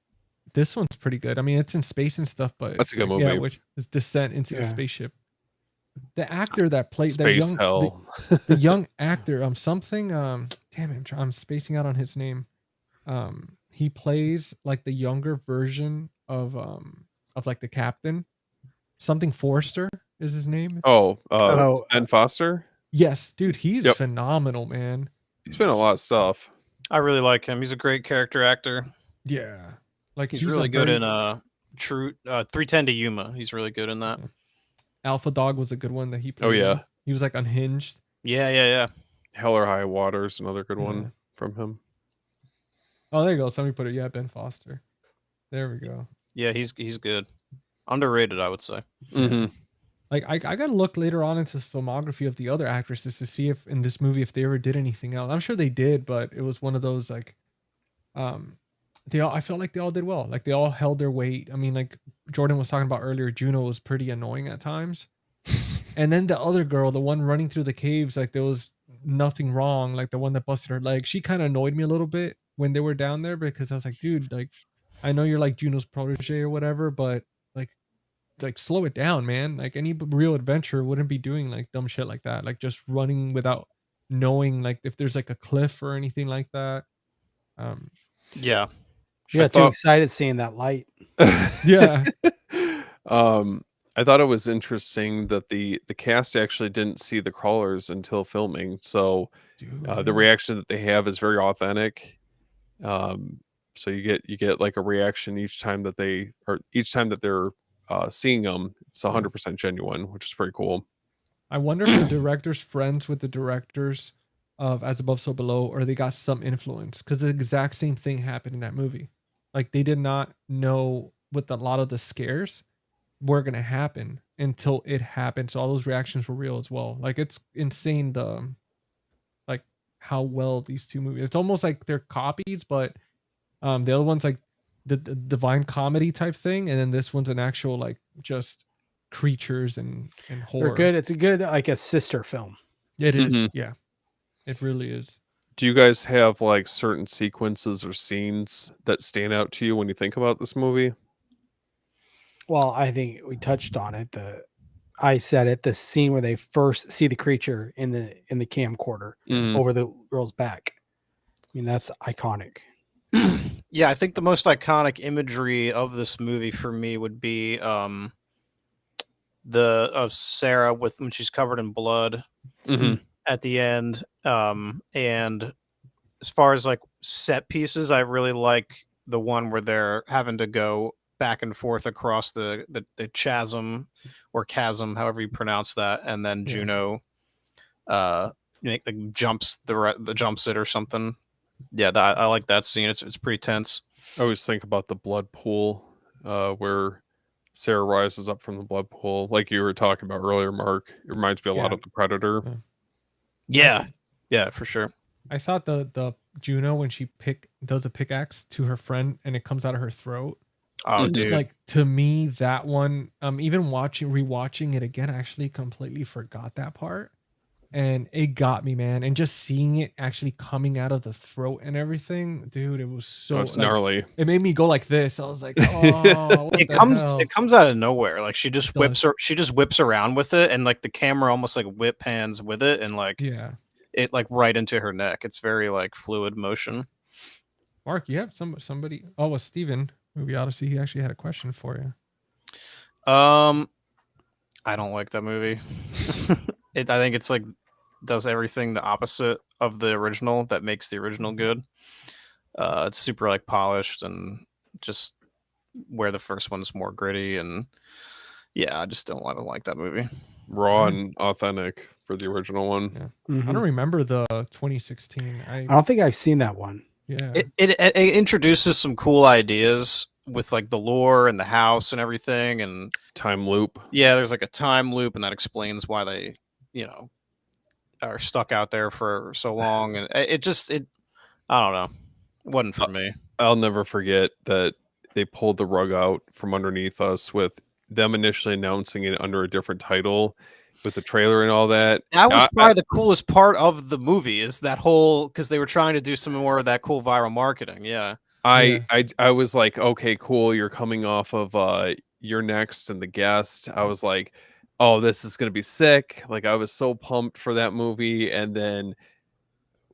this one's pretty good. I mean, it's in space and stuff, but That's a it's good yeah, movie. which is Descent into a Yeah. Spaceship. The actor that played that Space young Hell. the young actor, something damn it, I'm spacing out on his name. He plays like the younger version of like the captain. Something Forrester is his name. Oh, Oh, Ben Foster. Yes, dude, he's Yep. phenomenal, man. He's been in a lot of stuff. I really like him. He's a great character actor. Yeah, like He's he was really a good very, in True 310 to Yuma. He's really good in that. Alpha Dog was a good one that he Oh played. yeah, in. He was like unhinged. Yeah, yeah, yeah. Hell or High Water is another good Yeah. one from him. Oh, there you go. Somebody put it. Yeah, Ben Foster. There we go. Yeah, he's good. Underrated, I would say. Hmm. Like I gotta look later on into the filmography of the other actresses to see if in this movie if they ever did anything else. I'm sure they did, but it was one of those like, they all I felt like they all did well. Like they all held their weight. I mean, like Jordan was talking about earlier, Juno was pretty annoying at times. And then the other girl, the one running through the caves, like there was nothing wrong. Like the one that busted her leg, she kind of annoyed me a little bit when they were down there because I was like, dude, like I know you're like Juno's protege or whatever, but like slow it down, man. Like any real adventure wouldn't be doing like dumb shit like that. Like just running without knowing like if there's like a cliff or anything like that. Um Yeah. She I got too thought- excited seeing that light. yeah. I thought it was interesting that the cast actually didn't see the crawlers until filming, so Dude, the yeah. reaction that they have is very authentic. So you get like a reaction each time that they're seeing them. It's 100% genuine, which is pretty cool. I wonder if the director's friends with the directors of As Above So Below or they got some influence because the exact same thing happened in that movie. Like they did not know what a lot of the scares were gonna happen until it happened. So all those reactions were real as well. Like it's insane the like how well these two movies. It's almost like they're copies, but the other one's like the divine comedy type thing, and then this one's an actual like just creatures and horror. They're good. It's a good like a sister film. It is, Mhm. yeah, it really is. Do you guys have like certain sequences or scenes that stand out to you when you think about this movie? Well, I think we touched on it. I said it. The scene where they first see the creature in the camcorder Mhm. over the girl's back. I mean, that's iconic. Yeah, I think the most iconic imagery of this movie for me would be the of Sarah with when she's covered in blood Mhm. at the end. And as far as like set pieces, I really like the one where they're having to go back and forth across the chasm or chasm, however you pronounce that, and then Yeah. Juno like jumps the jumps it or something. Yeah, I like that scene. It's pretty tense. I always think about the blood pool, where Sarah rises up from the blood pool, like you were talking about earlier, Mark. It reminds me a lot Yeah. of the Predator. Yeah, yeah, for sure. I thought the Juno when she does a pickaxe to her friend and it comes out of her throat. Oh, Mhm. dude. Like to me, that one, even rewatching it again, I actually completely forgot that part. And it got me, man. And just seeing it actually coming out of the throat and everything, dude, it was so Oh, it's like, gnarly. it made me go like this. I was like, oh, what it the comes hell? it comes out of nowhere. Like she just Does. she just whips around with it, and like the camera almost like whip pans with it, and like Yeah. it like right into her neck. It's very like fluid motion. Mark, you have somebody. Oh, well, Steven, Movie Odyssey. He actually had a question for you. I don't like that movie. I think it's like does everything the opposite of the original that makes the original good. It's super like polished and just where the first one's more gritty, and yeah, I just don't like that movie. Raw and authentic for the original one. Yeah. Mhm. I don't remember the 2016. I don't think I've seen that one. Yeah. It introduces some cool ideas with like the lore and the house and everything, and Time loop. yeah, there's like a time loop, and that explains why they, are stuck out there for so long, and it I don't know, wasn't for me. I'll never forget that they pulled the rug out from underneath us with them initially announcing it under a different title with the trailer and all that. That was I- probably the coolest part of the movie is that whole because they were trying to do some more of that cool viral marketing. Yeah. I was like, okay, cool. You're coming off of You're Next and The Guest. I was like, oh, this is gonna be sick. Like I was so pumped for that movie, and then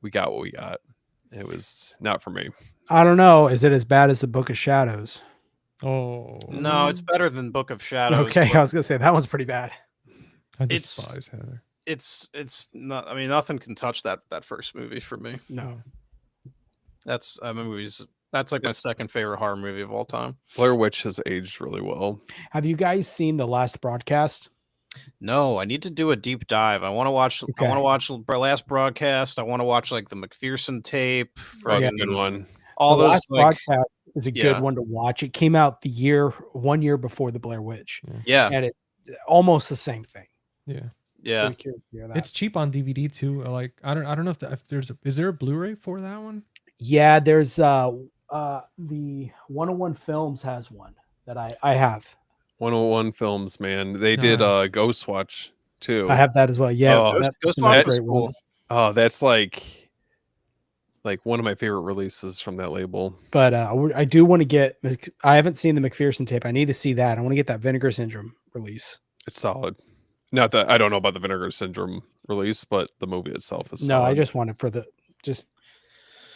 we got what we got. It was not for me. I don't know. Is it as bad as the Book of Shadows? Oh. No, it's better than Book of Shadows. Okay, but I was gonna say that one's pretty bad. I it's- despise Heather. it's not. I mean, nothing can touch that first movie for me. No. That movie's That's like my second favorite horror movie of all time. Blair Witch has aged really well. Have you guys seen The Last Broadcast? No, I need to do a deep dive. I want to watch. I want to watch Last Broadcast. I want to watch like the McPherson tape. That's friggin' a good one. All The those Last like, Broadcast is a good one to watch. It came out 1 year before the Blair Witch, yeah, and it almost the same thing. Yeah. yeah. So I'm curious to hear that. It's cheap on DVD too. Like I don't know if there's is there a Blu-ray for that one? Yeah, there's the 101 Films has one that I have. 101 Films, man. They did Nice. Ghost Watch too. I have that as well. Yeah, Oh, Ghost that's Watch a was great one. cool. Oh, that's like one of my favorite releases from that label. But I do want to get. I haven't seen the McPherson tape. I need to see that. I want to get that Vinegar Syndrome release. It's solid. Not that I don't know about the Vinegar Syndrome release, but the movie itself is No, solid. I just want it for the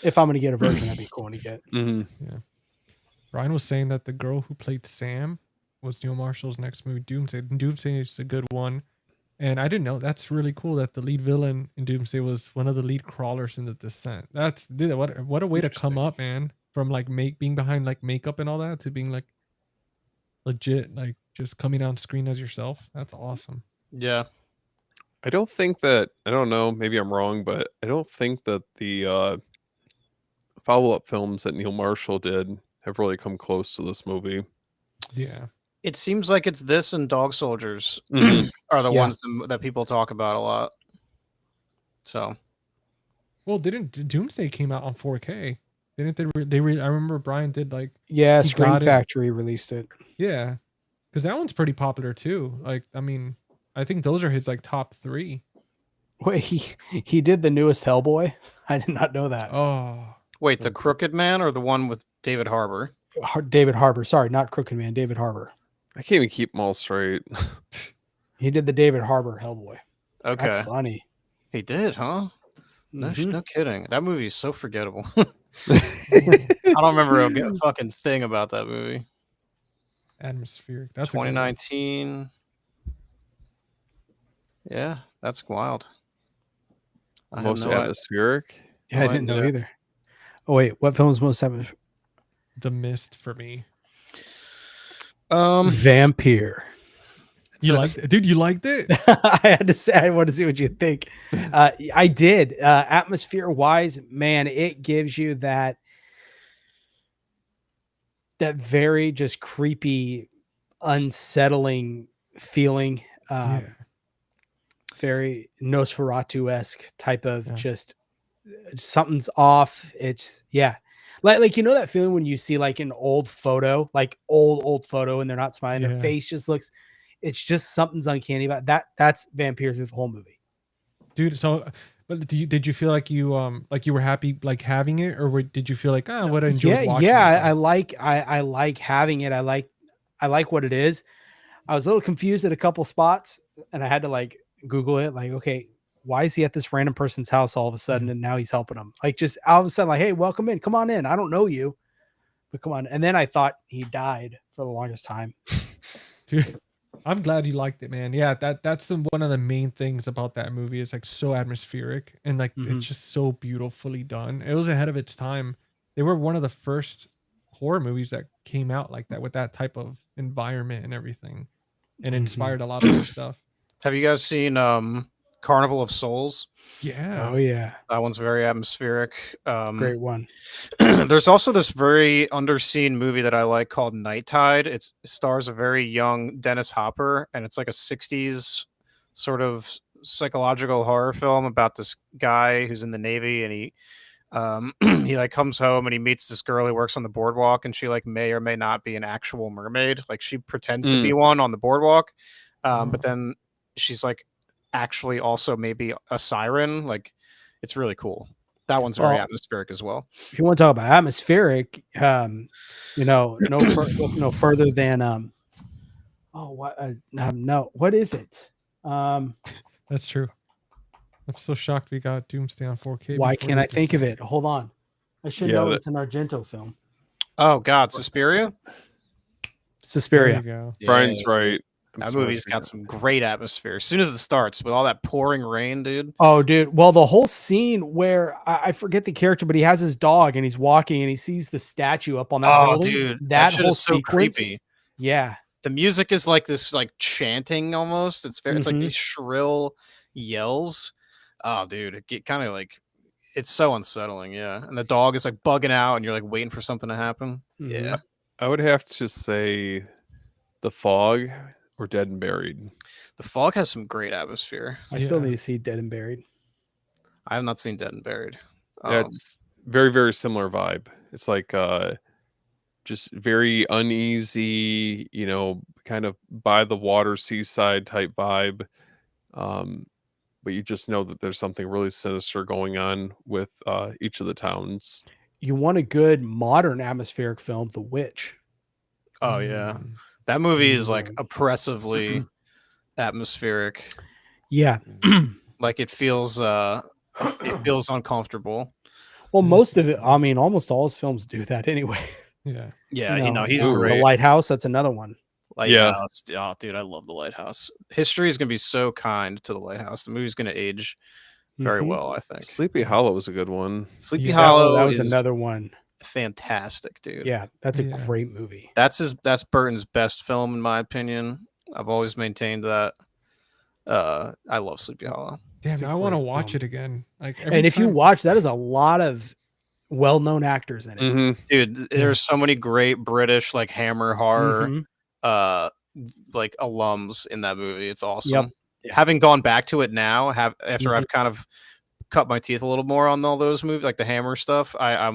if I'm going to get a version, that'd be cool to get. Mm-hmm. Ryan was saying that the girl who played Sam was Neil Marshall's next movie, Doomsday. Doomsday is a good one. And I didn't know. That's really cool that the lead villain in Doomsday was one of the lead crawlers in The Descent. What a way to come up, man. From like being behind like makeup and all that to being like legit, like just coming on screen as yourself. That's awesome. Yeah. I don't think that I don't know, maybe I'm wrong, but I don't think that the follow-up films that Neil Marshall did have really come close to this movie. Yeah. It seems like it's this and Dog Soldiers Mhm. are the Yeah. ones that people talk about a lot. So Well, didn't Doomsday came out on 4K? Didn't they? I remember Brian did like Yeah, He Screen got it. Factory released it. yeah, because that one's pretty popular too. Like I mean, I think those are his like top 3. Wait, he did the newest Hellboy. I did not know that. Oh, wait, the Crooked Man or the one with David Harbour? David Harbour. Sorry, not Crooked Man. David Harbour. I can't even keep them all straight. He did the David Harbour Hellboy. Okay, That's funny. he did, huh? No, Mhm. no kidding. That movie is so forgettable. I don't remember a fucking thing about that movie. Atmospheric. That's a good one. 2019. Yeah, that's wild. I have Most no idea. atmospheric. Yeah, I No didn't know idea. either. Oh wait, what film is most The Mist for me. Vampire? You liked it, dude? You liked it? I had to say, I want to see what you think. I did. Atmosphere wise, man, it gives you that very just creepy, unsettling feeling. Yeah. Very Nosferatu-esque type of Yeah. just something's off. It's like you know that feeling when you see like an old photo, like old photo, and they're not smiling. Their Yeah. face just looks. It's just something's uncanny about that. That's vampires through the whole movie. Dude. So, but did you feel like you were happy like having it, or did you feel like what I enjoyed watching? Yeah. it, I like having it. I like what it is. I was a little confused at a couple spots, and I had to like Google it. Like, okay, why is he at this random person's house all of a sudden, and now he's helping them? Like, just all of a sudden, like, hey, welcome in, come on in. I don't know you, but come on. And then I thought he died for the longest time. Dude, I'm glad you liked it, man. Yeah, that's one of the main things about that movie. It's like so atmospheric and like Mhm. it's just so beautifully done. It was ahead of its time. They were one of the first horror movies that came out like that with that type of environment and everything, and inspired a lot of other stuff. Have you guys seen Carnival of Souls? Yeah. Oh yeah, That one's very atmospheric. great one. There's also this very underseen movie that I like called Night Tide. It stars a very young Dennis Hopper, and it's like a 60s sort of psychological horror film about this guy who's in the Navy, and he he like comes home and he meets this girl who works on the boardwalk, and she like may or may not be an actual mermaid. Like she pretends to be one on the boardwalk, but then she's like actually also maybe a siren. Like it's really cool. That one's very Well, atmospheric as well. If you want to talk about atmospheric, no further than what is it? That's true. I'm so shocked we got Doomsday on 4K. Why before can't the I think of Descent. it? Hold on, I should Yeah, know that- it's an Argento film. Oh God, Suspiria. There Suspiria. you go. Brian's right. That movie's got some great atmosphere. As soon as it starts with all that pouring rain, dude. Oh, dude. Well, the whole scene where I forget the character, but he has his dog and he's walking and he sees the statue up on that Oh, building. dude, that That shit whole is so sequence. creepy. Yeah. The music is like this, like chanting almost. It's very, it's like these shrill yells. Oh, dude, it get kind of like, it's so unsettling. Yeah, and the dog is like bugging out, and you're like waiting for something to happen. Yeah, I would have to say The Fog or Dead and Buried. The Fog has some great atmosphere. I still need to see Dead and Buried. I have not seen Dead and Buried. Yeah, it's very, very similar vibe. It's like just very uneasy, you know, kind of by the water, seaside type vibe. But you just know that there's something really sinister going on with each of the towns. You want a good modern atmospheric film, The Witch. Oh yeah, that movie is like oppressively atmospheric. Yeah. Like it feels uncomfortable. Well, most of it, I mean, almost all his films do that anyway. Yeah. Yeah, you know, he's Ooh, The great. Lighthouse, that's another one. Lighthouse. Oh, dude, I love The Lighthouse. History is gonna be so kind to The Lighthouse. The movie's gonna age very Mhm. well, I think. Sleepy Hollow was a good one. Sleepy Yeah, Hollow That was is another one. fantastic, dude. Yeah, that's a Yeah. great movie. That's Burton's best film in my opinion. I've always maintained that. I love Sleepy Hollow. Damn, It's a I want to great watch film. it again. Like, every And if you time- watch, that is a lot of well-known actors in it. Mm-hmm. Dude, there's so many great British like Hammer horror Mhm. like alums in that movie. It's awesome. Yep. Having gone back to it now, after Mhm. I've kind of cut my teeth a little more on all those movies, like the Hammer stuff, I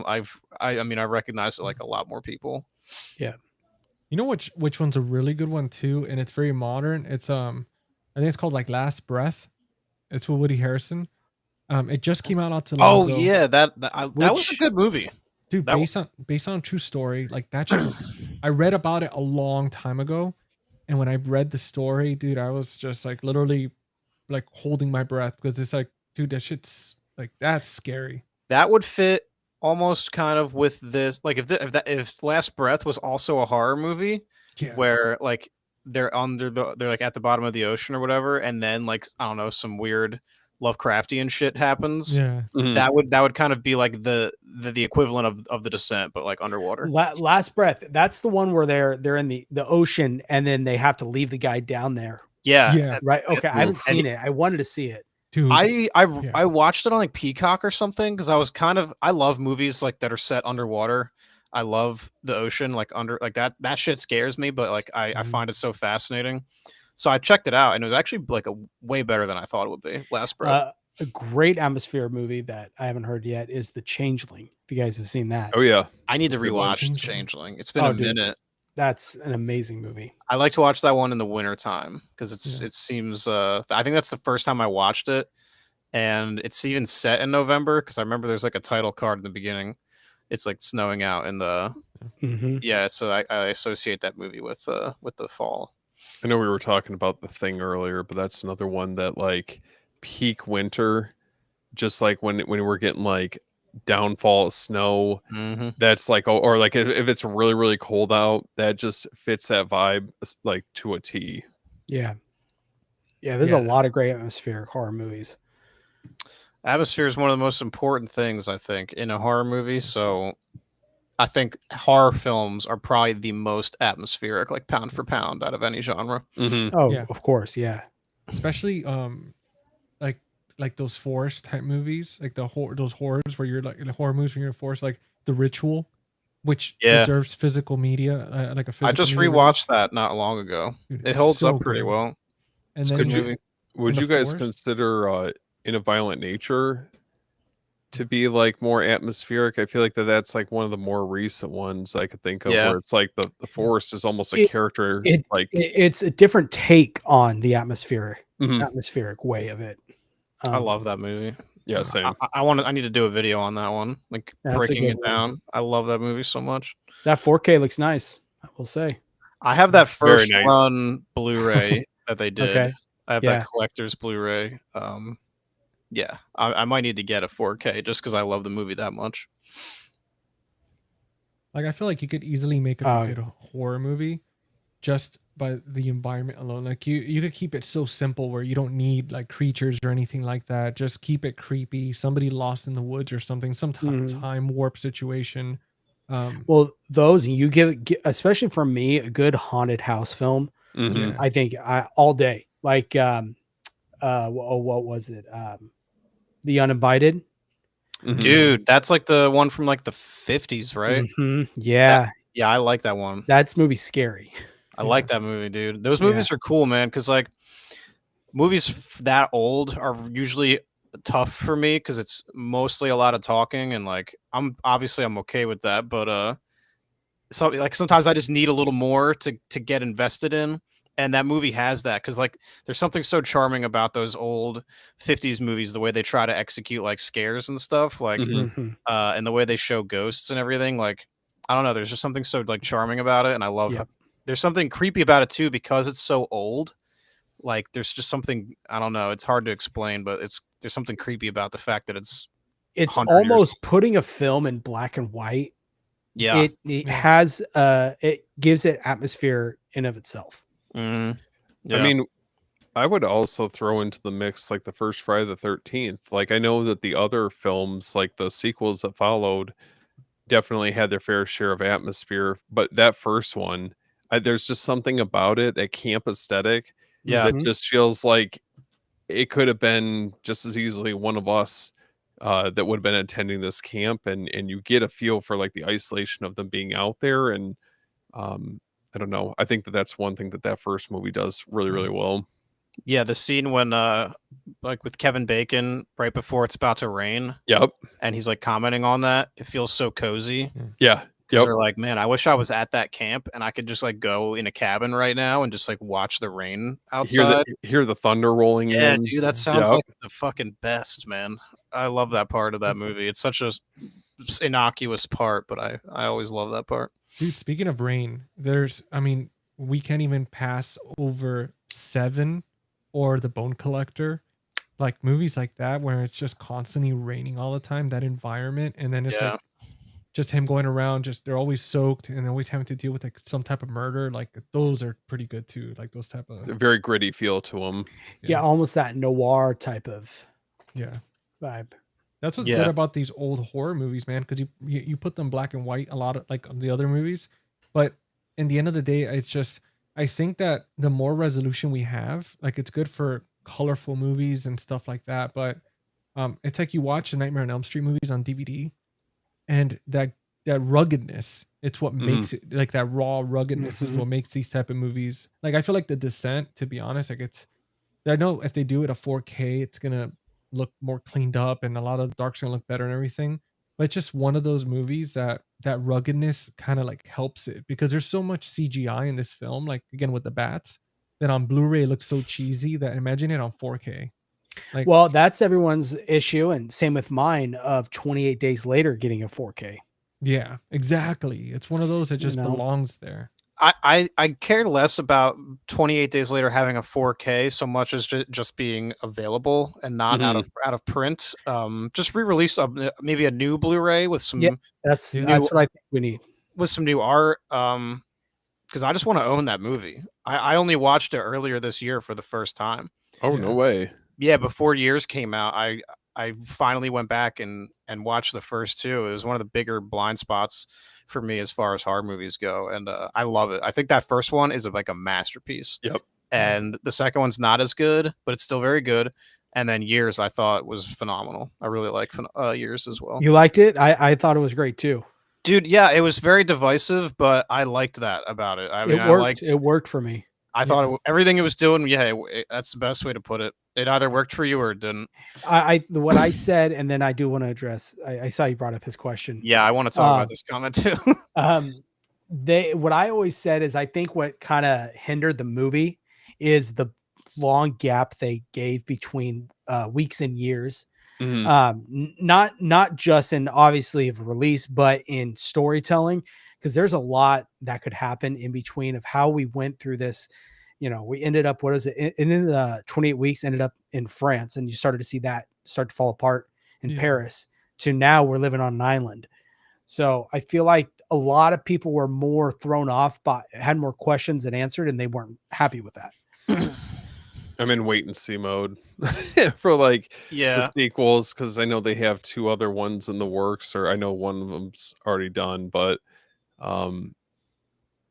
mean I recognize it like a lot more people. You know which one's a really good one too, and it's very modern. It's I think it's called like Last Breath. It's with Woody Harrison. It just came out not too long ago. Yeah, that was a Which- good movie. Dude, That based on true story, like that shit was, I read about it a long time ago, and when I read the story, dude, I was just like literally like holding my breath because it's like, dude, that shit's like that's scary. That would fit almost kind of with this, like if Last Breath was also a horror movie Yeah. where like they're like at the bottom of the ocean or whatever, and then like I don't know, some weird Lovecraftian shit happens. Yeah. That would kind of be like the equivalent of The Descent, but like underwater. Last Breath. That's the one where they're in the ocean and then they have to leave the guy down there. Yeah, Yeah. Right. Okay. I haven't And- seen it. I wanted to see it. Dude. I watched it on like Peacock or something because I love movies like that are set underwater. I love the ocean, like under like that shit scares me, but like I find it so fascinating. So I checked it out and it was actually like a way better than I thought it would be. Last Breath. A great atmosphere movie that I haven't heard yet is The Changeling. If you guys have seen that, Oh yeah. I need to good one. rewatch The Changeling. It's been a dude. minute. that's an amazing movie. I like to watch that one in the winter time because it seems I think that's the first time I watched it, and it's even set in November because I remember there's like a title card in the beginning. It's like snowing out in the Mm-hmm. yeah, so I associate that movie with the fall. I know we were talking about The Thing earlier, but that's another one that like peak winter, just like when we're getting like downfall of snow, Mm-hmm. that's like or like if it's really really cold out, that just fits that vibe like to a T. Yeah. Yeah. There's a lot of great atmospheric horror movies. Atmosphere is one of the most important things I think in a horror movie. So I think horror films are probably the most atmospheric, like pound for pound, out of any genre. Mm-hmm. Oh, Yeah. of course. Yeah. Especially like those forest type movies, like those horrors where you're like the horror movies when you're in forest, like The Ritual, which Yeah. deserves physical media, like a physical. I just media rewatched that not long ago. release. Dude, It it's holds so up pretty good. well. And It's a then good movie. Would the you guys forest? consider In a Violent Nature to be like more atmospheric? I feel like that's like one of the more recent ones I could think of Yeah. where it's like the forest is almost a It- character like It's a different take on the atmospheric Mhm. way of it. I love that movie. Yeah, same. I need to do a video on that one, like That's a breaking good it one. down. I love that movie so much. That 4K looks nice. I will say. I have that Very first nice. run Blu-ray that they did. Okay. I have Yeah. that collector's Blu-ray. Yeah, I might need to get a 4K just because I love the movie that much. Like I feel like you could easily make a good horror movie just by the environment alone. Like you could keep it so simple where you don't need like creatures or anything like that. Just keep it creepy. Somebody lost in the woods or something, some Mhm. time warp situation. Well, those you especially for me, a good haunted house film. Mhm. Yeah. I think all day. Like what was it? The Uninvited. Mhm. Dude, that's like the one from like the 50s, right? Mhm. Yeah, Yeah, I like that one. that's movie's scary. I Yeah. like that movie, dude. Those Yeah. movies are cool, man, because like movies that old are usually tough for me because it's mostly a lot of talking, and like I'm okay with that, but so like sometimes I just need a little more to get invested in, and that movie has that because like there's something so charming about those old 50s movies, the way they try to execute like scares and stuff, like Mhm. Mhm. and the way they show ghosts and everything. Like I don't know, there's just something so like charming about it, and I love. Yep. There's something creepy about it too because it's so old. Like there's just something, I don't know. It's hard to explain, but there's something creepy about the fact that it's It's 100 years. almost putting a film in black and white. Yeah. It Yeah. has it gives it atmosphere in of itself. Mhm. I Yeah. mean, I would also throw into the mix like the first Friday the 13th. Like I know that the other films, like the sequels that followed, definitely had their fair share of atmosphere, but that first one, there's just something about it, that camp aesthetic, Yeah. that Mhm. just feels like it could have been just as easily one of us that would have been attending this camp, and you get a feel for like the isolation of them being out there, and I don't know. I think that that's one thing that that first movie does really, really well. Yeah, the scene when like with Kevin Bacon right before it's about to rain Yep. and he's like commenting on that, it feels so cozy. Yeah. Because Yep. they're like, man, I wish I was at that camp and I could just like go in a cabin right now and just like watch the rain outside. Hear the thunder rolling Yeah, in. dude, that sounds Yep. like the fucking best, man. I love that part of that movie. It's such a innocuous part, but I always love that part. Dude, speaking of rain, we can't even pass over Seven or The Bone Collector. Like movies like that where it's just constantly raining all the time, that environment, and then it's Yeah. like just him going around, just they're always soaked and always having to deal with like some type of murder. Like those are pretty good too. Like those type of A very gritty feel to them. Yeah, almost that noir type of yeah. vibe. That's what's Yeah. good about these old horror movies, man, because you put them black and white a lot of like the other movies, but in the end of the day, it's just I think that the more resolution we have, like it's good for colorful movies and stuff like that. But it's like you watch the Nightmare on Elm Street movies on DVD, and that ruggedness, it's what makes it like that raw ruggedness is Mhm. what makes these type of movies. Like I feel like The Descent, to be honest, like it's I know if they do it a 4K, it's gonna look more cleaned up and a lot of the dark's gonna look better and everything. But it's just one of those movies that ruggedness kind of like helps it because there's so much CGI in this film, like again with the bats, that on Blu-ray it looks so cheesy that imagine it on 4K. Like Well, that's everyone's issue, and same with mine of 28 Days Later getting a 4K. yeah, exactly. It's one of those that You just know? belongs there. I care less about 28 Days Later having a 4K so much as just being available and not out of print. Just re-release maybe a new Blu-ray with some Yeah. That's Yeah. that's what I think we need. with some new art. Because I just want to own that movie. I only watched it earlier this year for the first time. Oh, Yeah. no way. Yeah, before Years came out, I finally went back and watched the first two. It was one of the bigger blind spots for me as far as horror movies go, and I love it. I think that first one is like a masterpiece. Yep. And the second one's not as good, but it's still very good. And then Years, I thought was phenomenal. I really like Years as well. You liked it? I thought it was great too. Dude, yeah, it was very divisive, but I liked that about it. I mean, It worked. I liked. It worked for me. I thought everything it was doing. Yeah, that's the best way to put it. It either worked for you or it didn't. What I said, and then I do want to address. I saw you brought up his question. Yeah, I want to talk about this comment too. What I always said is I think what kind of hindered the movie is the long gap they gave between weeks and years. Mhm. Not just in obviously of release, but in storytelling, because there's a lot that could happen in between of how we went through this. You know, we ended up, what is it? In the 28 weeks ended up in France, and you started to see that start to fall apart in Yeah. Paris to now we're living on an island. So I feel like a lot of people were more thrown off by, had more questions than answered, and they weren't happy with that. I'm in wait and see mode for like the Yeah. sequels because I know they have 2 other ones in the works, or I know one of them's already done, but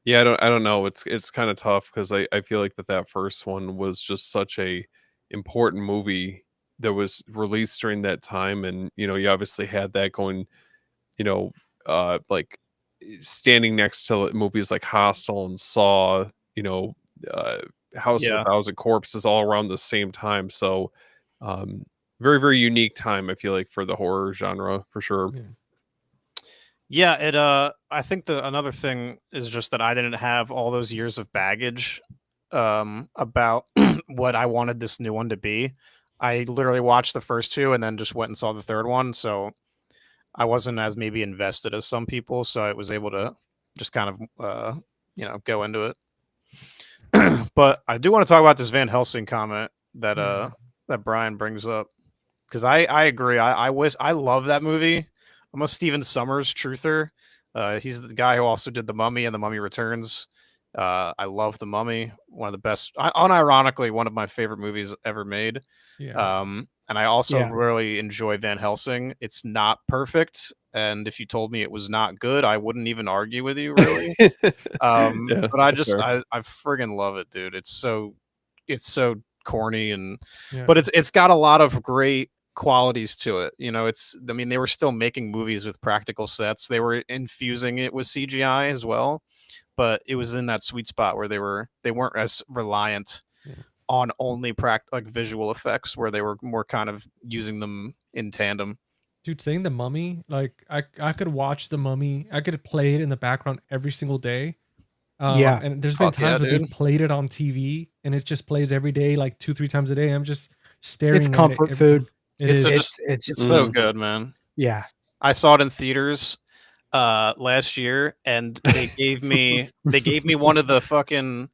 yeah, I don't know. It's kind of tough because I feel like that first one was just such a important movie that was released during that time, and you know, you obviously had that going, you know, like standing next to movies like Hostel and Saw, you know, House of Yeah. a Thousand Corpses all around the same time. So, very, very unique time, I feel like, for the horror genre for sure. Yeah. Yeah, it I think another thing is just that I didn't have all those years of baggage about what I wanted this new one to be. I literally watched the first 2 and then just went and saw the third one, so I wasn't as maybe invested as some people, so I was able to just kind of you know, go into it. But I do want to talk about this Van Helsing comment that that Brian brings up, because I agree. I love that movie. I'm a Steven Sommers truther. He's the guy who also did The Mummy and The Mummy Returns. I love The Mummy, one of the best, unironically, one of my favorite movies ever made. Yeah. And I also Yeah. really enjoy Van Helsing. It's not perfect, and if you told me it was not good, I wouldn't even argue with you, really. Yeah, But I that's just fair. I friggin' love it, dude. It's so corny, and Yeah. but it's got a lot of great qualities to it. You know, I mean, they were still making movies with practical sets. They were infusing it with CGI as well, but it was in that sweet spot where they weren't as reliant Yeah. on only like visual effects, where they were more kind of using them in tandem. Dude, saying The Mummy, like I could watch The Mummy. I could play it in the background every single day. Yeah. And there's been Fuck yeah, times that they've dude. played it on TV and it just plays every day, like 2-3 times a day. I'm just staring It's at it comfort every food. time. It It's is. a- It's It's so Mhm. good, man. yeah. I saw it in theaters last year, and they gave me one of the fucking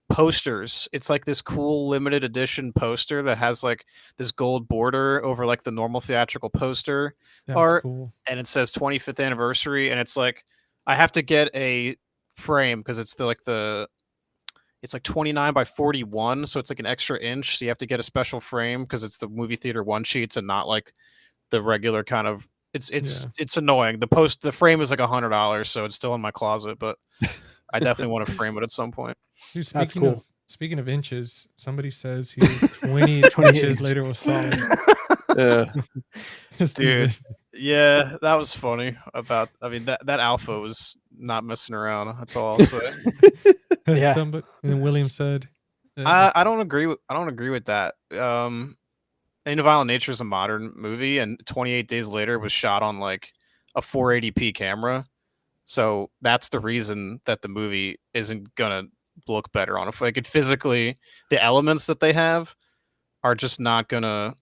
posters. It's like this cool limited edition poster that has like this gold border over like the normal theatrical poster That's art, cool. and it says 25th anniversary, and it's like I have to get a frame because it's it's like 29 by 41, so it's like an extra inch, so you have to get a special frame because it's the movie theater one sheets and not like the regular kind of. It's annoying. The frame is like $100, so it's still in my closet, but I definitely want to frame it at some point. Dude, That's speaking cool. of speaking of inches, somebody says here 20 20 inches inches. later was solid. Yeah. Steven. Yeah, that was funny. I mean, that alpha was not messing around. That's all I'll say. Yeah. Somebody, and then William said, I don't agree with that. Ain't a Violent Nature is a modern movie, and 28 Days Later was shot on like a 480p camera. So that's the reason that the movie isn't gonna look better on a like it physically. The elements that they have are just not gonna.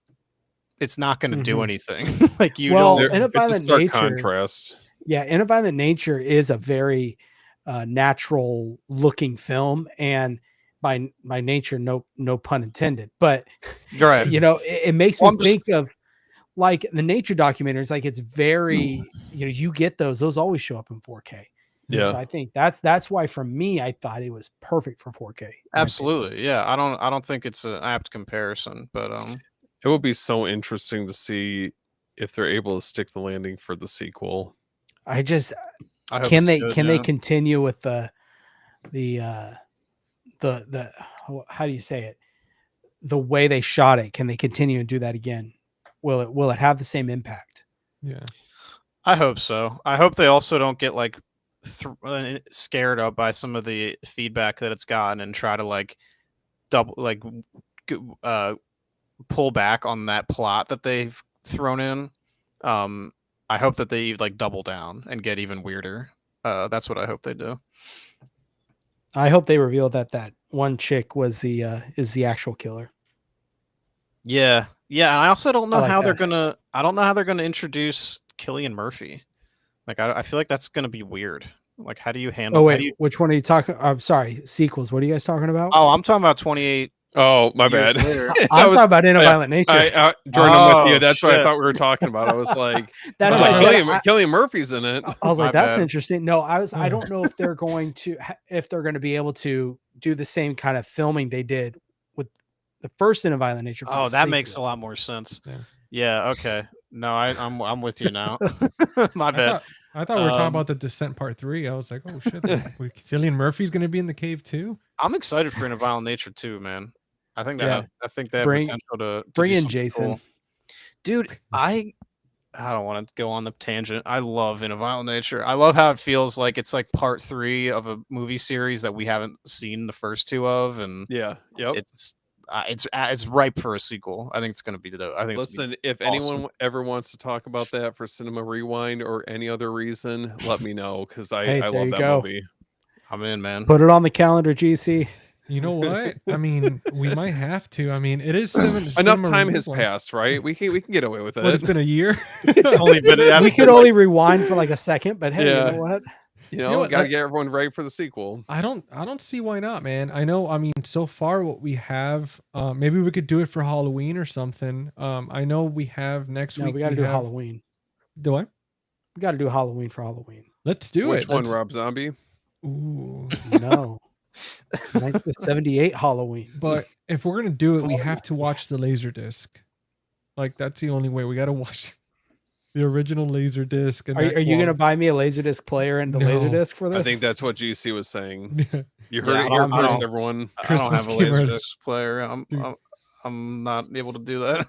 It's not gonna do Mhm. anything. Like you Well, don't. In a It's a Violent stark Nature- contrast. Yeah, In a Violent Nature is a very natural looking film, and by nature, no pun intended. But Right. you know, it makes Well, me I'm just- think of like the nature documentaries. Like it's very, you know, you get those always show up in 4K. Yeah. So I think that's why for me, I thought it was perfect for 4K. in my opinion. Absolutely. Yeah. I don't think it's an apt comparison, but It will be so interesting to see if they're able to stick the landing for the sequel. I just I hope can it's they good, can they yeah. continue with the how do you say it, the way they shot it? Can they continue and do that again? Will it have the same impact? yeah. I hope so. I hope they also don't get like scared up by some of the feedback that it's gotten and try to like pull back on that plot that they've thrown in. I hope that they like double down and get even weirder. That's what I hope they do. I hope they reveal that one chick was is the actual killer. Yeah, yeah. And I also don't know I like how that. I don't know how they're gonna introduce Cillian Murphy. Like I feel like that's gonna be weird. Like how do you handle? Oh how wait, do you- which one are you talking? I'm sorry, sequels. What are you guys talking about? Oh, I'm talking about 28 Oh, my years bad. later. I'm was- talking about In a Violent Nature. Jordan, I'm with you. Oh, That's what I shit. thought we were talking about. I was like, That's why I said Cillian Murphy's in it. I was My like, that's bad. interesting. No, I don't know if they're going to be able to do the same kind of filming they did with the first In a Violent Nature. for Oh, the that makes a sequel. lot more sense. Yeah. Yeah. Okay. No, I'm with you now. My I bad. thought we were talking Um, about the Descent Part 3. I was like, oh shit, Cillian Murphy's gonna be in the cave too. I'm excited for In a Violent Nature too, man. I think Yeah. I think they have Bring- potential to bring do in something Jason. cool. Dude, I don't want to go on the tangent. I love In a Violent Nature. I love how it feels like it's like part 3 of a movie series that we haven't seen the first 2 of, and Yeah. Yep. it's ripe for a sequel. I think it's gonna be dope. I think Listen, if awesome. anyone ever wants to talk about that for Cinema Rewind or any other reason, let me know because I Hey, I there love you that go. movie. I'm in, man. Put it on the calendar, GC. You know what? I mean, we might have to. I mean, it is Enough Cinema time has Rewind. passed, right? We can get away with it. What, it's been a year. It's only been We could only rewind for like a second, but hey, Yeah. you know what? you know know, what, gotta that- get everyone ready for the sequel. I don't see why not, man. I know. I mean, so far what we have, maybe we could do it for Halloween or something. I know we have next No, week. we got to do have, Halloween. Do I? We got to do Halloween for Halloween. Let's do Which it. one, Let's- Rob Zombie? Ooh. No, 1978 Halloween. But if we're gonna do it, we have to watch the Laserdisc. Like that's the only way. We gotta watch the original Laserdisc. And Are you gonna buy me a Laserdisc player and the No. Laserdisc for this? I think that's what GC was saying. You heard Yeah, it I here don't- I first, don't- everyone. I don't have a Christmas giver. Laserdisc player. Dude. I'm not able to do that.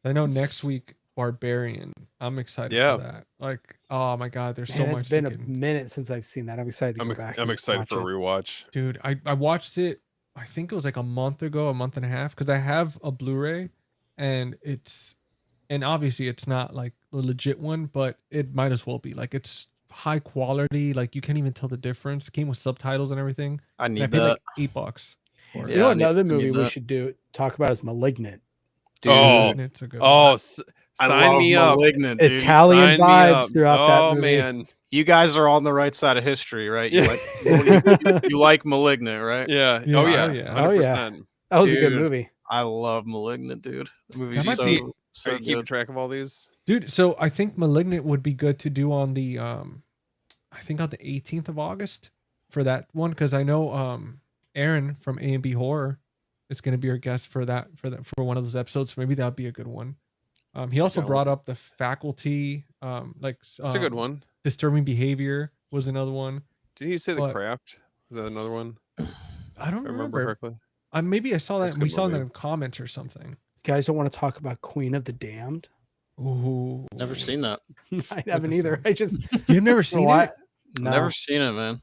I know next week Barbarian. I'm excited Yeah. for that. Like, oh my god, there's Man, so it's much. been to a get- minute since I've seen that. I'm excited to go back. I'm and excited watch for a it. rewatch. Dude, I watched it. I think it was like a month ago, a month and a half, because I have a Blu-ray, and obviously it's not like a legit one, but it might as well be. Like it's high quality. Like you can't even tell the difference. It came with subtitles and everything. I And I need paid that. like $8 for it. You know I need- another I need movie we that. should talk about is *Malignant*. Dude, Oh, And it's a good Oh, one. I sign love me up. Malignant, dude. Italian Sign me vibes up. throughout Oh that movie. man, You guys are on the right side of history, right? You Yeah. like you like Malignant, right? yeah. Yeah, Oh oh, yeah, yeah. Oh, yeah. 100%. That was a good Dude. movie. I love Malignant, dude. The movie's That might so, be- so Are you keeping good. track of all these? Dude, so I think Malignant would be good to do on the I think on the 18th of August for that one, because I know Aaron from A&B Horror is going to be our guest for for one of those episodes. So maybe that'd be a good one. He also down. brought up The Faculty, It's a good one. Disturbing Behavior was another one. Did he say The but- Craft? Was that another one? I don't If I remember remember. correctly. Maybe I saw That's that. a We good saw that movie. in comments or something. You guys don't want to talk about *Queen of the Damned*? Ooh, Never seen that. I haven't the either. sound. I just You've never seen Why- it, No. Never seen it, man.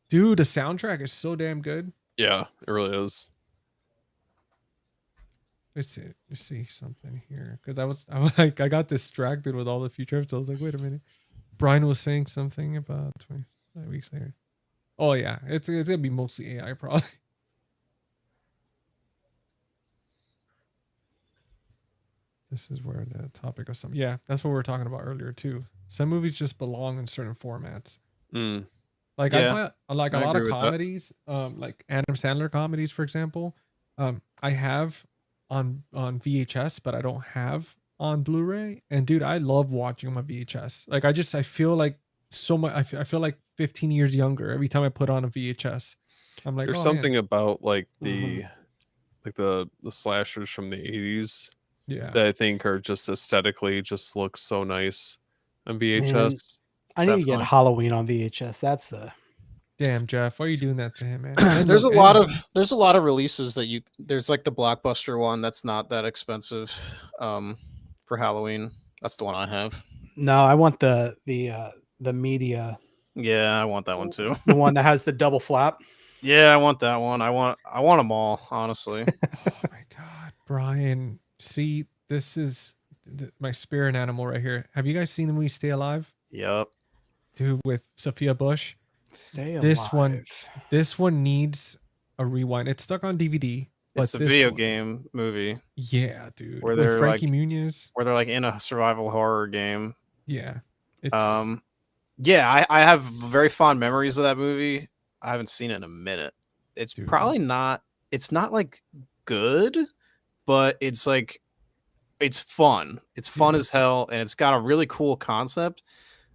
dude. The soundtrack is so damn good. Yeah, it really is. Let's see something here, because I got distracted with all the future episodes. I was like, wait a minute. Brian was saying something about 25 weeks later. Oh yeah, it's gonna be mostly AI probably. This is where the topic of some. Yeah, that's what we were talking about earlier too. Some movies just belong in certain formats. Mm. Like Yeah, I like a I lot agree of with that. comedies, like Adam Sandler comedies, for example. I have on VHS, but I don't have on Blu-ray. And dude, I love watching them on VHS. Like I feel like so much. I feel like 15 years younger every time I put on a VHS. I'm like, There's oh, something man. about like Mhm. the slashers from the 80s Yeah. that I think are just aesthetically just look so nice on VHS. I need to get Definitely. Halloween on VHS. That's the Damn, Jeff, why are you doing that to him, man? And there's the- a and lot the- of releases that there's like the Blockbuster one that's not that expensive for Halloween. That's the one I have. no. I want the media, Yeah, I want that one too. the one that has the double flap. Yeah, I want that one. I want them all, honestly. Oh my god, Brian! See, this is my spirit animal right here. Have you guys seen the movie Stay Alive, Yep. dude, with Sophia Bush? Stay This one- alive. This one needs a rewind. It's stuck on DVD. It's but a this video one- game movie Yeah, dude. Where with they're, Frankie like- Muniz. where they're like in a survival horror game. Yeah. It's Yeah, I have very fond memories of that movie. I haven't seen it in a minute. It's Dude. probably not it's not like good, but it's like it's fun. It's fun as hell, and it's got a really cool concept.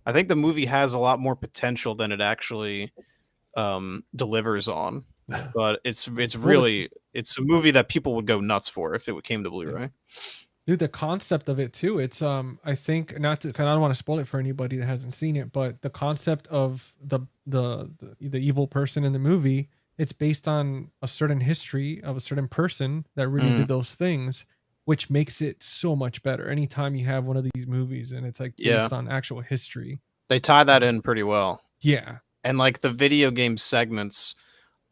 I think the movie has a lot more potential than it actually delivers on. But it's really it's a movie that people would go nuts for if it came to Blu-ray. Dude, the concept of it too. It's I think not to, cause I don't want to spoil it for anybody that hasn't seen it, but the concept of the evil person in the movie, it's based on a certain history of a certain person that really did those things, which makes it so much better. Anytime you have one of these movies and it's like based on actual history, they tie that in pretty well. Yeah, and like the video game segments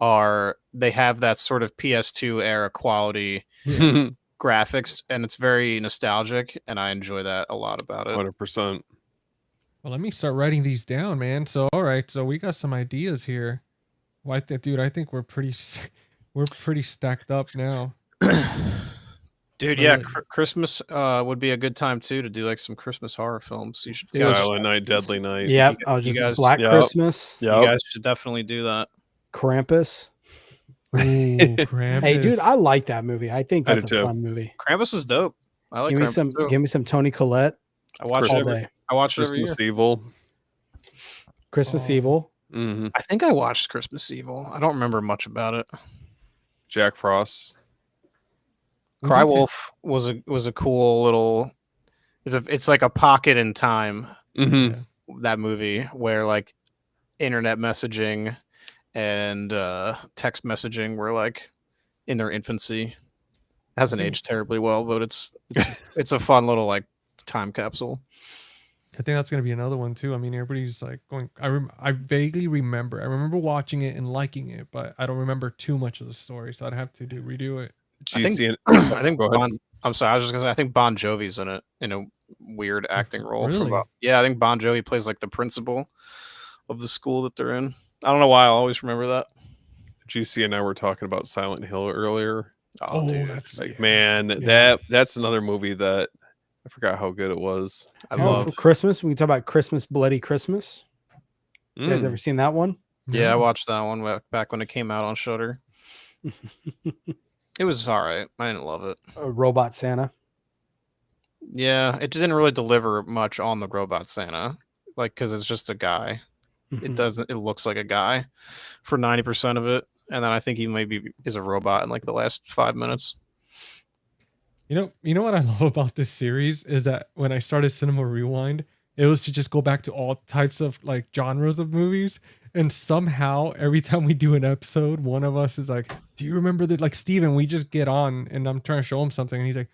they have that sort of PS2 era quality. yeah. Graphics, and it's very nostalgic, and I enjoy that a lot about it. 100%. Well, let me start writing these down, man. So, all right, so we got some ideas here. Well, dude, I think we're pretty stacked up now. Dude, yeah, Christmas would be a good time too to do like some Christmas horror films. You should Silent Night, Deadly Night. Yep. Oh, just guys- Black Christmas, Yep. You guys should definitely do that. Krampus. Ooh, Krampus. Hey, dude, I like that movie. I think I that's do a too. fun movie. Krampus is dope. I like Give me Krampus some. too. Give me some Tony Collette I watch it all every. day. I watch it every year. Christmas Evil. Christmas Oh. Evil. Hmm. I think I watched Christmas Evil. I don't remember much about it. Jack Frost. We need to- Crywolf was a cool little. It's like a pocket in time. Hmm. Yeah. That movie where like internet messaging and text messaging were like in their infancy. It hasn't aged terribly well, but it's a fun little like time capsule. I think that's gonna be another one too. I mean, everybody's like going. I vaguely remember. I remember watching it and liking it, but I don't remember too much of the story, so I'd have to redo it. Do you see it? I think Go ahead. I'm sorry, I was just gonna say I think Bon Jovi's in it in a weird acting role. Really? Yeah, I think Bon Jovi plays like the principal of the school that they're in. I don't know why I always remember that. GC and I were talking about Silent Hill earlier. Oh, dude. that's Like, man, Yeah. that's another movie that I forgot how good it was. I Dude, love. for Christmas. We can talk about Christmas, Bloody Christmas. You guys Mm. ever seen that one? Yeah, I No. watched that one back when it came out on Shudder. It was all right. I didn't love it. Robot Santa. Yeah, it didn't really deliver much on the Robot Santa, like because it's just a guy. It doesn't. It looks like a guy for 90% of it, and then I think he maybe is a robot in like the last 5 minutes. You know what I love about this series is that when I started Cinema Rewind, it was to just go back to all types of like genres of movies. And somehow every time we do an episode, one of us is like, do you remember that? Like Steven, we just get on and I'm trying to show him something. And he's like,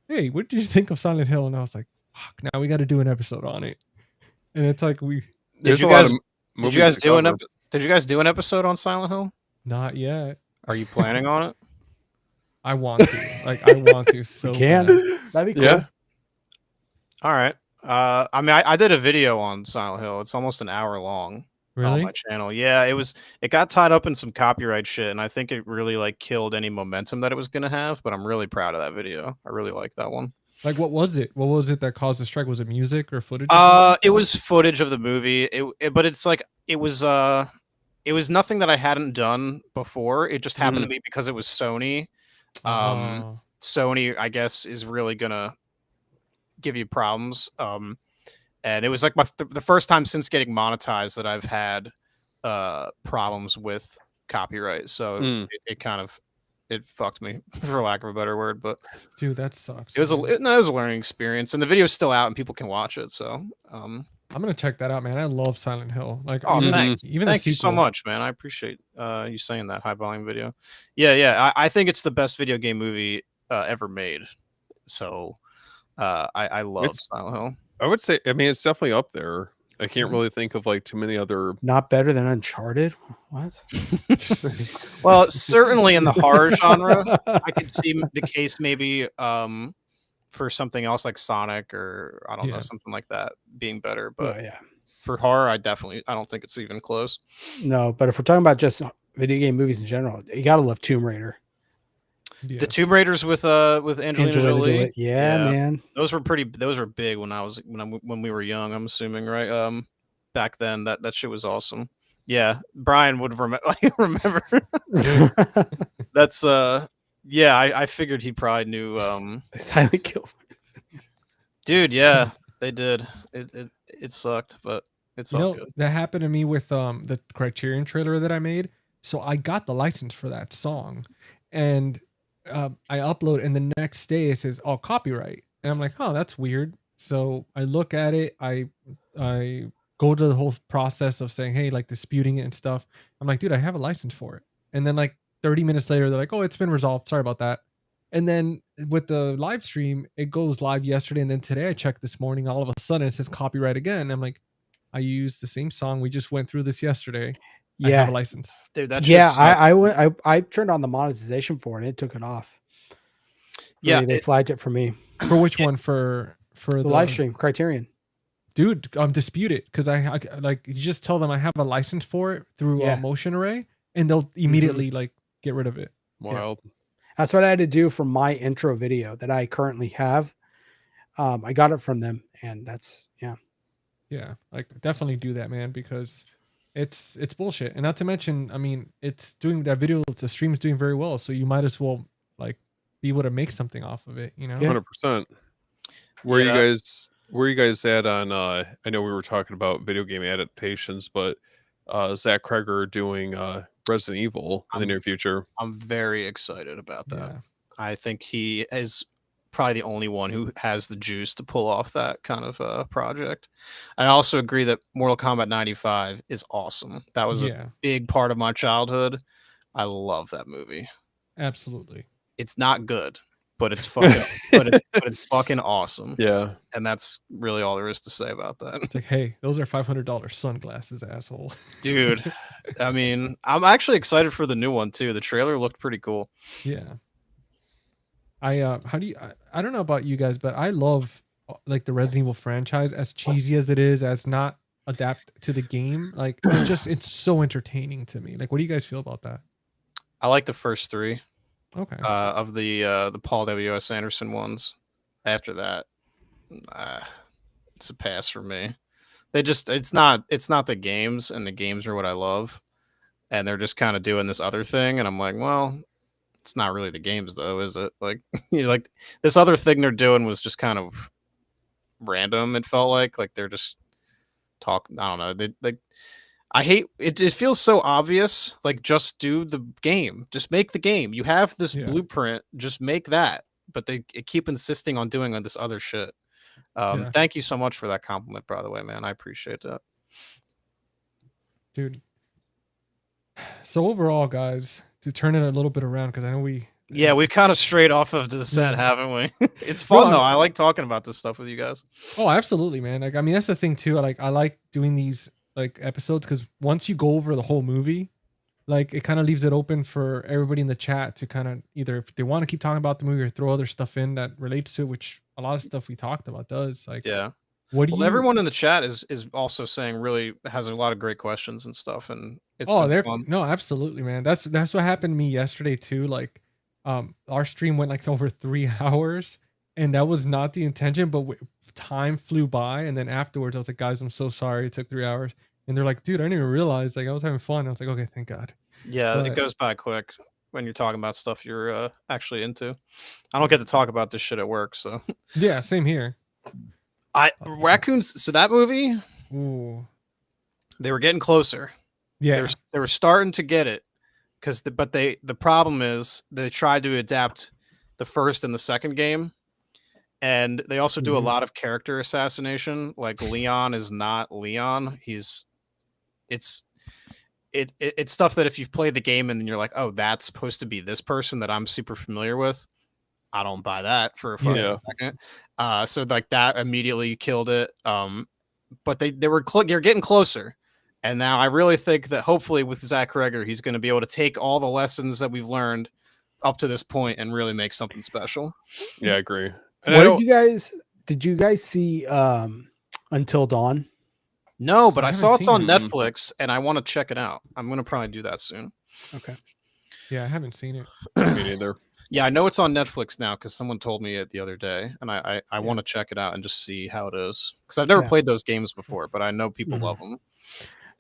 hey, what did you think of Silent Hill? And I was like, fuck, now we got to do an episode on it. And it's like, There's you a lot guys- of Did movies you guys to do cover. Did you guys do an episode on Silent Hill? not yet. Are you planning on it? I want to. Like, I want to so can. bad. That'd be cool. Yeah. All right. I mean, I did a video on Silent Hill. It's almost an hour long on Really? my channel. Yeah, it got tied up in some copyright shit, and I think it really like killed any momentum that it was gonna have. But I'm really proud of that video. I really like that one. Like, what was it? What was it that caused the strike? Was it music or footage? or something? It was footage of the movie. But it's like it was nothing that I hadn't done before. It just happened to me because it was Sony. Oh. Sony, I guess, is really gonna give you problems. And it was like the first time since getting monetized that I've had problems with copyright. So it kind of it fucked me, for lack of a better word. But Dude, that sucks. it was man. it was a learning experience, and the video's still out and people can watch it. So I'm gonna check that out, man. I love Silent Hill. Like, oh, even, thanks. even Thank the you so sequel. much, man. I appreciate you saying that high volume video. Yeah. I think it's the best video game movie ever made. So I love It's- Silent Hill. I would say, I mean, it's definitely up there. I can't Mhm. really think of like too many other. Not better than Uncharted. What? Well, certainly in the horror genre, I could see the case maybe for something else like Sonic or I don't know, Yeah. something like that being better. Oh, But yeah. for horror, I don't think it's even close. No, but if we're talking about just video game movies in general, you gotta love Tomb Raider. Yeah. The Tomb Raiders with Angelina Jolie. Yeah, man. Those were big when we were young, I'm assuming, right? Back then that shit was awesome. Yeah, Brian would remember that That's yeah, I figured he probably knew Silent Kill. dude, yeah, they did. It sucked, but it's You all know, good. that happened to me with the Criterion trailer that I made. So I got the license for that song, and I upload, and the next day it says, "Oh, copyright," and I'm like, "Oh, that's weird." So I look at it. I go to the whole process of saying, "Hey," like disputing it and stuff. I'm like, "Dude, I have a license for it," and then like 30 minutes later, they're like, "Oh, it's been resolved. Sorry about that." And then with the live stream, it goes live yesterday, and then today I checked this morning. All of a sudden, it says copyright again. I'm like, I used the same song. We just went through this yesterday. I have a Yeah, license. Dude, that shit yeah. sucked. I turned on the monetization for it. And it took it off. Yeah, They flagged it for me. For which one? For The live stream Criterion. dude. Dispute it because I like you just tell them I have a license for it through Yeah. Motion Array, and they'll immediately like get rid of it. Wild. That's what I had to do for my intro video that I currently have. I got it from them, and that's Yeah, like definitely do that, man, because it's bullshit. And not to mention, I mean, it's doing that video. It's a stream is doing very well, so you might as well like be able to make something off of it. You know? Yeah. 100%. Where Yeah. you guys at on I know we were talking about video game adaptations, but Zach Kreger doing Resident Evil in the near future. I'm very excited about that. Yeah. I think he is probably the only one who has the juice to pull off that kind of project. I also agree that Mortal Kombat 95 is awesome. That was a Yeah. big part of my childhood. I love that movie. Absolutely. It's not good, but it's fucking but it's fucking awesome. Yeah. And that's really all there is to say about that. It's like, hey, those are $500 sunglasses, asshole. Dude, I mean, I'm actually excited for the new one too. The trailer looked pretty cool. Yeah. I don't know about you guys, but I love like the Resident Evil franchise, as cheesy as it is, as not adapt to the game. Like it's so entertaining to me. Like, what do you guys feel about that? I like the first three Okay. of the Paul W.S. Anderson ones. After that, it's a pass for me. It's not the games, and the games are what I love, and they're just kind of doing this other thing, and I'm like, well, it's not really the games though, is it? Like, like this other thing they're doing was just kind of random. It felt like they're just talking. I don't know. I hate it. It feels so obvious. Like, just do the game. Just make the game. You have this blueprint. Just make that. But they keep insisting on doing this other shit. Thank you so much for that compliment, by the way, man. I appreciate that, dude. So overall, guys, to turn it a little bit around, because I know we've kind of strayed off of the set, haven't we? It's fun though. I like talking about this stuff with you guys. Oh, absolutely, man. Like, I mean, that's the thing too. I like doing these like episodes because once you go over the whole movie, like it kind of leaves it open for everybody in the chat to kind of either if they want to keep talking about the movie or throw other stuff in that relates to it, which a lot of stuff we talked about does. Like, yeah. What do you? Everyone in the chat is also saying really has a lot of great questions and stuff, and it's they're fun. No, absolutely, man. That's what happened to me yesterday too. Like, our stream went like over 3 hours, and that was not the intention, but time flew by. And then afterwards, I was like, guys, I'm so sorry it took 3 hours. And they're like, dude, I didn't even realize. Like, I was having fun. I was like, okay, thank God. Yeah, it goes by quick when you're talking about stuff you're actually into. I don't get to talk about this shit at work, so yeah, same here. Raccoons. So that movie, ooh, they were getting closer. Yeah, they were starting to get it because the problem is they tried to adapt the first and the second game, and they also do a lot of character assassination. Like, Leon is not Leon. It's stuff that if you've played the game and then you're like, oh, that's supposed to be this person that I'm super familiar with. I don't buy that for a fucking second. So like that immediately killed it. But they're getting closer. And now I really think that hopefully with Zach Kreger, he's going to be able to take all the lessons that we've learned up to this point and really make something special. Yeah, I agree. And what did you guys see Until Dawn? No, but I saw it's on Netflix and I want to check it out. I'm going to probably do that soon. Okay. Yeah, I haven't seen it. Me neither. Yeah, I know it's on Netflix now because someone told me it the other day, and I want to check it out and just see how it is because I've never played those games before, but I know people love them.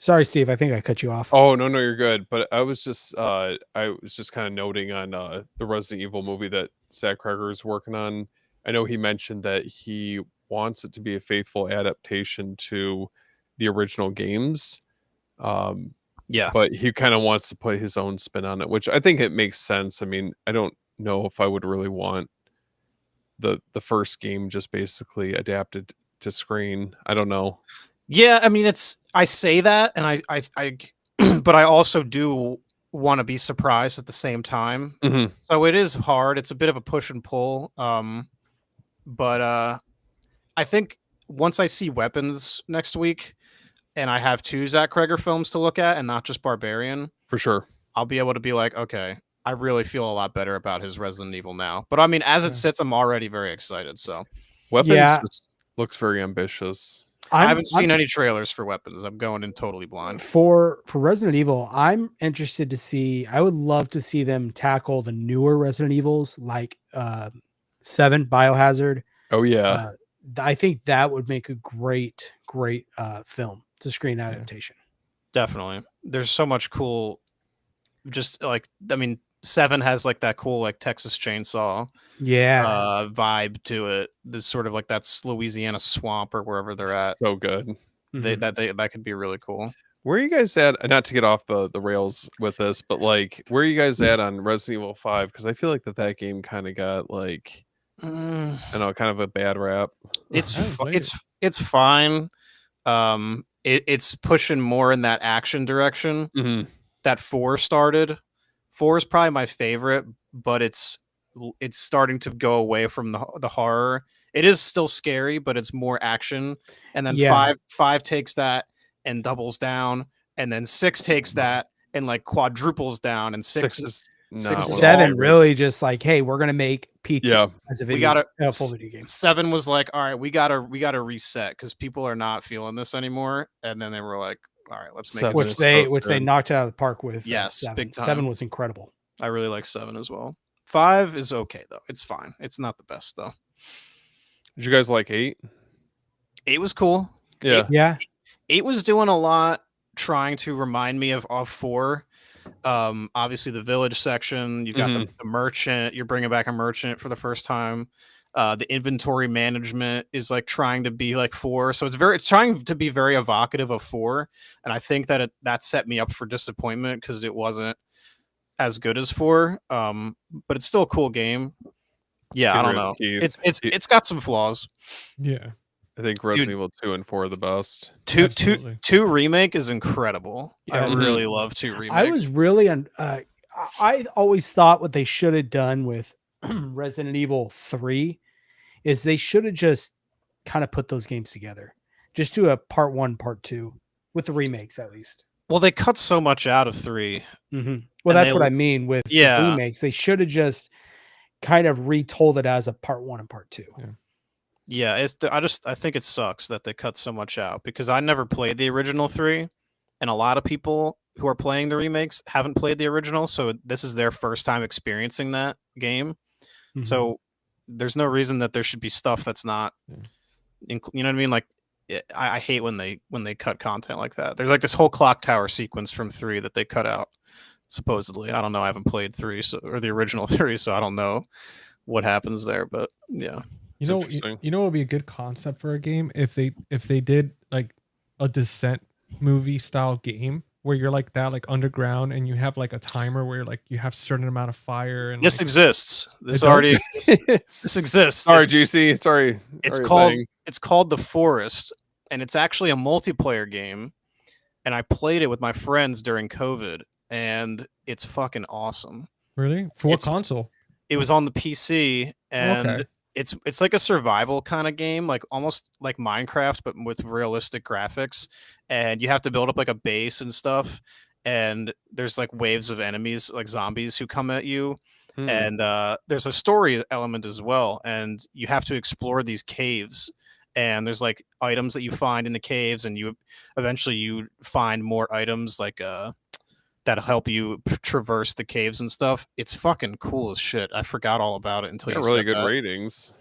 Sorry, Steve. I think I cut you off. Oh no, you're good. But I was just kind of noting on the Resident Evil movie that Zach Cregger is working on. I know he mentioned that he wants it to be a faithful adaptation to the original games. Yeah. But he kind of wants to put his own spin on it, which I think it makes sense. I mean, I don't know if I would really want the first game just basically adapted to screen. I don't know. Yeah, I mean, I say that, and I but I also do want to be surprised at the same time. Mhm. So it is hard. It's a bit of a push and pull. But I think once I see Weapons next week, and I have 2 Zach Cregger films to look at, and not just Barbarian, For sure. I'll be able to be like, okay, I really feel a lot better about his Resident Evil now. But I mean, as Yeah. it sits, I'm already very excited. So Weapons Yeah. just looks very ambitious. I haven't seen any trailers for Weapons. I'm going in totally blind. For Resident Evil. I'm interested to see. I would love to see them tackle the newer Resident Evils, like 7 Biohazard. Oh yeah. I think that would make a great film to screen adaptation. Definitely. There's so much cool, just like, I mean, 7 has like that cool like Texas Chainsaw Yeah. vibe to it. This sort of like that's Louisiana swamp or wherever they're at. So good. Mhm. That could be really cool. Where are you guys at? Not to get off the rails with this, but like, where are you guys at on Resident Evil 5? Because I feel like that game kind of got like, Mm, I don't know, kind of a bad rap. it's I haven't fu- played it's fine. It's pushing more in that action direction Mhm. that 4 started. 4 is probably my favorite, but it's starting to go away from the horror. It is still scary, but it's more action. And then Yeah. five takes that and doubles down, and then 6 takes that and like quadruples down, and 6 Six is not six one is of Seven my all- really favorites. just like, hey, we're gonna make pizza Yeah. as a we video, gotta full video game. 7 was like, all right, we gotta reset because people are not feeling this anymore. And then they were like, all right, let's make Seven it. Which is they so which they good. knocked it out of the park with. Yes, 7. big time. 7 was incredible. I really like 7 as well. 5 is okay though. It's fine. It's not the best though. Did you guys like 8? 8 was cool. Yeah. Yeah. 8 was doing a lot, trying to remind me of 4. Obviously the village section. You've got the merchant. You're bringing back a merchant for the first time. The inventory management is like trying to be like 4, so it's trying to be very evocative of 4. And I think that that set me up for disappointment because it wasn't as good as 4. But it's still a cool game. Yeah, I don't know. It's got some flaws. Yeah. I think Resident Evil 2 and 4 are the best. 2 Absolutely. remake is incredible. Yeah, I it really is. love 2 remake. I was really I always thought what they should have done with Resident Evil 3 is they should have just kind of put those games together. Just do a part 1, part 2 with the remakes at least. Well, they cut so much out of 3. Well, And that's they what l- I mean with the Yeah. remakes. They should have just kind of retold it as a part 1 and part 2. Yeah, I think it sucks that they cut so much out because I never played the original 3, and a lot of people who are playing the remakes haven't played the original, so this is their first time experiencing that game. Mhm. So there's no reason that there should be stuff that's not, you know what I mean? Like, I hate when they cut content like that. There's like this whole clock tower sequence from 3 that they cut out. Supposedly, I don't know. I haven't played 3 or the original 3, so I don't know what happens there. But yeah. It's You interesting. know what would be a good concept for a game if they did like a Descent movie style game where you're like that, like underground, and you have like a timer where like you have certain amount of fire and This like, exists. This does? already this exists. Sorry, It's, GC. Sorry. it's Sorry, called Bang. it's called The Forest, and it's actually a multiplayer game. And I played it with my friends during COVID, and it's fucking awesome. really for what It's- console? It was on the PC, and Okay. it's like a survival kind of game, like almost like Minecraft, but with realistic graphics. And you have to build up like a base and stuff. And there's like waves of enemies, like zombies, who come at you. And there's a story element as well, and you have to explore these caves, and there's like items that you find in the caves, and you eventually find more items like that'll help you traverse the caves and stuff. It's fucking cool as shit. I forgot all about it until Got you really said good that. ratings.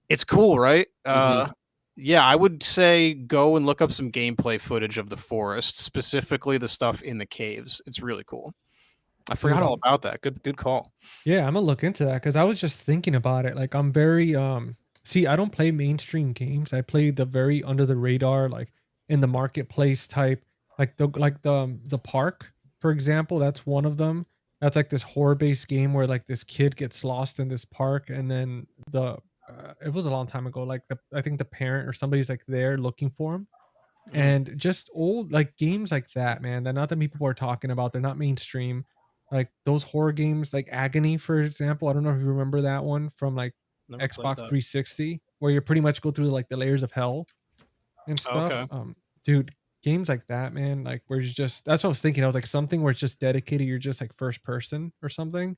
It's cool, right? Mhm. Yeah, I would say go and look up some gameplay footage of the forest, specifically the stuff in the caves. It's really cool. I forgot all about that. Good call. Yeah, I'm gonna look into that because I was just thinking about it. Like, I'm very see, I don't play mainstream games. I play the very under the radar, like in the marketplace type, like the park, for example. That's one of them. That's like this horror based game where like this kid gets lost in this park, and then it was a long time ago. Like I think the parent or somebody's like there looking for him, and just old like games like that, man. That not that many people are talking about. They're not mainstream. Like those horror games, like Agony, for example. I don't know if you remember that one from like Never played Xbox that. 360, where you pretty much go through like the layers of hell and stuff. Okay. Dude, games like that, man. Like where you just that's what I was thinking. I was like something where it's just dedicated. You're just like first person or something,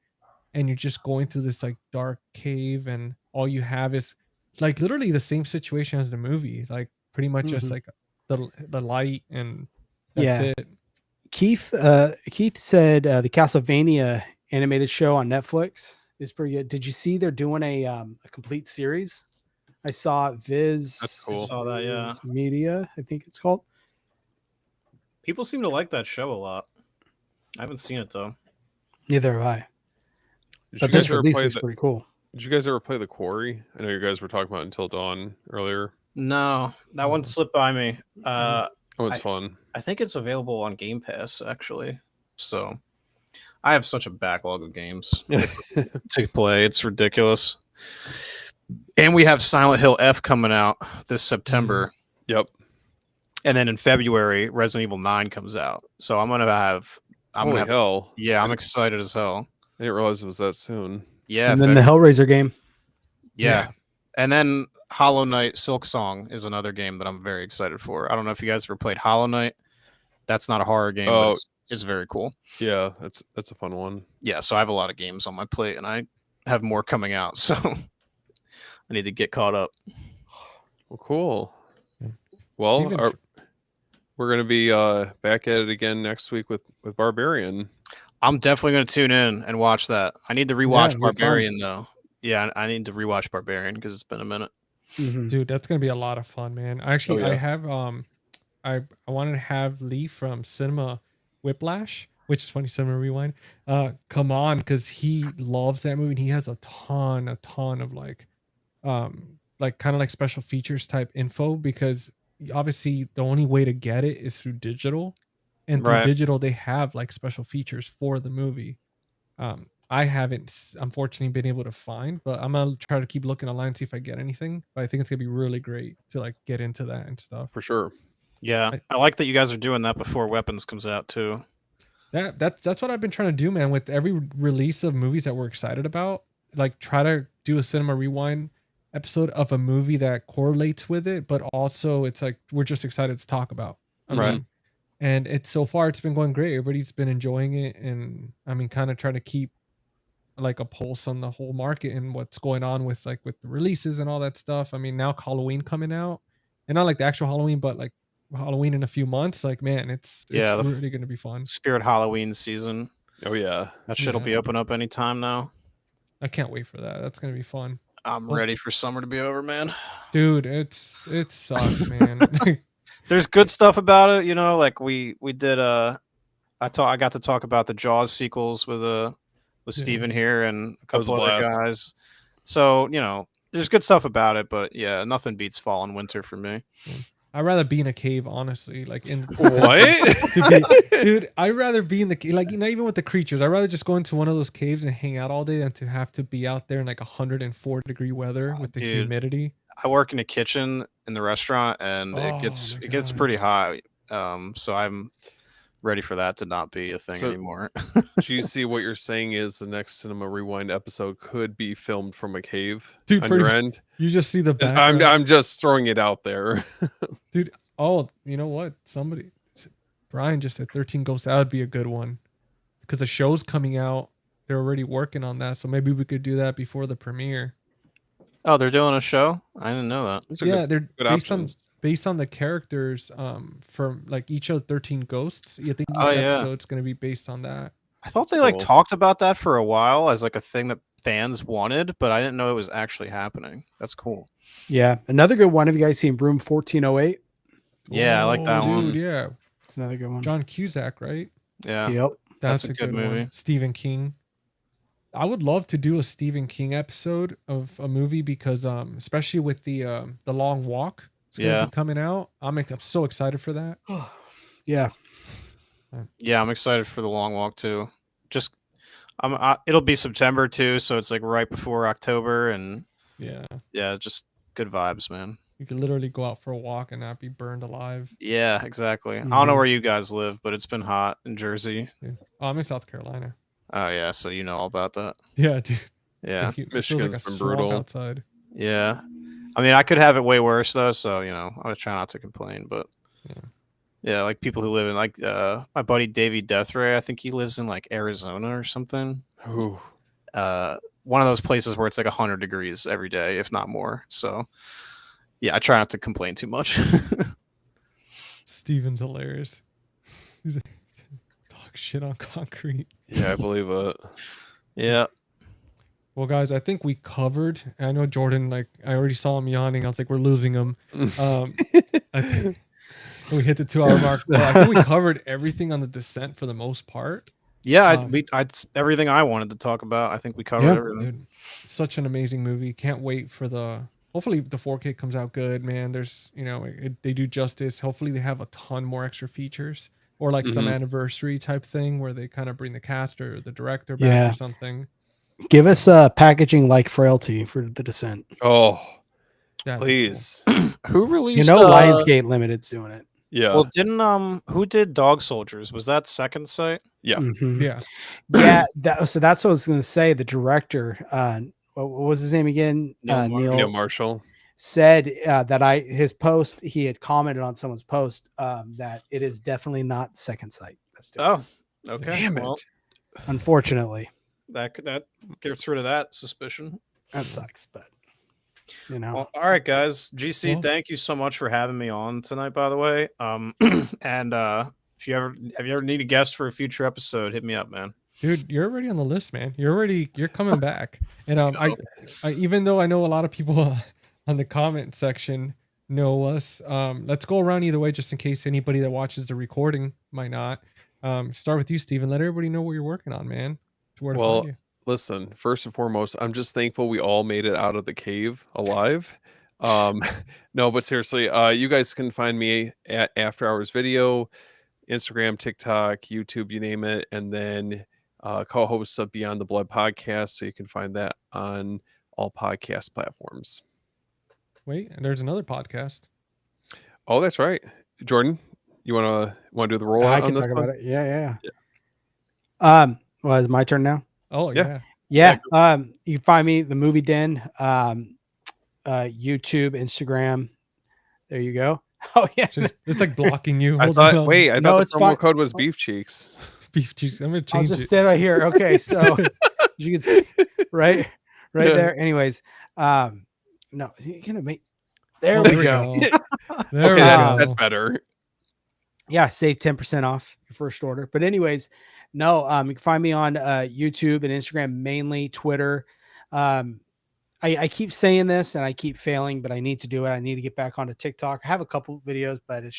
and you're just going through this like dark cave, and all you have is like literally the same situation as the movie. Like pretty much just like the light, and that's Yeah. it. Keith said the Castlevania animated show on Netflix is pretty good. Did you see they're doing a complete series? I saw Viz. That's cool. Saw that, yeah. Viz Media, I think it's called. People seem to like that show a lot. I haven't seen it though. Neither have I. Did But you guys this ever release play is pretty cool. Did you guys ever play The Quarry? I know you guys were talking about Until Dawn earlier. No, that one slipped by me. Oh, it's fun. I think it's available on Game Pass actually. So I have such a backlog of games to play. It's ridiculous. And we have Silent Hill F coming out this September. Yep. And then in February, Resident Evil 9 comes out. So I'm gonna have Hell. Yeah, I'm excited as hell. I didn't realize it was that soon. Yeah. And then the Hellraiser game. Yeah. And then Hollow Knight Silk Song is another game that I'm very excited for. I don't know if you guys ever played Hollow Knight. That's not a horror game, but it's very cool. Yeah, that's a fun one. Yeah, so I have a lot of games on my plate, and I have more coming out, so I need to get caught up. Well, cool. Well, Steven- we're going to be back at it again next week with Barbarian. I'm definitely going to tune in and watch that. I need to rewatch it'll be fun. Barbarian, though. Yeah, I need to rewatch Barbarian because it's been a minute. Dude, that's gonna be a lot of fun, man. Actually, I have I wanted to have Lee from Cinema Whiplash, which is funny, Cinema Rewind, come on, because he loves that movie, and he has a ton of like kind of like special features type info, because obviously the only way to get it is through digital, and through Right. digital they have like special features for the movie. I haven't unfortunately been able to find, but I'm gonna try to keep looking online, see if I get anything. But I think it's gonna be really great to like get into that and stuff. For sure. Yeah, I like that you guys are doing that before Weapons comes out, too. That's what I've been trying to do, man. With every release of movies that we're excited about, like try to do a Cinema Rewind episode of a movie that correlates with it, but also it's like we're just excited to talk about. Right. And it's so far it's been going great. Everybody's been enjoying it, and I mean, kind of trying to keep like a pulse on the whole market and what's going on with the releases and all that stuff. I mean, now Mm-hmm. Halloween coming out, and not like the actual Halloween, but like Halloween in a few months. Like, man, it's Yeah, the really gonna be fun. Spirit Halloween season. Oh yeah. That shit'll Yeah. be open up anytime now. I can't wait for that. That's gonna be fun, I'm Well- ready for summer to be over, man. dude. It sucks, man. There's good stuff about it, you know. Like we did. I got to talk about the Jaws sequels with Steven here and a That was a couple other blast. guys. So you know, there's good stuff about it, but yeah, nothing beats fall and winter for me. I'd rather be in a cave, honestly. Like in What? dude, I'd rather be in the cave. Like, you know, even with the creatures, I'd rather just go into one of those caves and hang out all day than to have to be out there in like 104-degree weather with the Dude. humidity. I work in a kitchen in the restaurant, and Oh, it gets my it gets God. pretty hot. So I'm ready for that to not be a thing So- anymore. Do you see what you're saying is the next Cinema Rewind episode could be filmed from a cave Dude, on pretty your much- end? You just see the background. I'm just throwing it out there. Dude, oh, you know what? Brian just said 13 Ghosts. That would be a good one. Because the show's coming out. They're already working on that. So maybe we could do that before the premiere. Oh, they're doing a show? I didn't know that. These are Yeah, good, they're good based on options. based on the characters from like each of 13 Ghosts. You think each Oh, yeah. episode's gonna be based on that. I thought they That's like cool. talked about that for a while as like a thing that fans wanted, but I didn't know it was actually happening. That's cool. Yeah, another good one. Have you guys seen Room 1408? Yeah, I like that dude, one. Yeah, It's another good one. John Cusack, right? Yeah. Yep. That's That's a a good good movie. one. Stephen King. I would love to do a Stephen King episode of a movie because especially with the Long Walk, it's gonna Yeah. be coming out. I'm so excited for that. Yeah. Yeah, I'm excited for the long walk too. Just it'll be September too, so it's like right before October, and Yeah, yeah, just good vibes, man. you could literally go out for a walk and not be burned alive. Yeah, exactly. I don't know Mhm. where you guys live, but it's been hot in Jersey. Dude. Oh, I'm in South Carolina. Oh yeah, so you know all about that. Yeah, dude. Yeah. Like, it feels like Michigan's a been swamp brutal. outside. Yeah. I mean, I could have it way worse though, so you know, I'm gonna try not to complain. But Yeah. yeah, like people who live in like my buddy Davey Deathray, I think he lives in like Arizona or something. Ooh. One of those places where it's like 100 degrees every day, if not more. So yeah, I try not to complain too much. Steven's hilarious. He's like, dog shit on concrete. Yeah, I believe it. Yeah. Well, guys, I think we covered. I know Jordan, like, I already saw him yawning. I was like, we're losing him. I think we hit the 2-hour mark. But I think we covered everything on The Descent for the most part. Yeah, Um, everything I wanted to talk about. I think we covered Yeah. everything. Dude, such an amazing movie. Can't wait for hopefully the 4K comes out good, man. There's, they do justice. Hopefully they have a ton more extra features or like some Mhm. anniversary type thing where they kind of bring the cast or the director back Yeah. or something. Give us packaging like Frailty for The Descent. Oh, That'd be cool. please. Who released? You know, Lionsgate Limited's doing it. Yeah. Well, didn't who did Dog Soldiers? Was that Second Sight? Yeah. Mhm. Yeah. Yeah. So that's what I was going to say. The director, what was his name again? Neil Neil Neil Marshall. said that his post, he had commented on someone's post that it is definitely not Second Sight. That's different. Oh, okay. Damn Well, it. Unfortunately, that gets rid of that suspicion. that sucks, but you know, Well, all right, guys. GC, Well- thank you so much for having me on tonight. By the way, and if you ever need a guest for a future episode, hit me up, man. Dude, you're already on the list, man. You're coming back. And Let's I even though I know a lot of people on the comment section know us, let's go around either way just in case anybody that watches the recording might not. Start with you, Steven. Let everybody know what you're working on, man. Where to Well, find you. listen, first and foremost, I'm just thankful we all made it out of the cave alive. No, but seriously, you guys can find me at After Hours Video, Instagram, TikTok, YouTube, you name it, and then co-host of Beyond the Blood podcast, so you can find that on all podcast platforms. Mm-hmm. Wait, and there's another podcast. Oh, that's right. Jordan, you want to do the rollout I on can this talk one? about it. Yeah. Well, it's my turn now. Oh Yeah. yeah. Yeah. You can find me the Movie Den, YouTube, Instagram. There you go. Oh yeah. It's like blocking you. I Hold thought on. the No, it's promo fine. code was beef cheeks. Beef cheeks. I'm gonna I'll change just it. stay right here. Okay, so you can see right Yeah. there. Anyways, no, you're gonna make. There Oh, we go. There Okay, we that's go. better. Yeah, save 10% off your first order. But anyways, no, you can find me on YouTube and Instagram, mainly Twitter. I keep saying this and I keep failing, but I need to do it. I need to get back onto TikTok. I have a couple of videos, but it's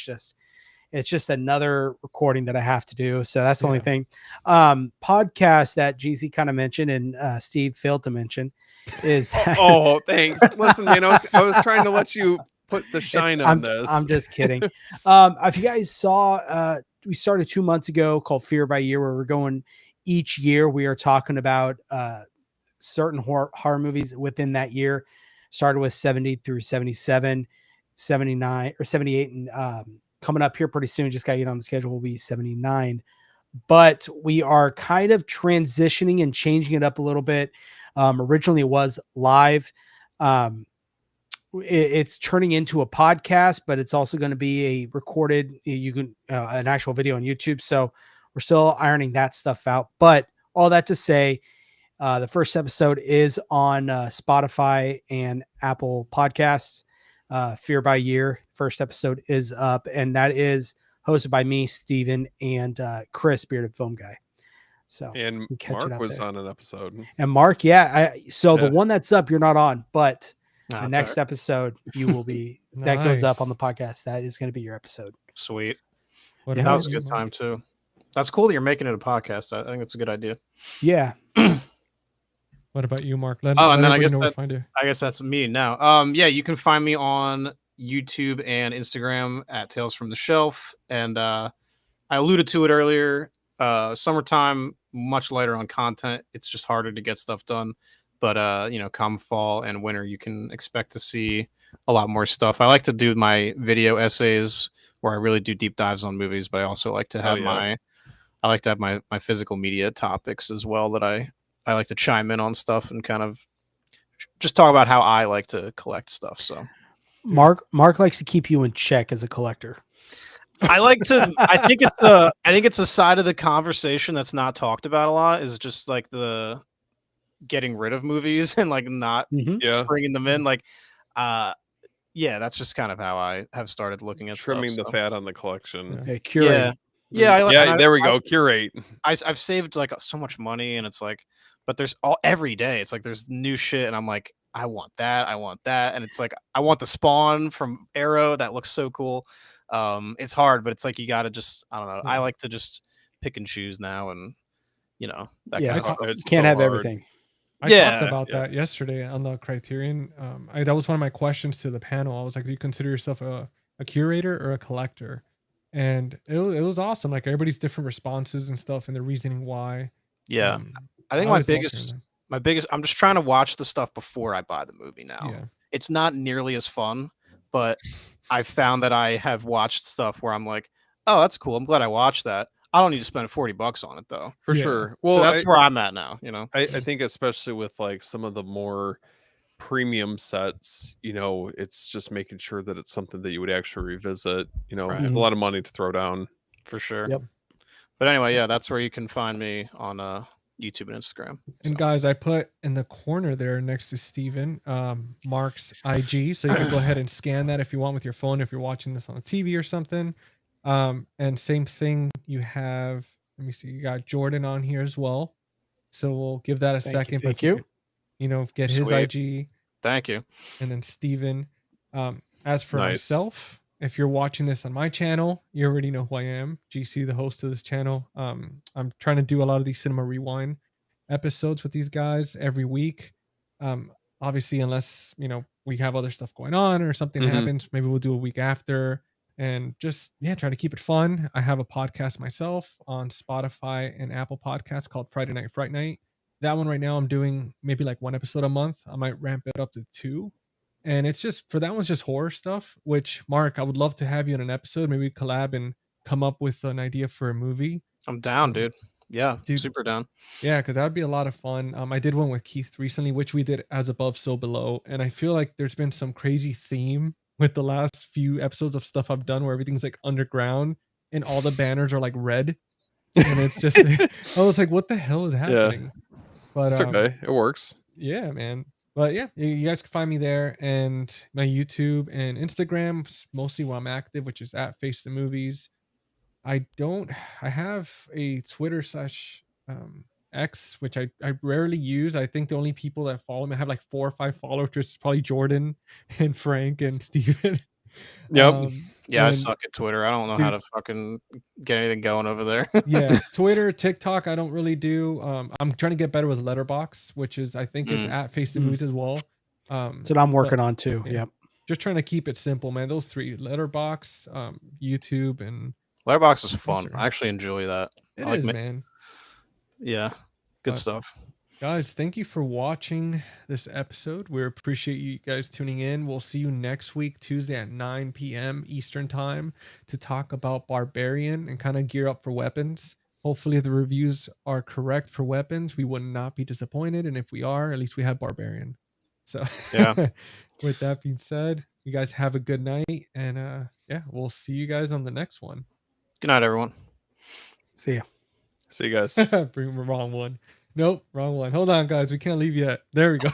just another recording that I have to do. So that's the only Yeah. thing. Podcast that GC kind of mentioned and Steve failed to mention is that Oh, thanks. Listen, man, I was trying to let you put the shine on this. I'm just kidding. If you guys saw, we started 2 months ago called Fear by Year, where we're going each year. We are talking about certain horror movies within that year. Started with 70 through 77, 79 or 78, and coming up here pretty soon. Just got to get on the schedule. Will be 79. But we are kind of transitioning and changing it up a little bit. Originally, it was live. It's turning into a podcast, but it's also going to be a recorded, you can an actual video on YouTube. So we're still ironing that stuff out. But all that to say, the first episode is on Spotify and Apple Podcasts. Fear by Year. First episode is up, and that is hosted by me, Steven, and Chris, Bearded Film Guy. So And you can catch it Mark out was there. on an episode. And Mark, yeah, so the Yeah. one that's up, you're not on, but Nah, the it's all next right. episode you will be. That goes up on the Nice. podcast. That is going to be your episode. Sweet. What Yeah. That about was a you, good Mark? time too. That's cool that you're making it a podcast. I think it's a good idea. Yeah. What about you, Mark? Let, Oh, let and then I everybody guess know where to that find you. I guess that's me now. Yeah, you can find me on YouTube and Instagram at Tales from the Shelf. And I alluded to it earlier. Summertime, much lighter on content. It's just harder to get stuff done. But come fall and winter, you can expect to see a lot more stuff. I like to do my video essays where I really do deep dives on movies, but I also like to have my physical media topics as well that I like to chime in on stuff and kind of just talk about how I like to collect stuff. So Mark likes to keep you in check as a collector. I like to. I think it's a side of the conversation that's not talked about a lot. Is just like the getting rid of movies and like not Yeah. bringing them in. Like, yeah, that's just kind of how I have started looking at Trimming stuff. the fat on the collection. Yeah. Curate. Yeah, There we go. Curate. I've saved like so much money, and it's like, but there's every day. It's like there's new shit, and I'm like, I want that, and it's like I want the Spawn from Arrow that looks so cool. It's hard, but it's like you got to just I don't know. I like to just pick and choose now, and that Yeah, kind of I stuff. It's can't so have hard. everything. I Yeah, talked about yeah. that yesterday on the Criterion. That was one of my questions to the panel. I was like, do you consider yourself a curator or a collector? And it was awesome. Like everybody's different responses and stuff and the reasoning why. Yeah. Um, I think always loved hearing my biggest. I'm just trying to watch the stuff before I buy the movie now. that. Yeah. It's not nearly as fun, but I found that I have watched stuff where I'm like, oh, that's cool. I'm glad I watched that. I don't need to spend $40 on it though. For Yeah. sure. So that's where I'm at now. I think especially with like some of the more premium sets, it's just making sure that it's something that you would actually revisit. Right. It's a lot of money to throw down. For sure. Yep. But anyway, yeah, that's where you can find me on YouTube and Instagram. And guys, I put in the corner there next to Steven, Mark's IG. So you can go ahead and scan that if you want with your phone, if you're watching this on the TV or something. And same thing, you have, let me see, you got Jordan on here as well. So we'll give that a second. Thank but you. if could, get his Sweet. IG Thank you. and then Steven. As for Nice. myself, if you're watching this on my channel, you already know who I am. GC, the host of this channel. I'm trying to do a lot of these Cinema Rewind episodes with these guys every week. Obviously, unless we have other stuff going on or something Mhm. happens, maybe we'll do a week after. And just try to keep it fun. I have a podcast myself on Spotify and Apple Podcasts called Friday Night Fright Night. That one right now I'm doing maybe like one episode a month. I might ramp it up to 2. And it's just for that one's just horror stuff, which Mark, I would love to have you in an episode. Maybe collab and come up with an idea for a movie. I'm down, dude. Yeah, Dude. super down. Yeah, because that would be a lot of fun. I did one with Keith recently, which we did As Above, So Below. And I feel like there's been some crazy theme with the last few episodes of stuff I've done where everything's like underground and all the banners are like red. And it's just, I was like, what the hell is happening? But It's okay. It works. yeah, man. But yeah, you guys can find me there and my YouTube and Instagram, mostly where I'm active, which is at Face the Movies. I have a Twitter / X, which I rarely use. I think the only people that follow me, I have like 4 or 5 followers, which is probably Jordan and Frank and Steven. Yep. Yeah, I and- suck at Twitter. I don't know how to fucking get anything going over there. yeah, Twitter, TikTok, I don't really do. I'm trying to get better with Letterbox, which is I think it's at Face the Movies as well. That's what I'm working on too. yeah. Yep. Just trying to keep it simple, man. Those 3: Letterbox, YouTube, and Letterboxd is fun. Instagram. I actually enjoy that. it I like is, ma- man. Yeah, good But- stuff. Guys, thank you for watching this episode. We appreciate you guys tuning in. We'll see you next week, Tuesday at 9 p.m. Eastern Time, to talk about Barbarian and kind of gear up for Weapons. Hopefully, the reviews are correct for Weapons. We would not be disappointed. And if we are, at least we have Barbarian. So, Yeah. with that being said, you guys have a good night. And we'll see you guys on the next one. Good night, everyone. See ya. See you guys. Bring the wrong one. Nope, wrong one. Hold on, guys. We can't leave yet. There we go.